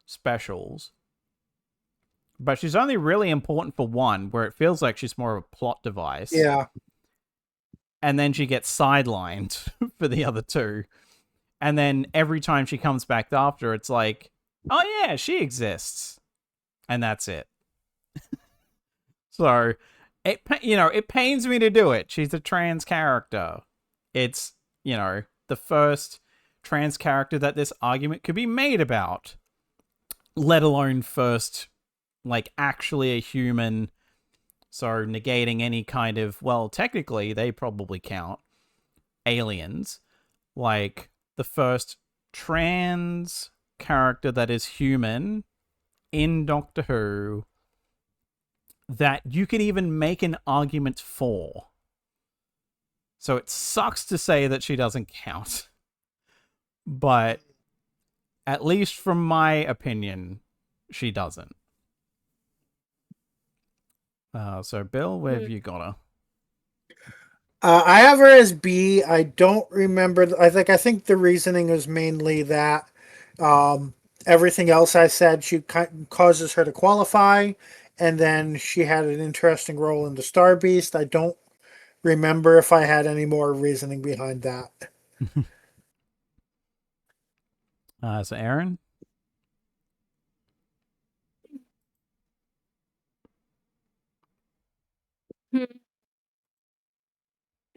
specials. But she's only really important for one, where it feels like she's more of a plot device. Yeah. And then she gets sidelined for the other 2. And then every time she comes back after, it's like, oh yeah, she exists. And that's it. So, it pains me to do it. She's a trans character. It's, the first trans character that this argument could be made about. Let alone first, like, actually a human. So negating any kind of, well, technically they probably count aliens. Like, the first trans character that is human in Doctor Who that you could even make an argument for. So it sucks to say that she doesn't count. But at least from my opinion, she doesn't. So Bill, where have you got her? I have her as B. I don't remember. I think the reasoning is mainly that everything else I said causes her to qualify, and then she had an interesting role in the Star Beast. I don't remember if I had any more reasoning behind that. So Aaron?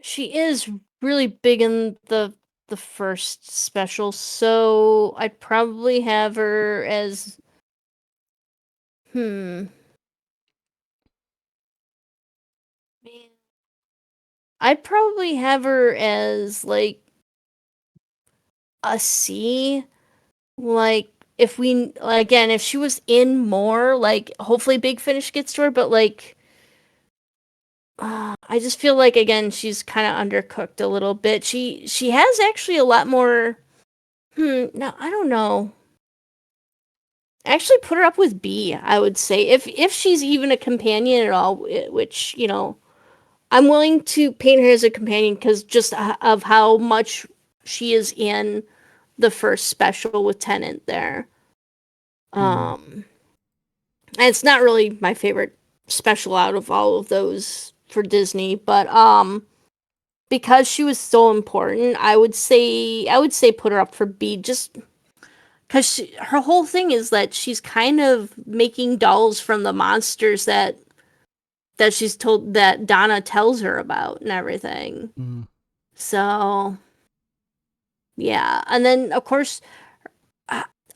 She is really big in the first special, so I'd probably have her as Man. I'd probably have her as, like, a C. Like, if she was in more, like, hopefully Big Finish gets to her, but, like, I just feel like, again, she's kind of undercooked a little bit. She has actually a lot more. No, I don't know. Actually, put her up with B. I would say if she's even a companion at all, which I'm willing to paint her as a companion because just of how much she is in the first special with Tennant there. And it's not really my favorite special out of all of those for Disney, but because she was so important, I would say put her up for B, just because her whole thing is that she's kind of making dolls from the monsters that she's told, that Donna tells her about and everything. So yeah, and then of course,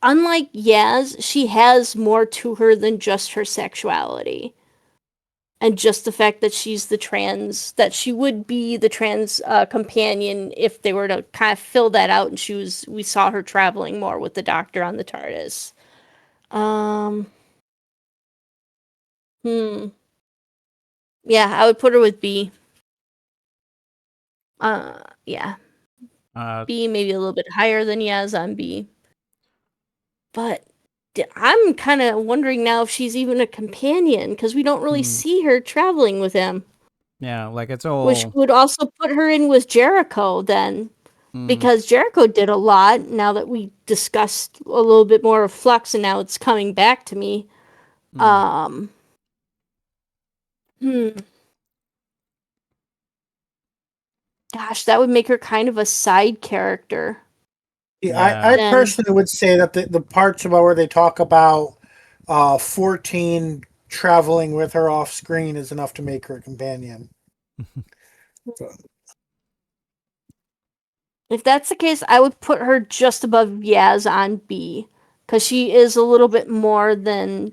unlike Yaz, she has more to her than just her sexuality. And just the fact that that she would be the trans companion if they were to kind of fill that out, and we saw her traveling more with the Doctor on the TARDIS. Hmm. Yeah, I would put her with B. Yeah. B, maybe a little bit higher than Yaz on B. But I'm kind of wondering now if she's even a companion, because we don't really see her traveling with him. Yeah, like it's all... Which would also put her in with Jericho then. Because Jericho did a lot, now that we discussed a little bit more of Flux, and now it's coming back to me. Gosh, that would make her kind of a side character. Yeah, I personally would say that the parts about where they talk about 14 traveling with her off screen is enough to make her a companion. If that's the case, I would put her just above Yaz on B, because she is a little bit more than...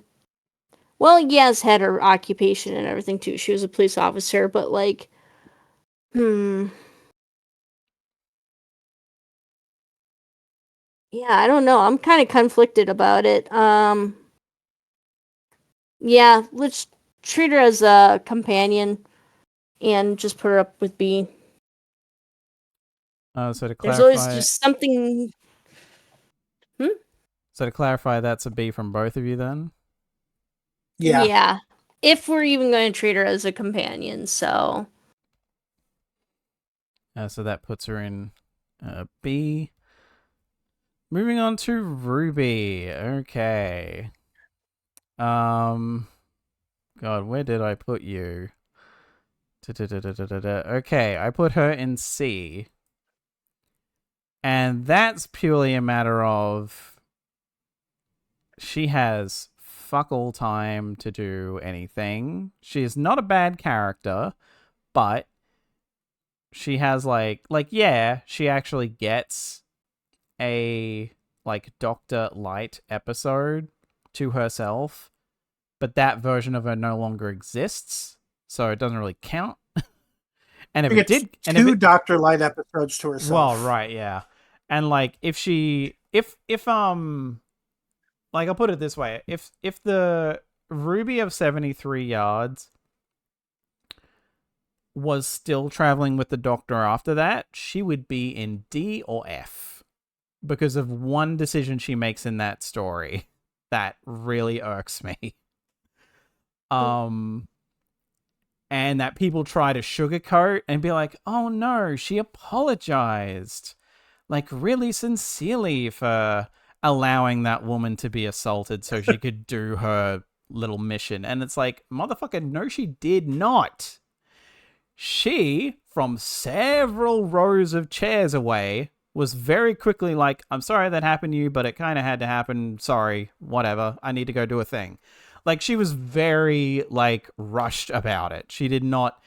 Well, Yaz had her occupation and everything too. She was a police officer, but like... Yeah, I don't know. I'm kind of conflicted about it. Yeah, let's treat her as a companion and just put her up with B. So to clarify, there's always just something. So to clarify, that's a B from both of you then? Yeah. If we're even going to treat her as a companion, so. So that puts her in B. Moving on to Ruby. Okay. God, where did I put you? Okay, I put her in C. And that's purely a matter of she has fuck all time to do anything. She is not a bad character, but she has yeah, she actually gets a Dr. Light episode to herself, but that version of her no longer exists, so it doesn't really count. And if it did, two Dr. Light episodes to herself. Well, right, yeah. And if I'll put it this way, if the Ruby of 73 Yards was still traveling with the Doctor after that, she would be in D or F because of one decision she makes in that story that really irks me. And that people try to sugarcoat and be like, oh no, she apologized, really sincerely, for allowing that woman to be assaulted so she could do her little mission. And it's like, motherfucker, no, she did not. She, from several rows of chairs away, was very quickly like, I'm sorry that happened to you, but it kind of had to happen. Sorry, whatever. I need to go do a thing. She was very, rushed about it. She did not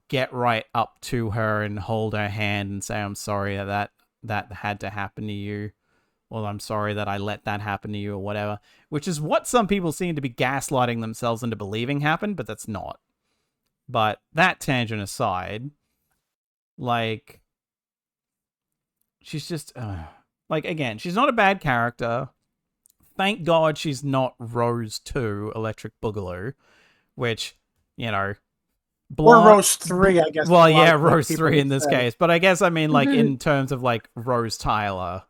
get right up to her and hold her hand and say, I'm sorry that had to happen to you. Or I'm sorry that I let that happen to you, or whatever. Which is what some people seem to be gaslighting themselves into believing happened, but that's not. But that tangent aside, she's just, again, she's not a bad character. Thank God she's not Rose 2, Electric Boogaloo, which, or Rose 3, I guess. Well, yeah, Rose 3 in this case. But I guess, I mean, in terms of, Rose Tyler.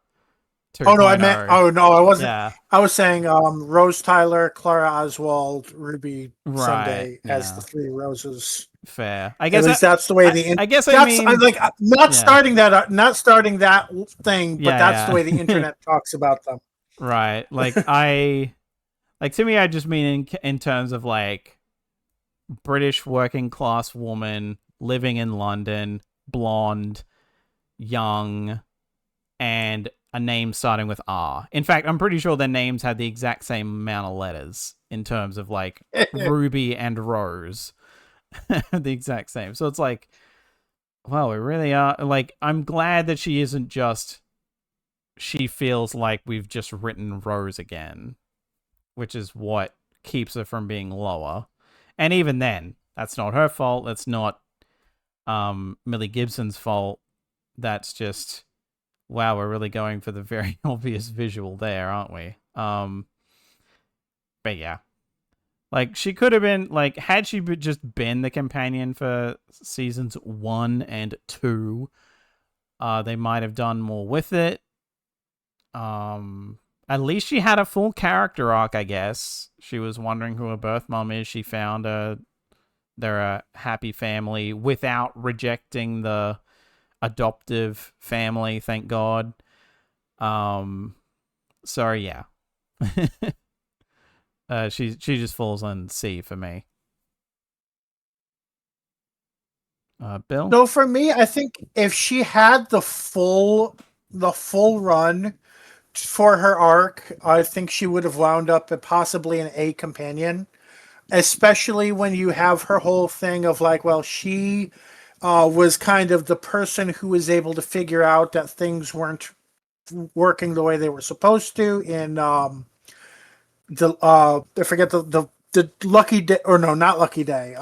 2. Oh, no, I wasn't. Yeah. I was saying Rose Tyler, Clara Oswald, Ruby Sunday as the 3 Roses. Fair. I guess at least that's the way not starting that thing, but that's the way the internet talks about them. Right. To me, I just mean in terms of British working class woman living in London, blonde, young, and a name starting with R. In fact, I'm pretty sure their names had the exact same amount of letters in terms of Ruby and Rose. The exact same. So it's well, we really are I'm glad that she isn't just, she feels like we've just written Rose again, which is what keeps her from being lower. And even then, That's not her fault. That's not Millie Gibson's fault. That's just, wow, we're really going for the very obvious visual there, aren't we? But yeah. Like, she could have been, like, had she just been the companion for seasons 1 and 2, they might have done more with it. At least she had a full character arc, I guess. She was wondering who her birth mom is. She found they're a happy family without rejecting the adoptive family, thank God. So yeah. She just falls on C for me. Bill? So for me, I think if she had the full run for her arc, I think she would have wound up at possibly an A companion, especially when you have her whole thing of like, well, she was kind of the person who was able to figure out that things weren't working the way they were supposed to in I forget the Lucky Day, or no, not Lucky Day.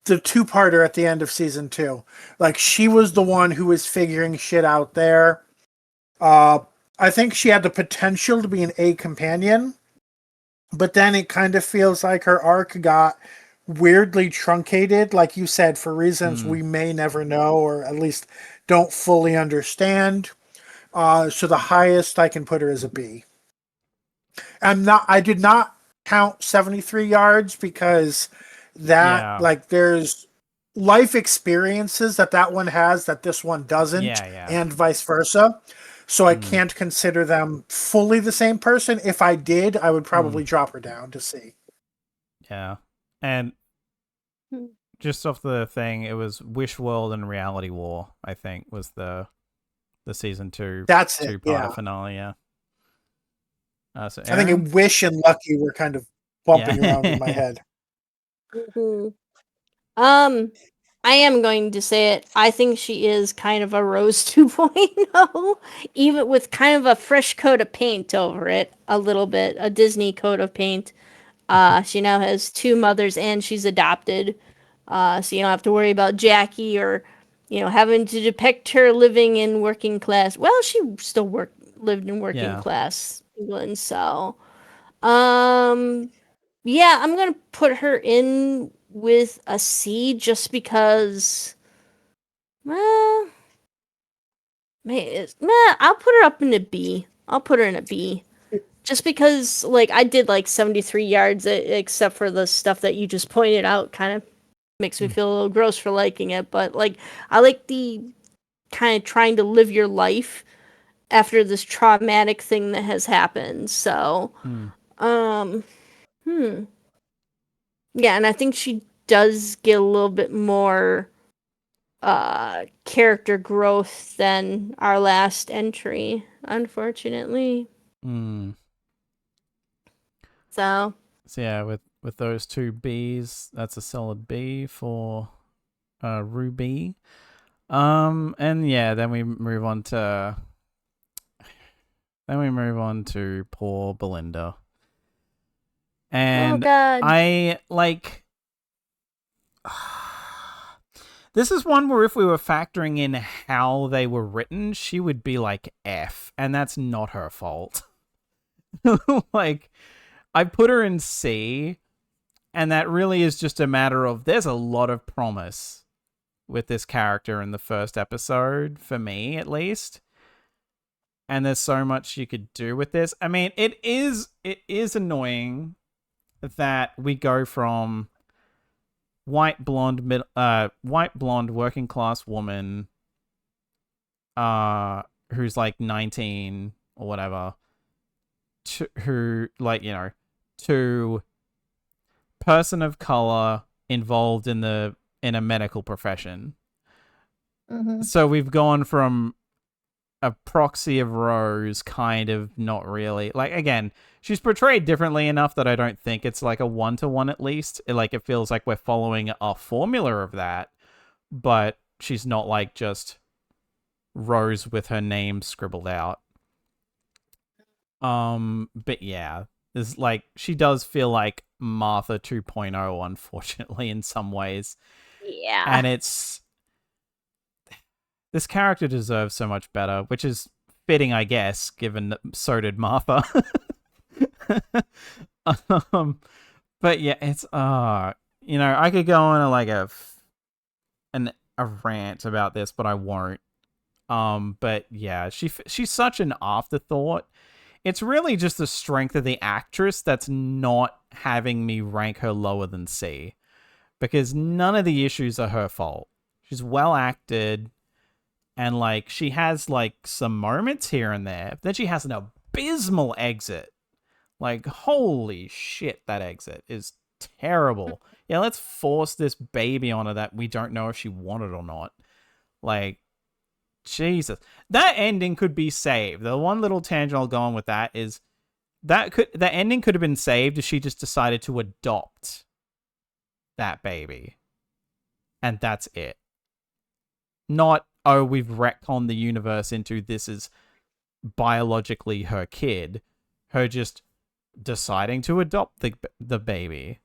The two-parter at the end of season 2. Like, she was the one who was figuring shit out there. I think she had the potential to be an A companion, but then it kind of feels like her arc got weirdly truncated, like you said, for reasons we may never know, or at least don't fully understand. So the highest I can put her is a B. I did not count 73 yards because there's life experiences that one has that this one doesn't, and vice versa. So I can't consider them fully the same person. If I did, I would probably drop her down to C. Yeah. And just off the thing, it was Wish World and Reality War, I think, was the season 2 That's it, two-part finale, yeah. So I think Wish and Lucky were kind of bumping around in my head. I am going to say it. I think she is kind of a Rose 2.0, even with kind of a fresh coat of paint over it, a little bit, a Disney coat of paint. She now has 2 mothers and she's adopted. So you don't have to worry about Jackie or, having to depict her living in working class. Well, she still lived in working class England, so yeah, I'm gonna put her in with a C just because. I'll put her up in a B. I'll put her in a B. Just because, like, I did like 73 yards, except for the stuff that you just pointed out, kind of makes me feel a little gross for liking it. But, like, I like the kind of trying to live your life after this traumatic thing that has happened. So, yeah, and I think she does get a little bit more character growth than our last entry, unfortunately. So yeah, with those 2 Bs, that's a solid B for Ruby. And yeah, then we move on to poor Belinda. And I like this is one where if we were factoring in how they were written, she would be like F, and that's not her fault. Like, I put her in C, and that really is just a matter of there's a lot of promise with this character in the first episode, for me at least. And there's so much you could do with this. I mean, it is annoying that we go from white blonde working class woman who's like 19 or whatever to person of color involved in a medical profession. So we've gone from a proxy of Rose, kind of, not really. Like, again, she's portrayed differently enough that I don't think it's like a 1-to-1 at least. It feels like we're following a formula of that, but she's not like just Rose with her name scribbled out. But yeah, is like she does feel like Martha 2.0, unfortunately, in some ways. Yeah. And this character deserves so much better, which is fitting, I guess, given that so did Martha. But yeah, it's I could go on a rant about this, but I won't. But yeah, she's such an afterthought. It's really just the strength of the actress that's not having me rank her lower than C, because none of the issues are her fault. She's well acted, and like she has like some moments here and there. But then she has an abysmal exit. Like, holy shit, that exit is terrible. Yeah, let's force this baby on her that we don't know if she wanted or not. Like, Jesus. That ending could be saved. The one little tangent I'll go on with that is that ending could have been saved if she just decided to adopt that baby. And that's it. Not, oh, we've retconned the universe into this is biologically her kid. Her just deciding to adopt the baby.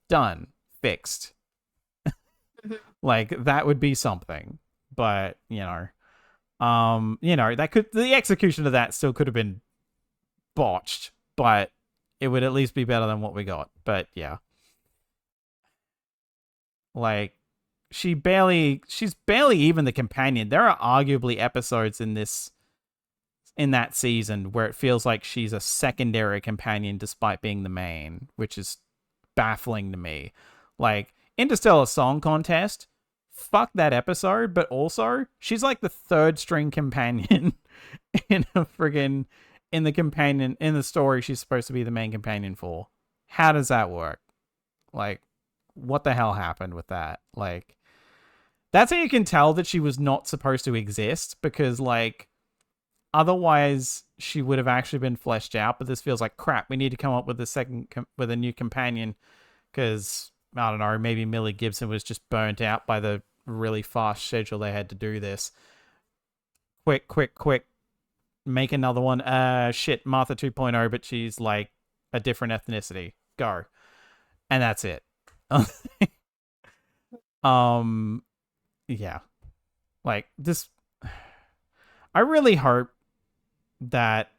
Done. Fixed. Like, that would be something. But, the execution of that still could have been botched, but it would at least be better than what we got. But yeah. Like, she's barely even the companion. There are arguably episodes in that season where it feels like she's a secondary companion despite being the main, which is baffling to me. Like, Interstellar Song Contest, fuck that episode, but also she's like the third string companion in the story she's supposed to be the main companion for. How does that work? Like, what the hell happened with that? Like, that's how you can tell that she was not supposed to exist, because like otherwise she would have actually been fleshed out. But this feels like crap. We need to come up with a new companion, because I don't know, maybe Millie Gibson was just burnt out by the really fast schedule they had to do this. Quick. Make another one. Shit, Martha 2.0, but she's like a different ethnicity. Go. And that's it. Yeah. Like, this, I really hope that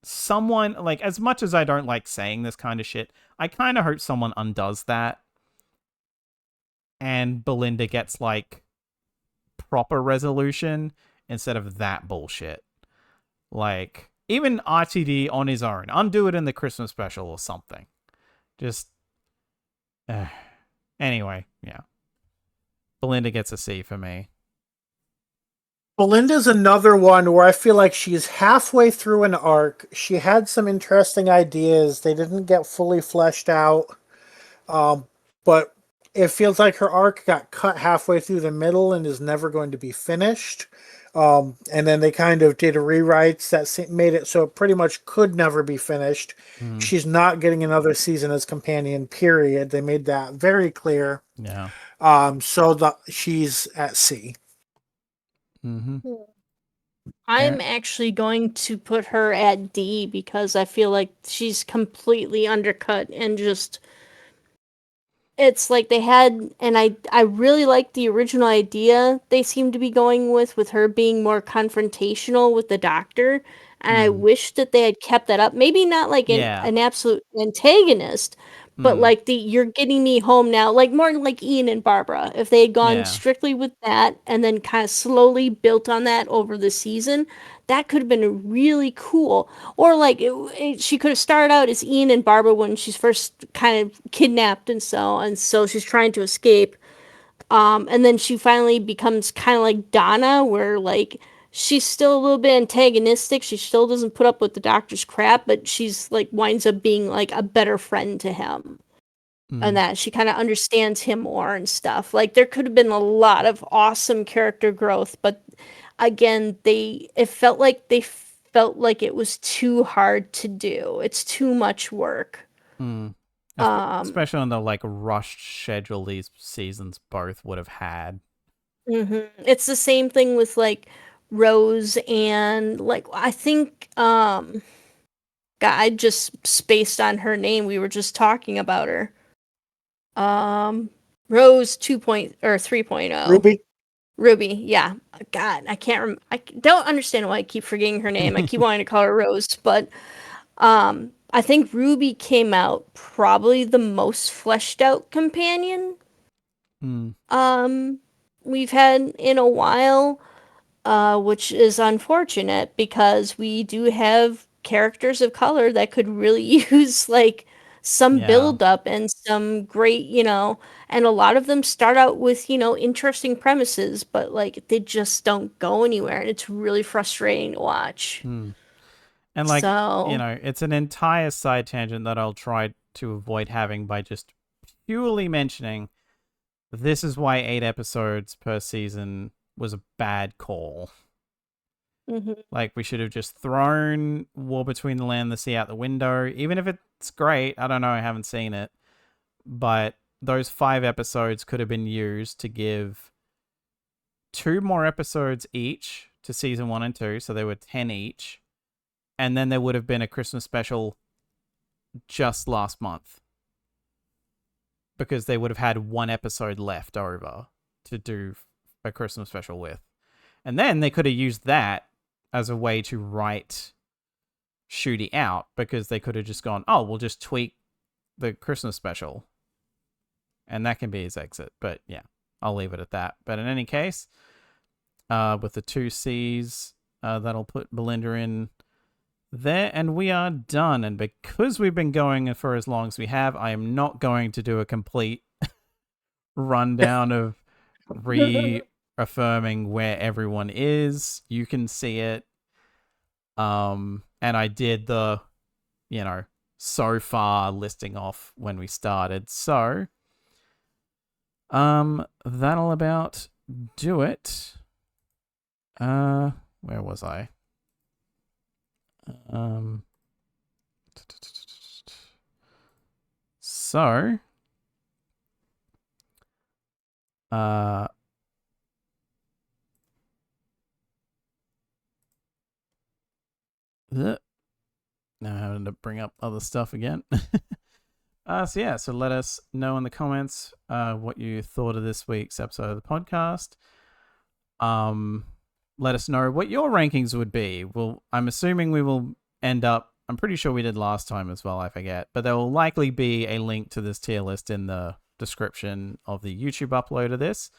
someone, like, as much as I don't like saying this kind of shit, I kind of hope someone undoes that and Belinda gets like proper resolution instead of that bullshit. Like, even RTD on his own, undo it in the Christmas special or something. Just anyway, yeah. Belinda gets a C for me. Belinda's another one where I feel like she's halfway through an arc. She had some interesting ideas. They didn't get fully fleshed out. But it feels like her arc got cut halfway through the middle and is never going to be finished. And then they kind of did rewrites that made it so it pretty much could never be finished. Mm. She's not getting another season as companion, period. They made that very clear. Yeah. So she's at C. Mm-hmm. I'm actually going to put her at D because I feel like she's completely undercut and just, it's like they had, and I really like the original idea they seem to be going with her being more confrontational with the doctor, and I wish that they had kept that up. Maybe not like an absolute antagonist, but like you're getting me home now, like more like Ian and Barbara. If they had gone strictly with that and then kind of slowly built on that over the season, that could have been really cool. Or like she could have started out as Ian and Barbara when she's first kind of kidnapped and so she's trying to escape. And then she finally becomes kind of like Donna, where like she's still a little bit antagonistic. She still doesn't put up with the doctor's crap, but she's like winds up being like a better friend to him. And that she kind of understands him more and stuff. Like there could have been a lot of awesome character growth, but again, it felt like it was too hard to do. It's too much work. Especially on the like rushed schedule these seasons both would have had. It's the same thing with like Rose and like I think God, God, I just spaced on her name. We were just talking about her. Rose 3.0. Ruby. Ruby, yeah. God, I don't understand why I keep forgetting her name. I keep wanting to call her Rose, but I think Ruby came out probably the most fleshed out companion we've had in a while, which is unfortunate because we do have characters of color that could really use like some build up and some great, and a lot of them start out with, interesting premises, but like they just don't go anywhere and it's really frustrating to watch. And like, So, it's an entire side tangent that I'll try to avoid having by just purely mentioning this is why 8 episodes per season was a bad call. Like, we should have just thrown War Between the Land and the Sea out the window. Even if it's great, I don't know, I haven't seen it. But those 5 episodes could have been used to give 2 more episodes each to season 1 and 2, so they were 10 each. And then there would have been a Christmas special just last month. Because they would have had 1 episode left over to do a Christmas special with. And then they could have used that as a way to write Shooty out, because they could have just gone, oh, we'll just tweak the Christmas special. And that can be his exit. But yeah, I'll leave it at that. But in any case, with the 2 C's, that'll put Belinda in there, and we are done. And because we've been going for as long as we have, I am not going to do a complete rundown of reaffirming where everyone is. You can see it. And I did the, so far listing off when we started. So, that'll about do it. Where was I? So, now having to bring up other stuff again. So let us know in the comments what you thought of this week's episode of the podcast. Let us know what your rankings would be. Well, I'm assuming we will end up, I'm pretty sure we did last time as well, I forget, but there will likely be a link to this tier list in the description of the YouTube upload of this.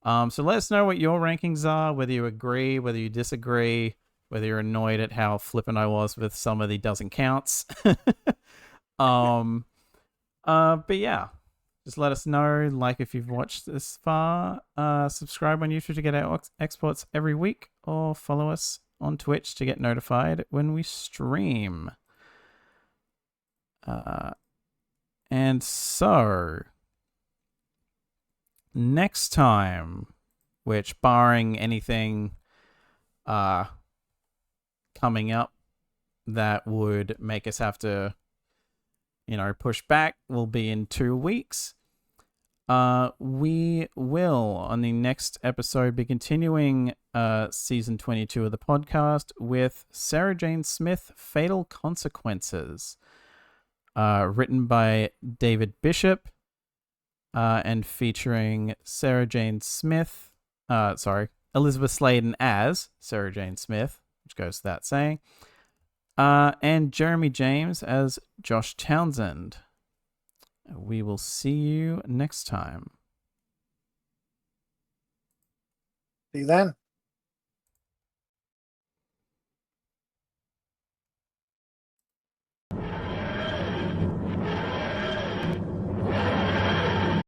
So let us know what your rankings are, whether you agree, whether you disagree, whether you're annoyed at how flippant I was with some of the doesn't counts. But yeah. Just let us know, like if you've watched this far, subscribe on YouTube to get our exports every week, or follow us on Twitch to get notified when we stream. And so, next time, which barring anything coming up that would make us have to push back, will be in 2 weeks. We will, on the next episode, be continuing season 22 of the podcast with Sarah Jane Smith, Fatal Consequences, written by David Bishop, and featuring Sarah Jane Smith, Elizabeth Sladen as Sarah Jane Smith, which goes without saying, and Jeremy James as Josh Townsend. We will see you next time. See you then.